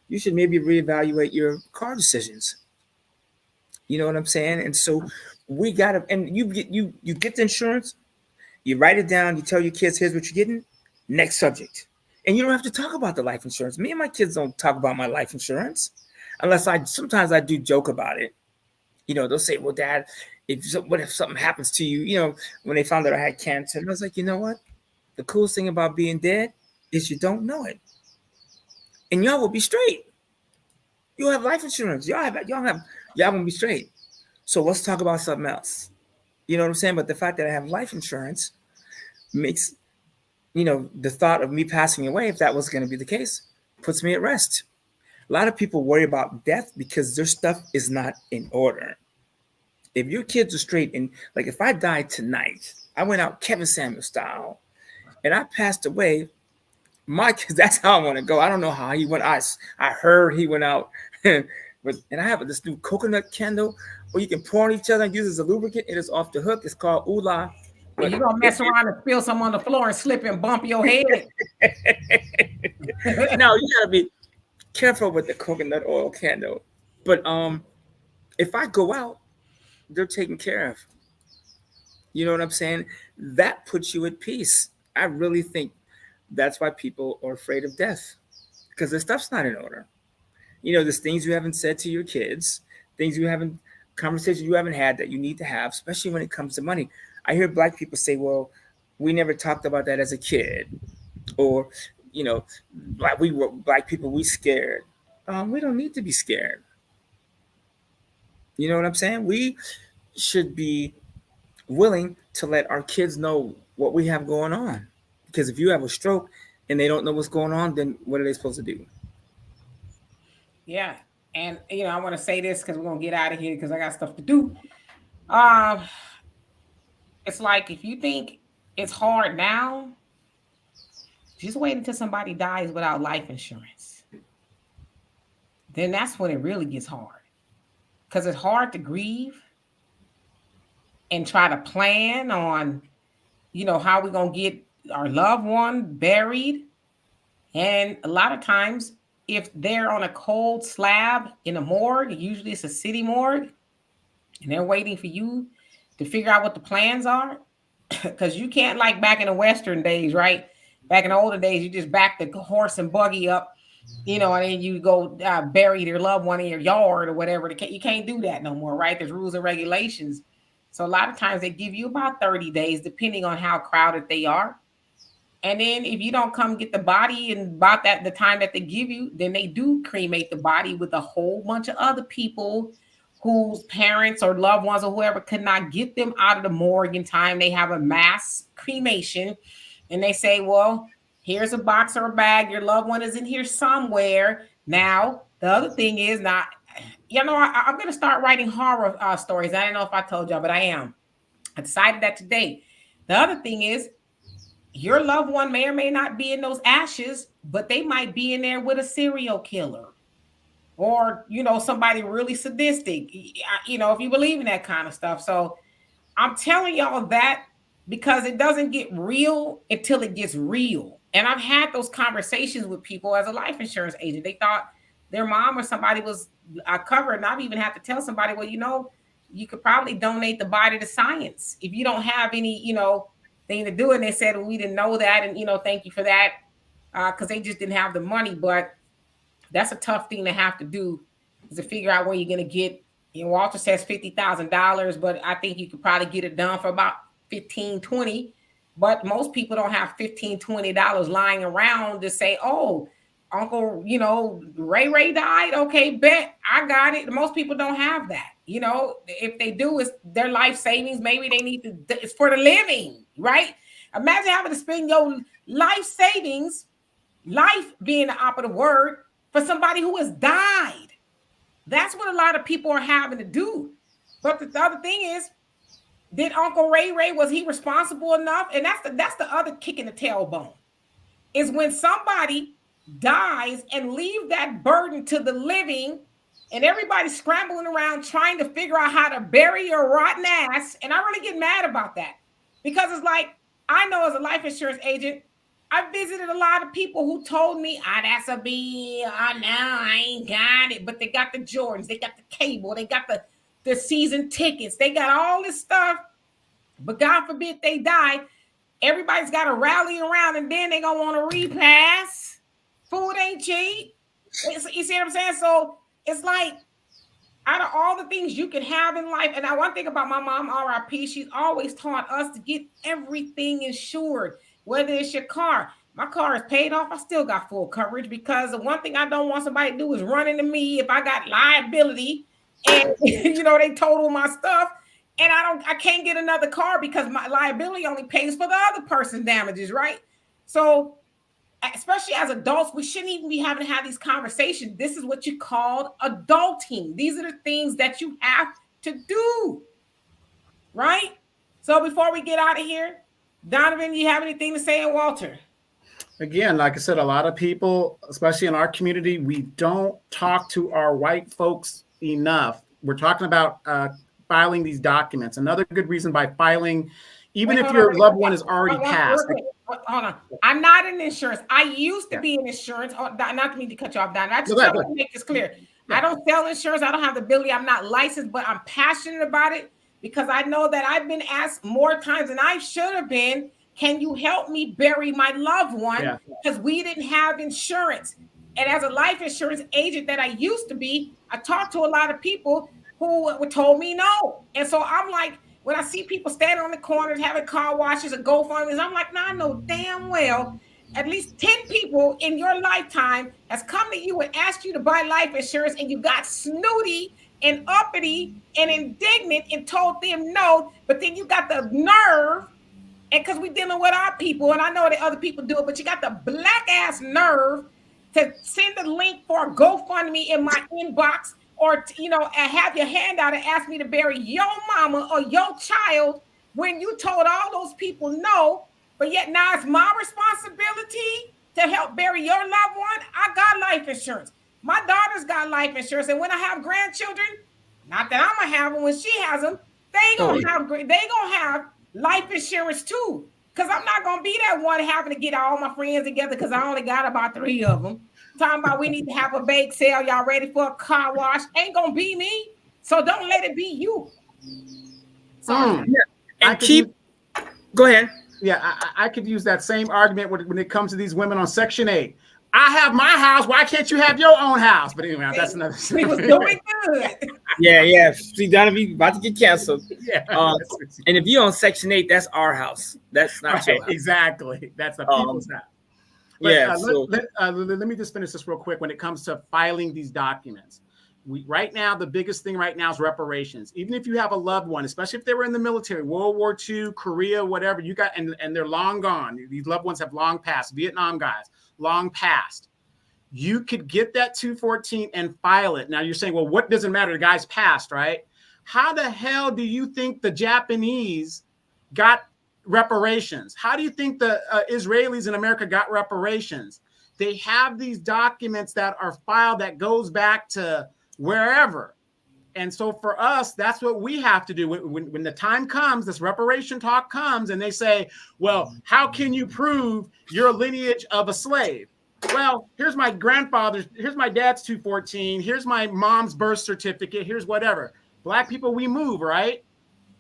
you should maybe reevaluate your car decisions. You know what I'm saying? And so we got to, and you get the insurance, you write it down, you tell your kids, here's what you're getting, next subject. And you don't have to talk about the life insurance. Me and my kids don't talk about my life insurance unless sometimes I do joke about it. You know, they'll say, well, Dad, what if something happens to you? You know, when they found out I had cancer, and I was like, you know what? The coolest thing about being dead is you don't know it. And y'all will be straight. You'll have life insurance. Y'all won't be straight. So let's talk about something else. You know what I'm saying? But the fact that I have life insurance makes, you know, the thought of me passing away, if that was going to be the case, puts me at rest. A lot of people worry about death because their stuff is not in order. If your kids are straight, and like if I died tonight, I went out Kevin Samuel style, and I passed away, my kids, that's how I want to go. I don't know how he went. I heard he went out, and I have this new coconut candle where you can pour on each other and use it as a lubricant. It is off the hook. It's called Ula. But you're going to mess around and spill some on the floor and slip and bump your head. No, you got to be careful with the coconut oil candle. But if I go out, they're taken care of. You know what I'm saying? That puts you at peace. I really think that's why people are afraid of death, because the stuff's not in order. You know, there's things you haven't said to your kids, conversations you haven't had that you need to have, especially when it comes to money. I hear Black people say, well, we never talked about that as a kid. Or, you know, Black people, we scared. We don't need to be scared. You know what I'm saying? We should be willing to let our kids know what we have going on. Because if you have a stroke and they don't know what's going on, then what are they supposed to do? Yeah. And, you know, I want to say this because we're going to get out of here because I got stuff to do. It's like if you think it's hard now, just wait until somebody dies without life insurance. Then that's when it really gets hard. Because it's hard to grieve and try to plan on, you know, how we're going to get our loved one buried. And a lot of times, if they're on a cold slab in a morgue, usually it's a city morgue, and they're waiting for you to figure out what the plans are. Because you can't, like back in the Western days, right? Back in the older days, you just back the horse and buggy up, you know, and then you go bury your loved one in your yard or whatever. You can't do that no more, right? There's rules and regulations. So a lot of times they give you about 30 days, depending on how crowded they are. And then if you don't come get the body in about the time that they give you, then they do cremate the body with a whole bunch of other people whose parents or loved ones or whoever could not get them out of the morgue in time. They have a mass cremation and they say, well, here's a box or a bag. Your loved one is in here somewhere. Now, the other thing is I'm going to start writing horror stories. I don't know if I told y'all, but I am. I decided that today. The other thing is, your loved one may or may not be in those ashes, but they might be in there with a serial killer or, somebody really sadistic, if you believe in that kind of stuff. So I'm telling y'all that because it doesn't get real until it gets real. And I've had those conversations with people as a life insurance agent. They thought their mom or somebody was covered. And I've even had to tell somebody, well, you could probably donate the body to science if you don't have any, thing to do. And they said, well, we didn't know that. And, thank you for that. Because they just didn't have the money. But that's a tough thing to have to do, is to figure out where you're going to get. Walter says $50,000, but I think you could probably get it done for about 15, 20. But most people don't have $15, $20 lying around to say, oh, Uncle, Ray died. Okay, bet I got it. Most people don't have that. If they do, it's their life savings. Maybe they need to, it's for the living, right? Imagine having to spend your life savings, life being the operative word, for somebody who has died. That's what a lot of people are having to do. But the other thing is, did Uncle Ray, was he responsible enough? And that's the other kick in the tailbone, is when somebody dies and leave that burden to the living, and everybody's scrambling around trying to figure out how to bury your rotten ass. And I really get mad about that, because it's like, I know as a life insurance agent, I visited a lot of people who told me, that's a B, now I ain't got it. But they got the Jordans, they got the cable, they got the season tickets, they got all this stuff. But God forbid they die, everybody's got to rally around, and then they gonna want to repass. Food ain't cheap. You see what I'm saying? So it's like, out of all the things you can have in life, and one thing about my mom, RIP, she's always taught us to get everything insured. Whether it's your car, my car is paid off, I still got full coverage, because the one thing I don't want somebody to do is run into me if I got liability and they total my stuff, and I can't get another car because my liability only pays for the other person's damages, right? So especially as adults, we shouldn't even be having to have these conversations. This is what you call adulting. These are the things that you have to do, right? So before we get out of here, Donovan, you have anything to say? And Walter? Again, like I said, a lot of people, especially in our community, we don't talk to our white folks enough. We're talking about filing these documents. Another good reason by filing, even if your loved one is already passed. Hold on. I'm not in insurance. I used to be in insurance. Not to mean to cut you off, Don. I just want to make this clear. I don't sell insurance. I don't have the ability. I'm not licensed, but I'm passionate about it, because I know that I've been asked more times than I should have been, can you help me bury my loved one? Because we didn't have insurance. And as a life insurance agent that I used to be, I talked to a lot of people who told me no. And so I'm like, when I see people standing on the corners having car washes or GoFundMes, I'm like, I know damn well at least 10 people in your lifetime has come to you and asked you to buy life insurance, and you got snooty and uppity and indignant and told them no, but then you got the nerve, and because we're dealing with our people, and I know that other people do it, but you got the black ass nerve to send a link for a GoFundMe in my inbox, or and have your hand out and ask me to bury your mama or your child when you told all those people no, but yet now it's my responsibility to help bury your loved one. I got life insurance. My daughter's got life insurance, and when I have grandchildren, not that I'm gonna have them, when she has them, they gonna have life insurance too. Because I'm not gonna be that one having to get all my friends together, because I only got about 3 of them. Talking about we need to have a bake sale. Y'all ready for a car wash? Ain't gonna be me. So don't let it be you. So go ahead. Yeah, I could use that same argument when it comes to these women on Section 8. I have my house. Why can't you have your own house? But anyway, that's another story. We was doing good. Yeah. See, Donovan about to get canceled. Yeah. And if you're on Section 8, that's our house. That's not your house. Exactly. That's the people's house. But, let me just finish this real quick. When it comes to filing these documents, right now, the biggest thing right now is reparations. Even if you have a loved one, especially if they were in the military, World War II, Korea, whatever, you got, and they're long gone. These loved ones have long passed. Vietnam guys, long passed. You could get that 214 and file it. Now you're saying, well, what does it matter? The guy's passed, right? How the hell do you think the Japanese got reparations? How do you think the Israelis in America got reparations? They have these documents that are filed that goes back to wherever. And so for us, that's what we have to do. When the time comes, this reparation talk comes, and they say, well, how can you prove your lineage of a slave? Well, here's my grandfather's, here's my dad's 214, here's my mom's birth certificate, here's whatever. Black people, we move, right?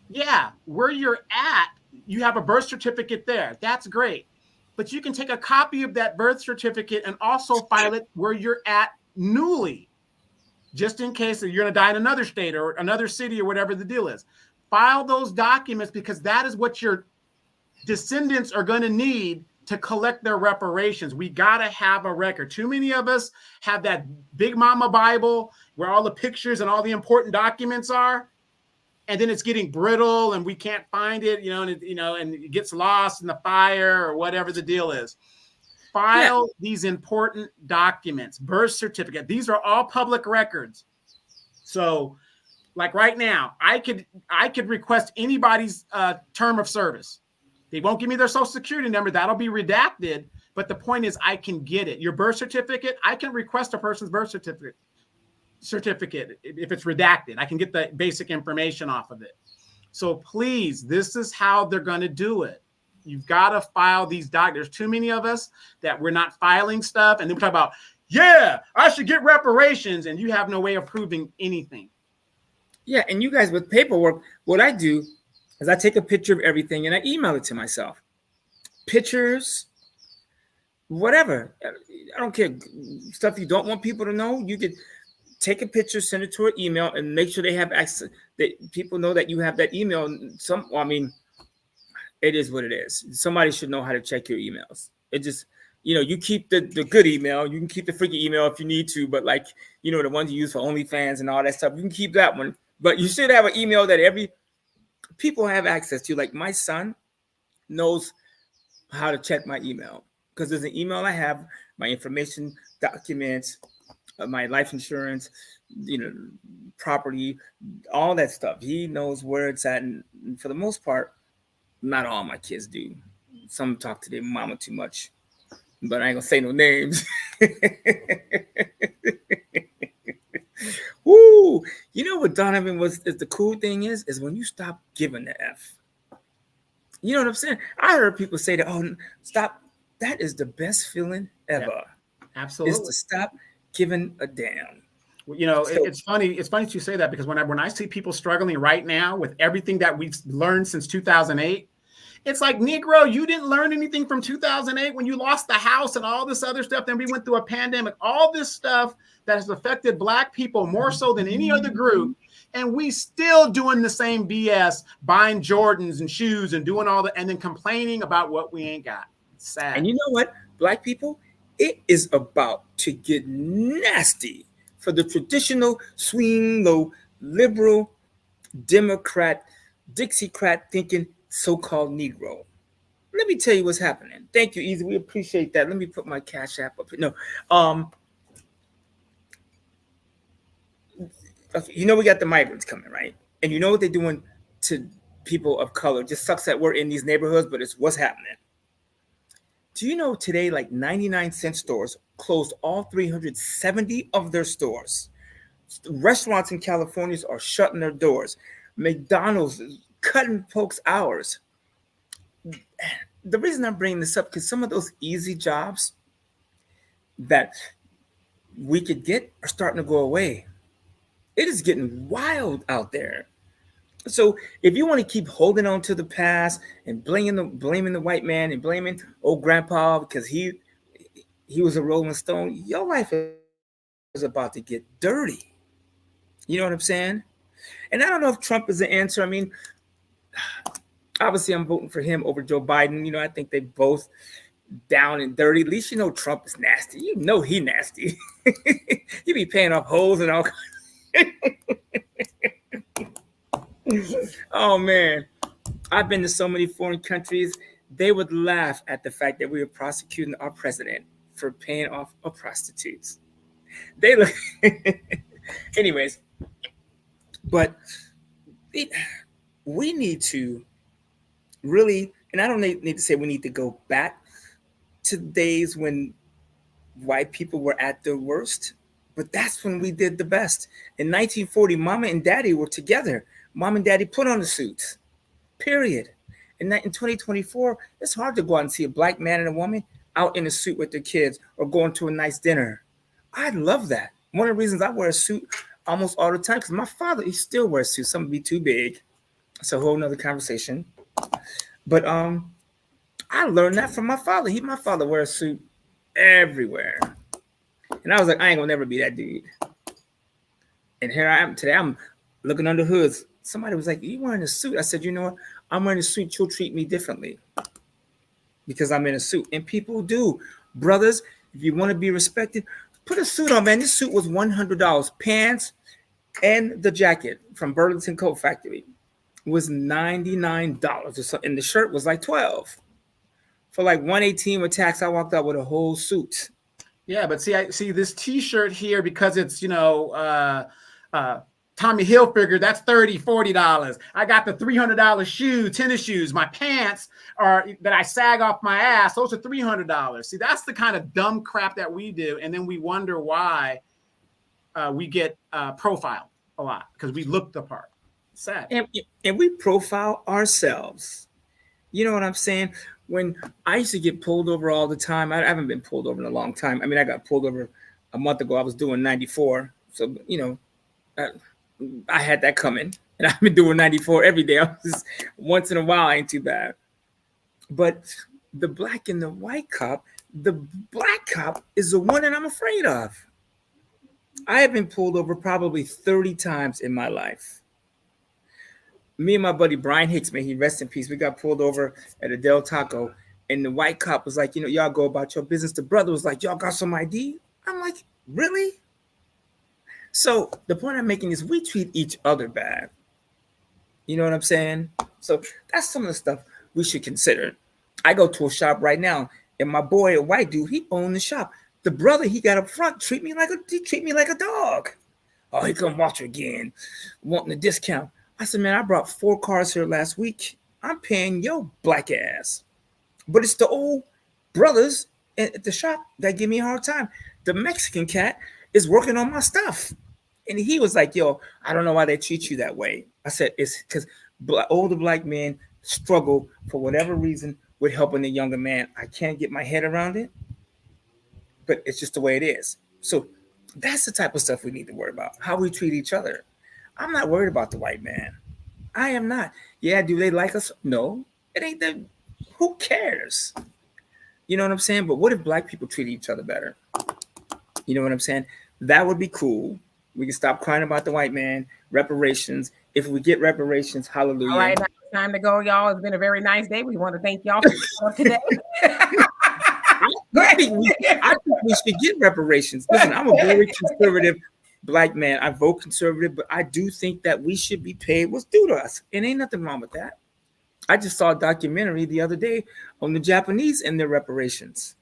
Yeah, where you're at, you have a birth certificate there. That's great. But you can take a copy of that birth certificate and also file it where you're at newly, just in case that you're going to die in another state or another city or whatever the deal is. File those documents, because that is what your descendants are going to need to collect their reparations. We got to have a record. Too many of us have that Big Mama Bible where all the pictures and all the important documents are, and then it's getting brittle and we can't find it, and it gets lost in the fire or whatever the deal is. File these important documents, birth certificate. These are all public records. So, like right now, I could request anybody's term of service. They won't give me their social security number. That'll be redacted. But the point is, I can get it. Your birth certificate, I can request a person's birth certificate if it's redacted. I can get the basic information off of it. So please, this is how they're going to do it. You've got to file these documents. There's too many of us that we're not filing stuff. And then we talk about, yeah, I should get reparations. And you have no way of proving anything. Yeah. And you guys with paperwork, what I do is I take a picture of everything and I email it to myself. Pictures, whatever. I don't care. Stuff you don't want people to know. You could take a picture, send it to an email, and make sure they have access, that people know that you have that email. It is what it is. Somebody should know how to check your emails. It just, you keep the good email. You can keep the freaky email if you need to, but the ones you use for OnlyFans and all that stuff, you can keep that one. But you should have an email that people have access to. Like my son knows how to check my email because there's an email I have, my information, documents, my life insurance, property, all that stuff. He knows where it's at. And for the most part, not all my kids do. Some talk to their mama too much, but I ain't gonna say no names. Woo! You know what Donovan is the cool thing is when you stop giving the F. You know what I'm saying? I heard people say that, oh, stop. That is the best feeling ever. Yeah, absolutely. Is to stop giving a damn. It's funny. It's funny to say that because when I see people struggling right now with everything that we've learned since 2008, it's like, Negro, you didn't learn anything from 2008 when you lost the house and all this other stuff. Then we went through a pandemic, all this stuff that has affected Black people more so than any other group. And we still doing the same BS, buying Jordans and shoes and doing all that, and then complaining about what we ain't got. It's sad. And you know what, Black people, it is about to get nasty for the traditional swing low liberal Democrat Dixiecrat thinking so-called Negro. Let me tell you what's happening. Thank you, Easy. We appreciate that. Let me put my Cash App up here. No, okay, we got the migrants coming, right? And you know what they're doing to people of color. It just sucks that we're in these neighborhoods, but it's what's happening. Do you know today, 99-cent stores closed all 370 of their stores? Restaurants in California are shutting their doors. McDonald's is cutting folks' hours. The reason I'm bringing this up, because some of those easy jobs that we could get are starting to go away. It is getting wild out there. So if you want to keep holding on to the past and blaming the white man and blaming old grandpa because he was a Rolling Stone, your life is about to get dirty. You know what I'm saying? And I don't know if Trump is the answer. I mean, obviously I'm voting for him over Joe Biden. I think they both down and dirty. At least Trump is nasty. He nasty. He be paying off holes and all. Oh man, I've been to so many foreign countries. They would laugh at the fact that we were prosecuting our president for paying off prostitutes. They look, anyways. But we need to really, and I don't need to say we need to go back to the days when white people were at their worst, but that's when we did the best. In 1940, mama and daddy were together. Mom and daddy put on the suits, period. In 2024, it's hard to go out and see a black man and a woman out in a suit with their kids or going to a nice dinner. I love that. One of the reasons I wear a suit almost all the time, because my father, he still wears suits. Some would be too big. It's a whole nother conversation. But I learned that from my father. My father wears a suit everywhere. And I was like, I ain't gonna never be that dude. And here I am today. I'm looking under hoods. Somebody was like, you wearing a suit? I said, you know what? I'm wearing a suit. You'll treat me differently because I'm in a suit. And people do. Brothers, if you want to be respected, put a suit on, man. This suit was $100. Pants and the jacket from Burlington Coat Factory was $99 or something. And the shirt was like $12. For like $118 with tax, I walked out with a whole suit. Yeah, but see, I see this T-shirt here because it's, you know, Tommy Hilfiger, that's $30, $40. I got the $300 tennis shoes. My pants are that I sag off my ass. Those are $300. See, that's the kind of dumb crap that we do. And then we wonder why we get profiled a lot because we look the part. It's sad. And we profile ourselves. You know what I'm saying? When I used to get pulled over all the time, I haven't been pulled over in a long time. I mean, I got pulled over a month ago. I was doing 94. So, you know, I had that coming. And I've been doing 94 every day. I was just, once in a while, ain't too bad. But the black and the white cop, the black cop is the one that I'm afraid of. I have been pulled over probably 30 times in my life. Me and my buddy Brian Hicks, may he rest in peace, we got pulled over at a Del Taco, and the white cop was like, you know, y'all go about your business. The brother was like, y'all got some ID? I'm like, really? So the point I'm making is we treat each other bad. You know what I'm saying? So that's some of the stuff we should consider. I go to a shop right now, and my boy, a white dude, he owned the shop. The brother he got up front treat me like a dog. Oh, he come Walter again, wanting a discount. I said, man, I brought 4 cars here last week. I'm paying your black ass. But it's the old brothers at the shop that give me a hard time. The Mexican cat is working on my stuff. And he was like, yo, I don't know why they treat you that way. I said, it's because older black men struggle for whatever reason with helping the younger man. I can't get my head around it, but it's just the way it is. So that's the type of stuff we need to worry about, how we treat each other. I'm not worried about the white man. I am not. Yeah, do they like us? No, it ain't that. Who cares? You know what I'm saying? But what if black people treat each other better? You know what I'm saying? That would be cool. We can stop crying about the white man. Reparations. If we get reparations, hallelujah. All right, now it's time to go, y'all. It's been a very nice day. We want to thank y'all for today. I think we should get reparations. Listen, I'm a very conservative black man. I vote conservative, but I do think that we should be paid what's due to us. And ain't nothing wrong with that. I just saw a documentary the other day on the Japanese and their reparations.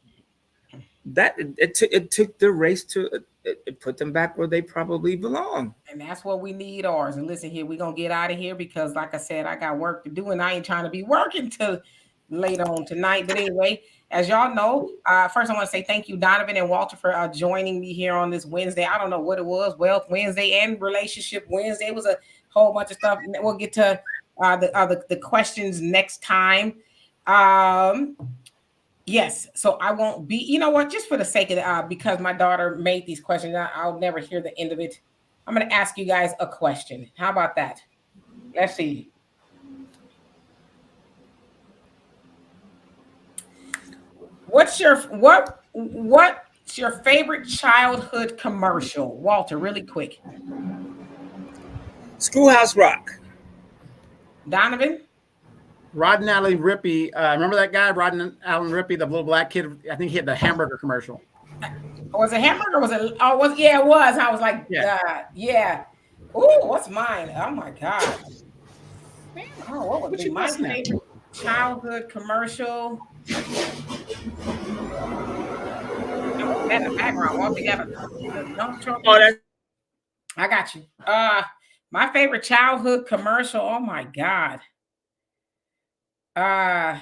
That it took the race to it put them back where they probably belong. And that's what we need ours. And listen here, we're going to get out of here because, like I said, I got work to do and I ain't trying to be working till later on tonight. But anyway, as y'all know, first I want to say thank you, Donovan and Walter, for joining me here on this Wednesday. I don't know what it was, Wealth Wednesday and Relationship Wednesday. It was a whole bunch of stuff. We'll get to the questions next time. Yes, so I won't be, you know what, just for the sake of because my daughter made these questions, I'll never hear the end of it. I'm going to ask you guys a question. How about that? Let's see. What's your favorite childhood commercial? Walter, really quick. Schoolhouse Rock. Donovan? Rod and Allen Rippey. Remember that guy, Rod and Allen Rippey, the little black kid? I think he had the hamburger commercial. Was it hamburger? Was it? Oh, was yeah, it was. I was like, yeah. Ooh, what's mine? Oh my god. Man, oh, what would be my favorite childhood commercial? That in the background. What we got? A dump truck. Oh, that. I got you. My favorite childhood commercial. Oh my God. I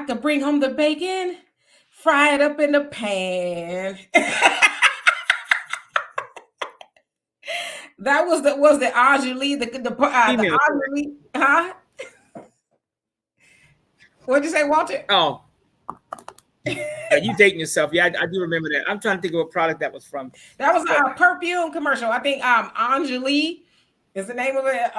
could bring home the bacon, fry it up in the pan. That was the Anjali, the Female. Anjali, huh? What'd you say, Walter? Oh, you dating yourself. Yeah, I do remember that. I'm trying to think of a product that was from. That was a perfume commercial. I think Anjali is the name of it.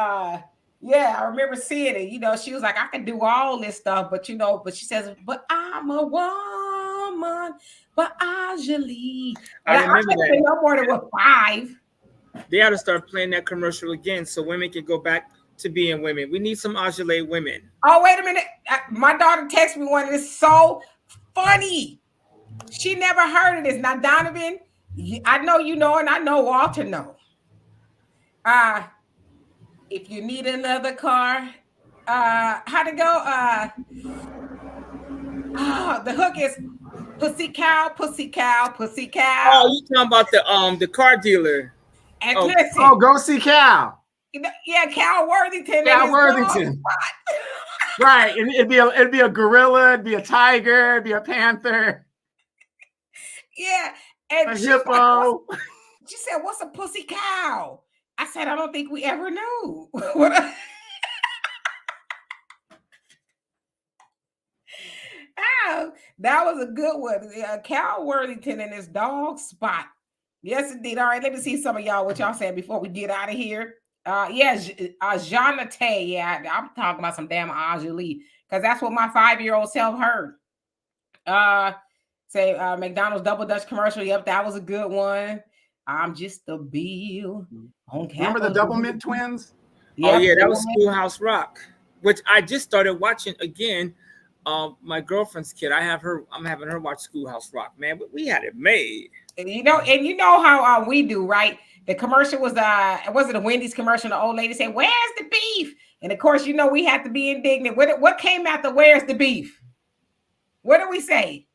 Yeah, I remember seeing it. You know, she was like, I can do all this stuff, but you know, but she says, but I'm a woman, but Anjali. I remember that. No more than 5. They ought to start playing that commercial again so women can go back to being women. We need some Anjali women. Oh, wait a minute. My daughter texted me one. It's so funny. She never heard of this. Now, Donovan, I know you know, and I know Walter know. If you need another car, how'd it go? The hook is pussy cow, pussy cow, pussy cow. Oh, you talking about the car dealer? And listen, go see Cal. Yeah, Cal Worthington. Cal Worthington. Right. It'd be a gorilla, it'd be a tiger, it'd be a panther. Yeah. And a hippo. Like, she said, what's a pussy cow? I said, I don't think we ever knew. Oh, that was a good one. Cal Worthington and his dog Spot. Yes, indeed. All right, let me see some of y'all, what y'all saying before we get out of here. Jeanette. Yeah, I'm talking about some damn Anjali, because that's what my 5-year-old self heard. McDonald's Double Dutch commercial. Yep, that was a good one. I'm just a bill on Capitol. Remember the Double Mint Twins? Yep, oh yeah, that was Schoolhouse Rock, which I just started watching again. My girlfriend's kid, I'm having her watch Schoolhouse Rock. Man, we had it made. And you know how we do, right? The commercial was it a Wendy's commercial? The old lady said, "Where's the beef?" And of course, you know we had to be indignant. What came after "Where's the beef"? What do we say?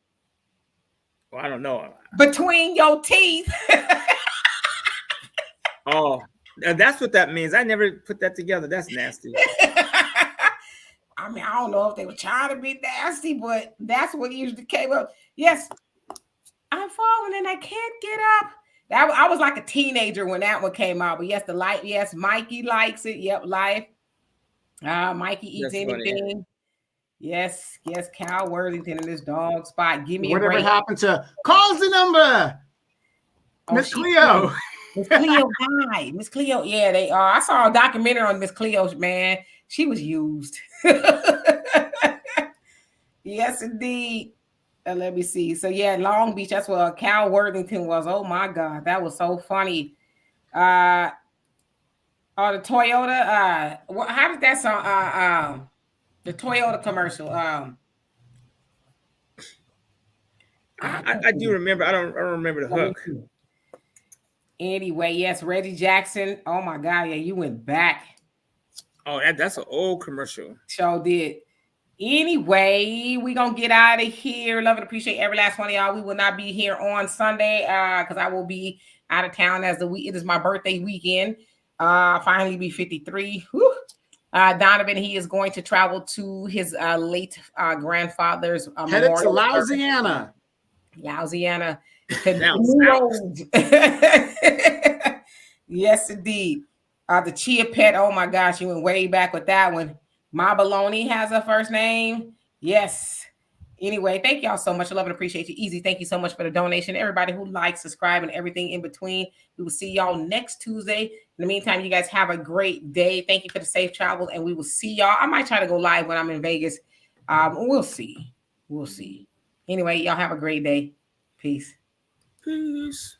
Well, I don't know. Between your teeth. Oh, that's what that means. I never put that together. That's nasty. I mean, I don't know if they were trying to be nasty, but that's what usually came up. Yes, I'm falling and I can't get up. I was like a teenager when that one came out. But yes, yes, Mikey likes it. Yep, life. Mikey eats that's anything. Funny. Yes, Cal Worthington and his dog Spot. Give me whatever a break. Happened to calls the number. Miss Cleo. Miss Cleo died. Miss Cleo, yeah, they are. I saw a documentary on Miss Cleo, man. She was used. Yes, indeed. Let me see. So yeah, Long Beach, that's where Cal Worthington was. Oh my God, that was so funny. The Toyota, how did that sound? The Toyota commercial. I do remember. I don't remember the hook. Anyway, yes, Reggie Jackson. Oh my God, yeah, you went back. Oh, that's an old commercial. Sure did. Anyway, we're going to get out of here. Love and appreciate every last one of y'all. We will not be here on Sunday because I will be out of town it is my birthday weekend. Finally be 53. Whew. Donovan, he is going to travel to his late grandfather's headed to Louisiana. Louisiana. Yes, indeed. The Chia Pet. Oh my gosh, you went way back with that one. My Baloney has a first name. Yes. Anyway, thank y'all so much. I love and appreciate you. Easy. Thank you so much for the donation. Everybody who likes, subscribe, and everything in between. We will see y'all next Tuesday. In the meantime, you guys have a great day. Thank you for the safe travels, and we will see y'all. I might try to go live when I'm in Vegas. We'll see. We'll see. Anyway, y'all have a great day. Peace. Peace.